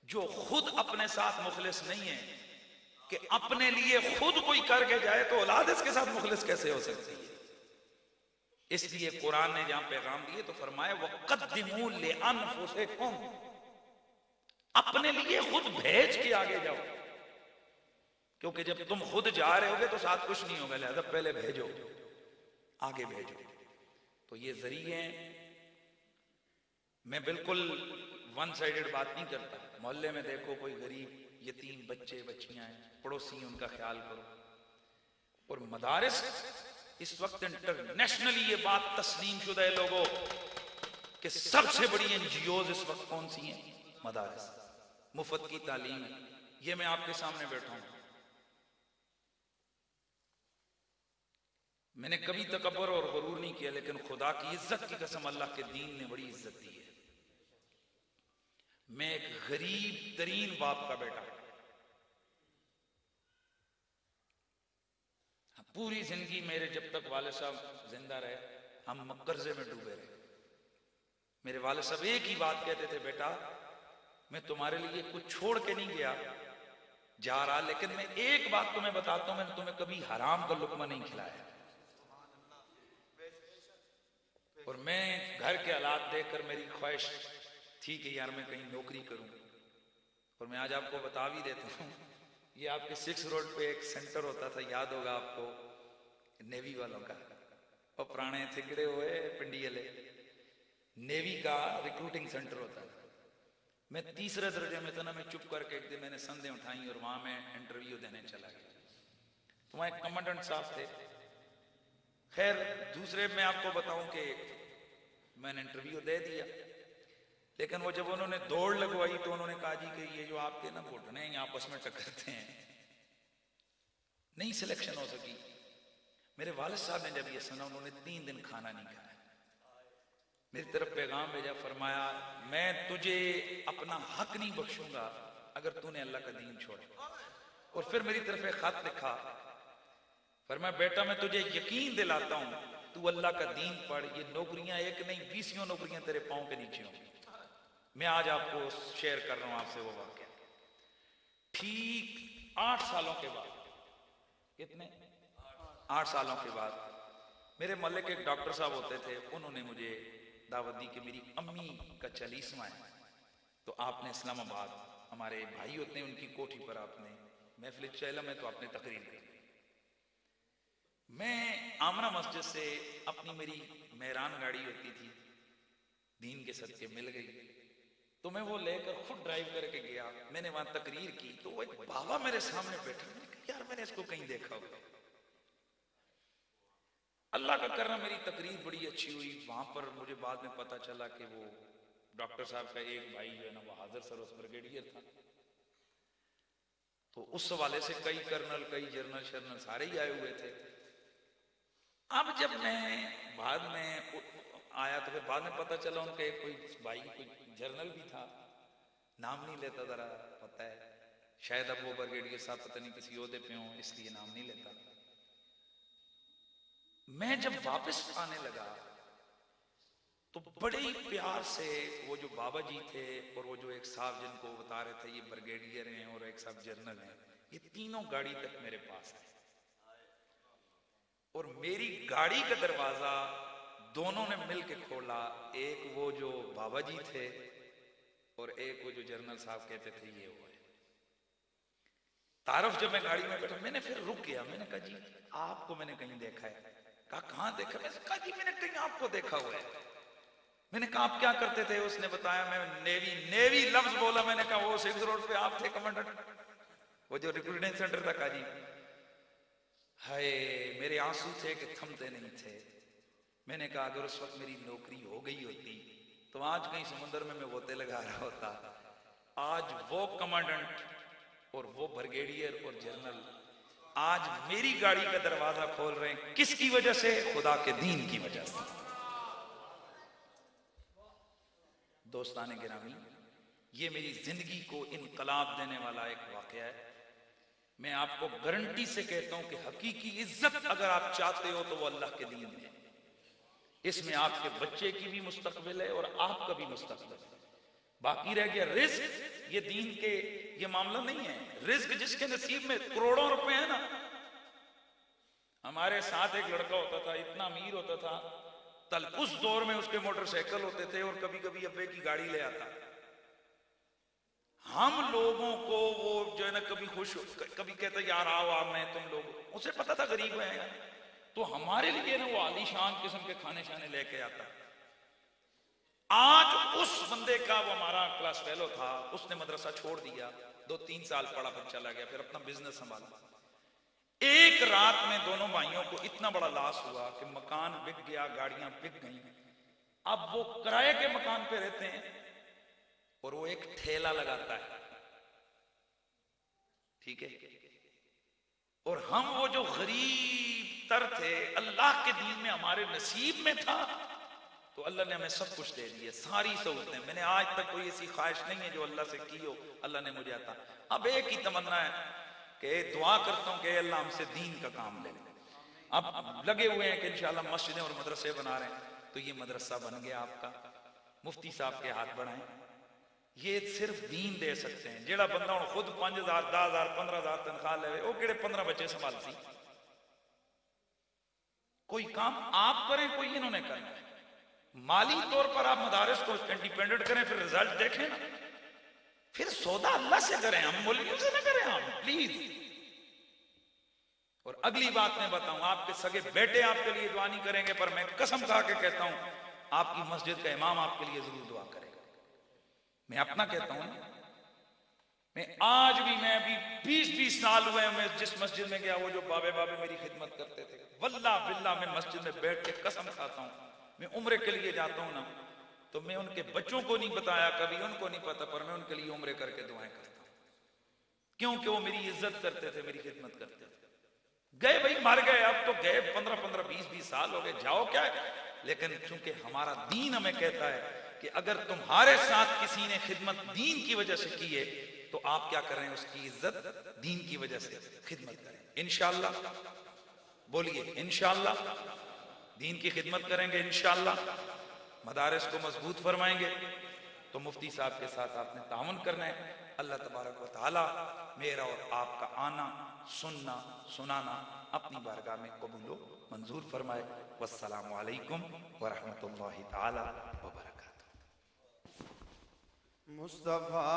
जो खुद अपने साथ मुखलिस नहीं है कि अपने लिए खुद कोई करके जाए, तो औलाद इसके साथ मुखलिस कैसे हो सकती है? इसलिए कुरान ने जहां पैगाम दिए तो फरमाया वक़द्दिमू लिअन्फुसिकुम, अपने लिए खुद भेज के आगे जाओ, क्योंकि जब तुम खुद जा रहे होगे तो साथ कुछ नहीं होगा, लिहाजा पहले भेजो, आगे भेजो। तो ये जरिए, मैं बिल्कुल वन साइडेड बात नहीं करता। मोहल्ले में देखो कोई गरीब यतीम बच्चे बच्चियां हैं, पड़ोसी, उनका ख्याल करो। और मदारिस इस वक्त इंटरनेशनली ये बात तस्लीम शुदा है लोगों कि सबसे बड़ी एनजीओज इस वक्त कौन सी हैं? मदारिस, मुफ्त की तालीम है। ये मैं आपके सामने बैठा हूं, मैंने कभी तकब्बुर और गुरूर नहीं किया, लेकिन खुदा की इज्जत की कसम, अल्लाह के दीन ने बड़ी इज्जत दी है। मैं एक गरीब तरीन बाप का बेटा, पूरी जिंदगी मेरे जब तक वाले साहब जिंदा रहे हम कर्जे में डूबे रहे। मेरे वाले साहब एक ही बात कहते थे, बेटा मैं तुम्हारे लिए कुछ छोड़ के नहीं गया जा रहा, लेकिन मैं एक बात तुम्हें बताता हूं, मैंने तुम्हें कभी हराम का लुकमा नहीं खिलाया। और मैं घर के हालात देखकर मेरी ख्वाहिश थी कि यार मैं कहीं नौकरी करूं। और मैं आज आपको बता भी देता हूं, ये आपके 6 रोड पे एक सेंटर होता था, याद होगा आपको, नेवी वालों का, और पुराने थिगड़े हुए पिंडी वाले नेवी का रिक्रूटिंग सेंटर होता था। मैं तीसरे दर्जे में था ना, मैं चुप करके एक दिन मैंने संदेह उठाई और वहां मैं इंटरव्यू देने चला गया। तो वहां एक कमांडेंट साहब थे। खैर दूसरे में आपको बताऊं कि मैंने इंटरव्यू दे दिया, लेकिन वो जब उन्होंने दौड़ लगवाई तो उन्होंने कहा जी कि ये जो आपके ना घुटने हैं आपस में टकराते हैं, नहीं सिलेक्शन हो सकी। मेरे वालिद साहब ने जब ये सुना, उन्होंने 3 दिन खाना नहीं खाया, मेरी तरफ पैगाम भेजा, फरमाया मैं तुझे अपना हक नहीं बख्शूंगा अगर तूने अल्लाह का दीन छोड़ा। और फिर मेरी तरफ एक खत लिखा, फरमाया बेटा मैं तुझे यकीन दिलाता हूं तू अल्लाह का दीन पढ़, ये नौकरियां एक नहीं 20 नौकरियां तेरे पांव के नीचे होंगी। मैं आज आपको शेयर कर रहा हूं आपसे वो वाकया। ठीक 8 सालों के बाद, कितने 8 सालों के बाद, मेरे मोहल्ले के एक डॉक्टर साहब होते थे, उन्होंने मुझे दावत दी कि मेरी अम्मी का 40वां है, तो आपने इस्लामाबाद हमारे भाई होते हैं उनकी कोठी पर आपने महफिल चैलम है तो आपने तकरीर कर दी। मैं आमना मस्जिद से अपनी मेरी मेहरान गाड़ी होती थी दीन के सदके मिल गई, तो मैं वो लेकर खुद ड्राइव करके गया। मैंने वहां तकरीर की तो वो एक बाबा मेरे सामने बैठा, मैंने कहा यार मैंने इसको कहीं देखा हुआ। अल्लाह का करना मेरी तकरीर बड़ी अच्छी हुई। वहां पर मुझे बाद में पता चला कि वो डॉक्टर साहब का एक भाई जो है ना वो हाजिर सरोस ब्रिगेडियर था, तो उस हवाले से कई कर्नल कई जर्नल शर्नल सारे ही आए हुए थे। अब जब मैं बाद में आया तो फिर बाद में पता चला उनका एक कोई भाई कोई जर्नल भी था, नाम नहीं लेता, जरा पता है शायद अब वो ब्रिगेडियर साहब पता नहीं किसी ओहदे पे हों इसलिए नाम नहीं लेता। मैं जब वापस आने लगा तो बड़े ही प्यार से वो जो बाबा जी थे और वो जो एक साहब जिनको बता रहे थे ये ब्रिगेडियर हैं और एक साहब जर्नल हैं, ये तीनों गाड़ी तक मेरे पास है और मेरी गाड़ी का दरवाजा दोनों ने मिलके खोला। एक वो जो बाबा जी थे और एक वो जो जर्नल साहब कहते थे ये वो है। तारफ जब मैं गाड़ी में बैठा मैंने फिर रुक गया, मैंने कहा जी आपको मैंने कहीं देखा है? कहा कहां देखा? मैंने कहा जी मैंने कहीं आपको देखा हुआ है। मैंने कहा आप क्या करते थे? उसने बताया मैं नेवी लफ्ज बोला। मैंने कहा वो 6 रोड पे आप थे कमांडेंट, वो जो रिक्रूटिंग सेंटर था। कहा जी हाय मेरे आंसू थे कि थमते नहीं थे। मैंने कहा अगर उस वक्त मेरी नौकरी हो गई होती तो आज कहीं समुद्र में मैं गोते लगा रहा होता। आज वो कमांडेंट और वो ब्रिगेडियर और जनरल आज मेरी गाड़ी का दरवाजा खोल रहे हैं। किसकी वजह से? खुदा के दीन की वजह से। दोस्ताने गिरामी, ये मेरी जिंदगी को इनकलाब देने वाला एक वाकया है। मैं आपको गारंटी से कहता हूं कि हकीकी इज्जत अगर आप चाहते हो तो वो अल्लाह के दीन में। इसमें आपके बच्चे की भी मुस्तकबिल है और आपका भी मुस्तकबिल है। बाकी रह गया रिस्क। ये दीन के ये मामला नहीं है। रिस्क जिसके नसीब में करोड़ों रुपए है ना। हमारे साथ एक लड़का होता था, इतना अमीर होता था, तल उस दौर में उसके मोटरसाइकिल होते थे और कभी कभी अब्बे की गाड़ी ले आता। हम लोगों को वो जो है ना कभी खुश कभी कहता यार आओ आप मैं तुम लोग, उसे पता था गरीब है तो हमारे लिए ना वो आलीशान किस्म के खाने शाने लेके आता। आज उस बंदे का, वो हमारा क्लास फेलो था, उसने मदरसा छोड़ दिया, 2-3 साल पढ़ा फिर चला गया, फिर अपना बिजनेस संभाला। एक रात में दोनों भाइयों को इतना बड़ा लॉस हुआ कि मकान बिक गया, गाड़ियां बिक गई। अब वो किराए के मकान पे रहते हैं और वो एक ठेला लगाता है, ठीक है। और हम वो जो गरीब तर थे, अल्लाह के दीन में हमारे नसीब में था तो अल्लाह ने हमें सब कुछ दे दिया, सारी सहूलतें। मैंने आज तक कोई ऐसी ख्वाहिश नहीं है जो अल्लाह से की हो, अल्लाह ने मुझे आता। अब एक ही तमन्ना है कि दुआ करता हूं कि अल्लाह हमसे दीन का काम ले। अब लगे हुए हैं कि इंशाल्लाह मस्जिदें और मदरसे बना रहे हैं, तो ये मदरसा बन गया आपका, मुफ्ती साहब के हाथ बढ़ाएं। ये सिर्फ दीन दे सकते हैं। जेड़ा बंदा हुण खुद 5,000 10,000 15,000 तनख्वाह ले, वो केड़े 15 बच्चे संभालती। कोई काम आप करें, कोई इन्होंने करना है। माली तौर पर आप मदारिस को इंडिपेंडेंट करें, फिर रिजल्ट देखें ना, फिर सौदा अल्लाह से करें, हम मुल्कियों से ना करें हम, प्लीज। और अगली बात मैं बताऊं, आपके सगे बेटे आपके लिए दुआ नहीं करेंगे, पर मैं कसम खा के कहता हूं आपकी मस्जिद का इमाम आपके लिए जरूर दुआ करेगा। मैं अपना कहता हूं, मैं अभी 20-20 साल हुए मैं जिस मस्जिद में गया, वो जो बाबे बाबे मेरी खिदमत करते थे, वल्लाह बिल्लाह मैं मस्जिद में बैठ के कसम खाता हूं, मैं उम्रे के लिए जाता हूं ना, तो मैं उनके बच्चों को नहीं बताया, कभी उनको नहीं पता, पर मैं उनके लिए उम्रे करके दुआएं करता हूं, क्योंकि वो मेरी इज्जत करते थे, मेरी खिदमत करते थे। गए भाई, मर गए, अब तो गए 15-15 20-20 साल हो गए, जाओ क्या है। लेकिन चूंकि हमारा दीन हमें कहता है कि अगर तुम्हारे साथ किसी ने खिदमत दीन की वजह से की है तो आप क्या कर रहे हैं, उसकी इज्जत दीन की वजह से खिदमत करें। इंशाअल्लाह, बोलिए इंशाअल्लाह, दीन की खिदमत करेंगे इंशाअल्लाह, मदारिस को मजबूत फरमाएंगे। तो मुफ्ती साहब के साथ आपने ताउन करना है। अल्लाह तबारक व तआला मेरा और आपका आना, सुनना, सुनाना अपनी बारगाह में कबूल मंजूर फरमाए। वस्सलामु अलैकुम व रहमतुल्लाहि तआला। मुस्तफा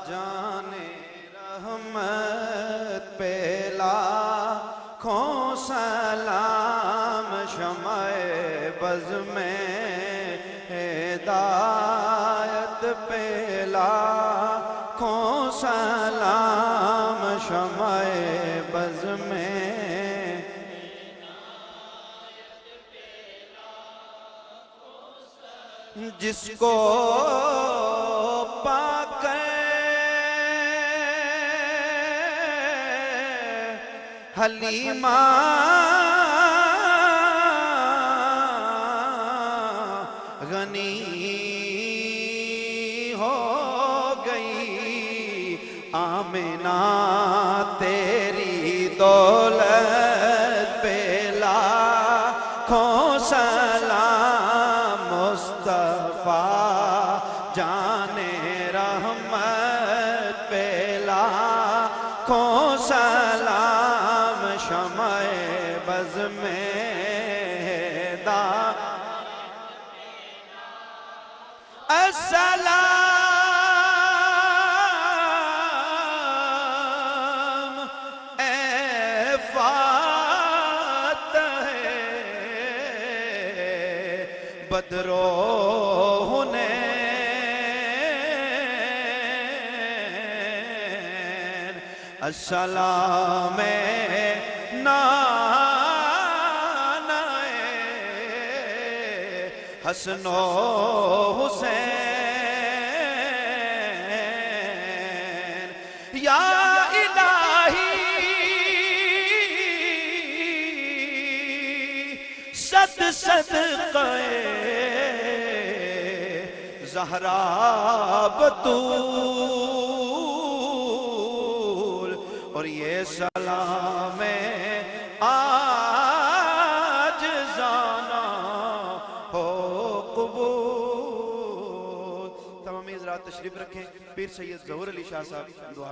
जाने रहमत पे लाखों सलाम, शमाए बज़ में हिदायत पे लाखों सलाम, शमाए बज़ में जिसको पाकर हलीमा गनी हो गई, आमिना तेरी दौलत पे लाखों सलाम, मुस्तफा जाने रहमत पे लाखों सलाम, शमाए बज़ में दा अस्सलाम ए फातह बदरो हुनैन, अस्सलाम नानाए हसनो हुसैन, या इलाही सद सदक़े ज़हरा बतूल, और ये सलाम आज जाना हो कबूल। तमाम हज़रात तशरीफ रखें। पीर सैयद ज़हूर अली शाह साहब दुआ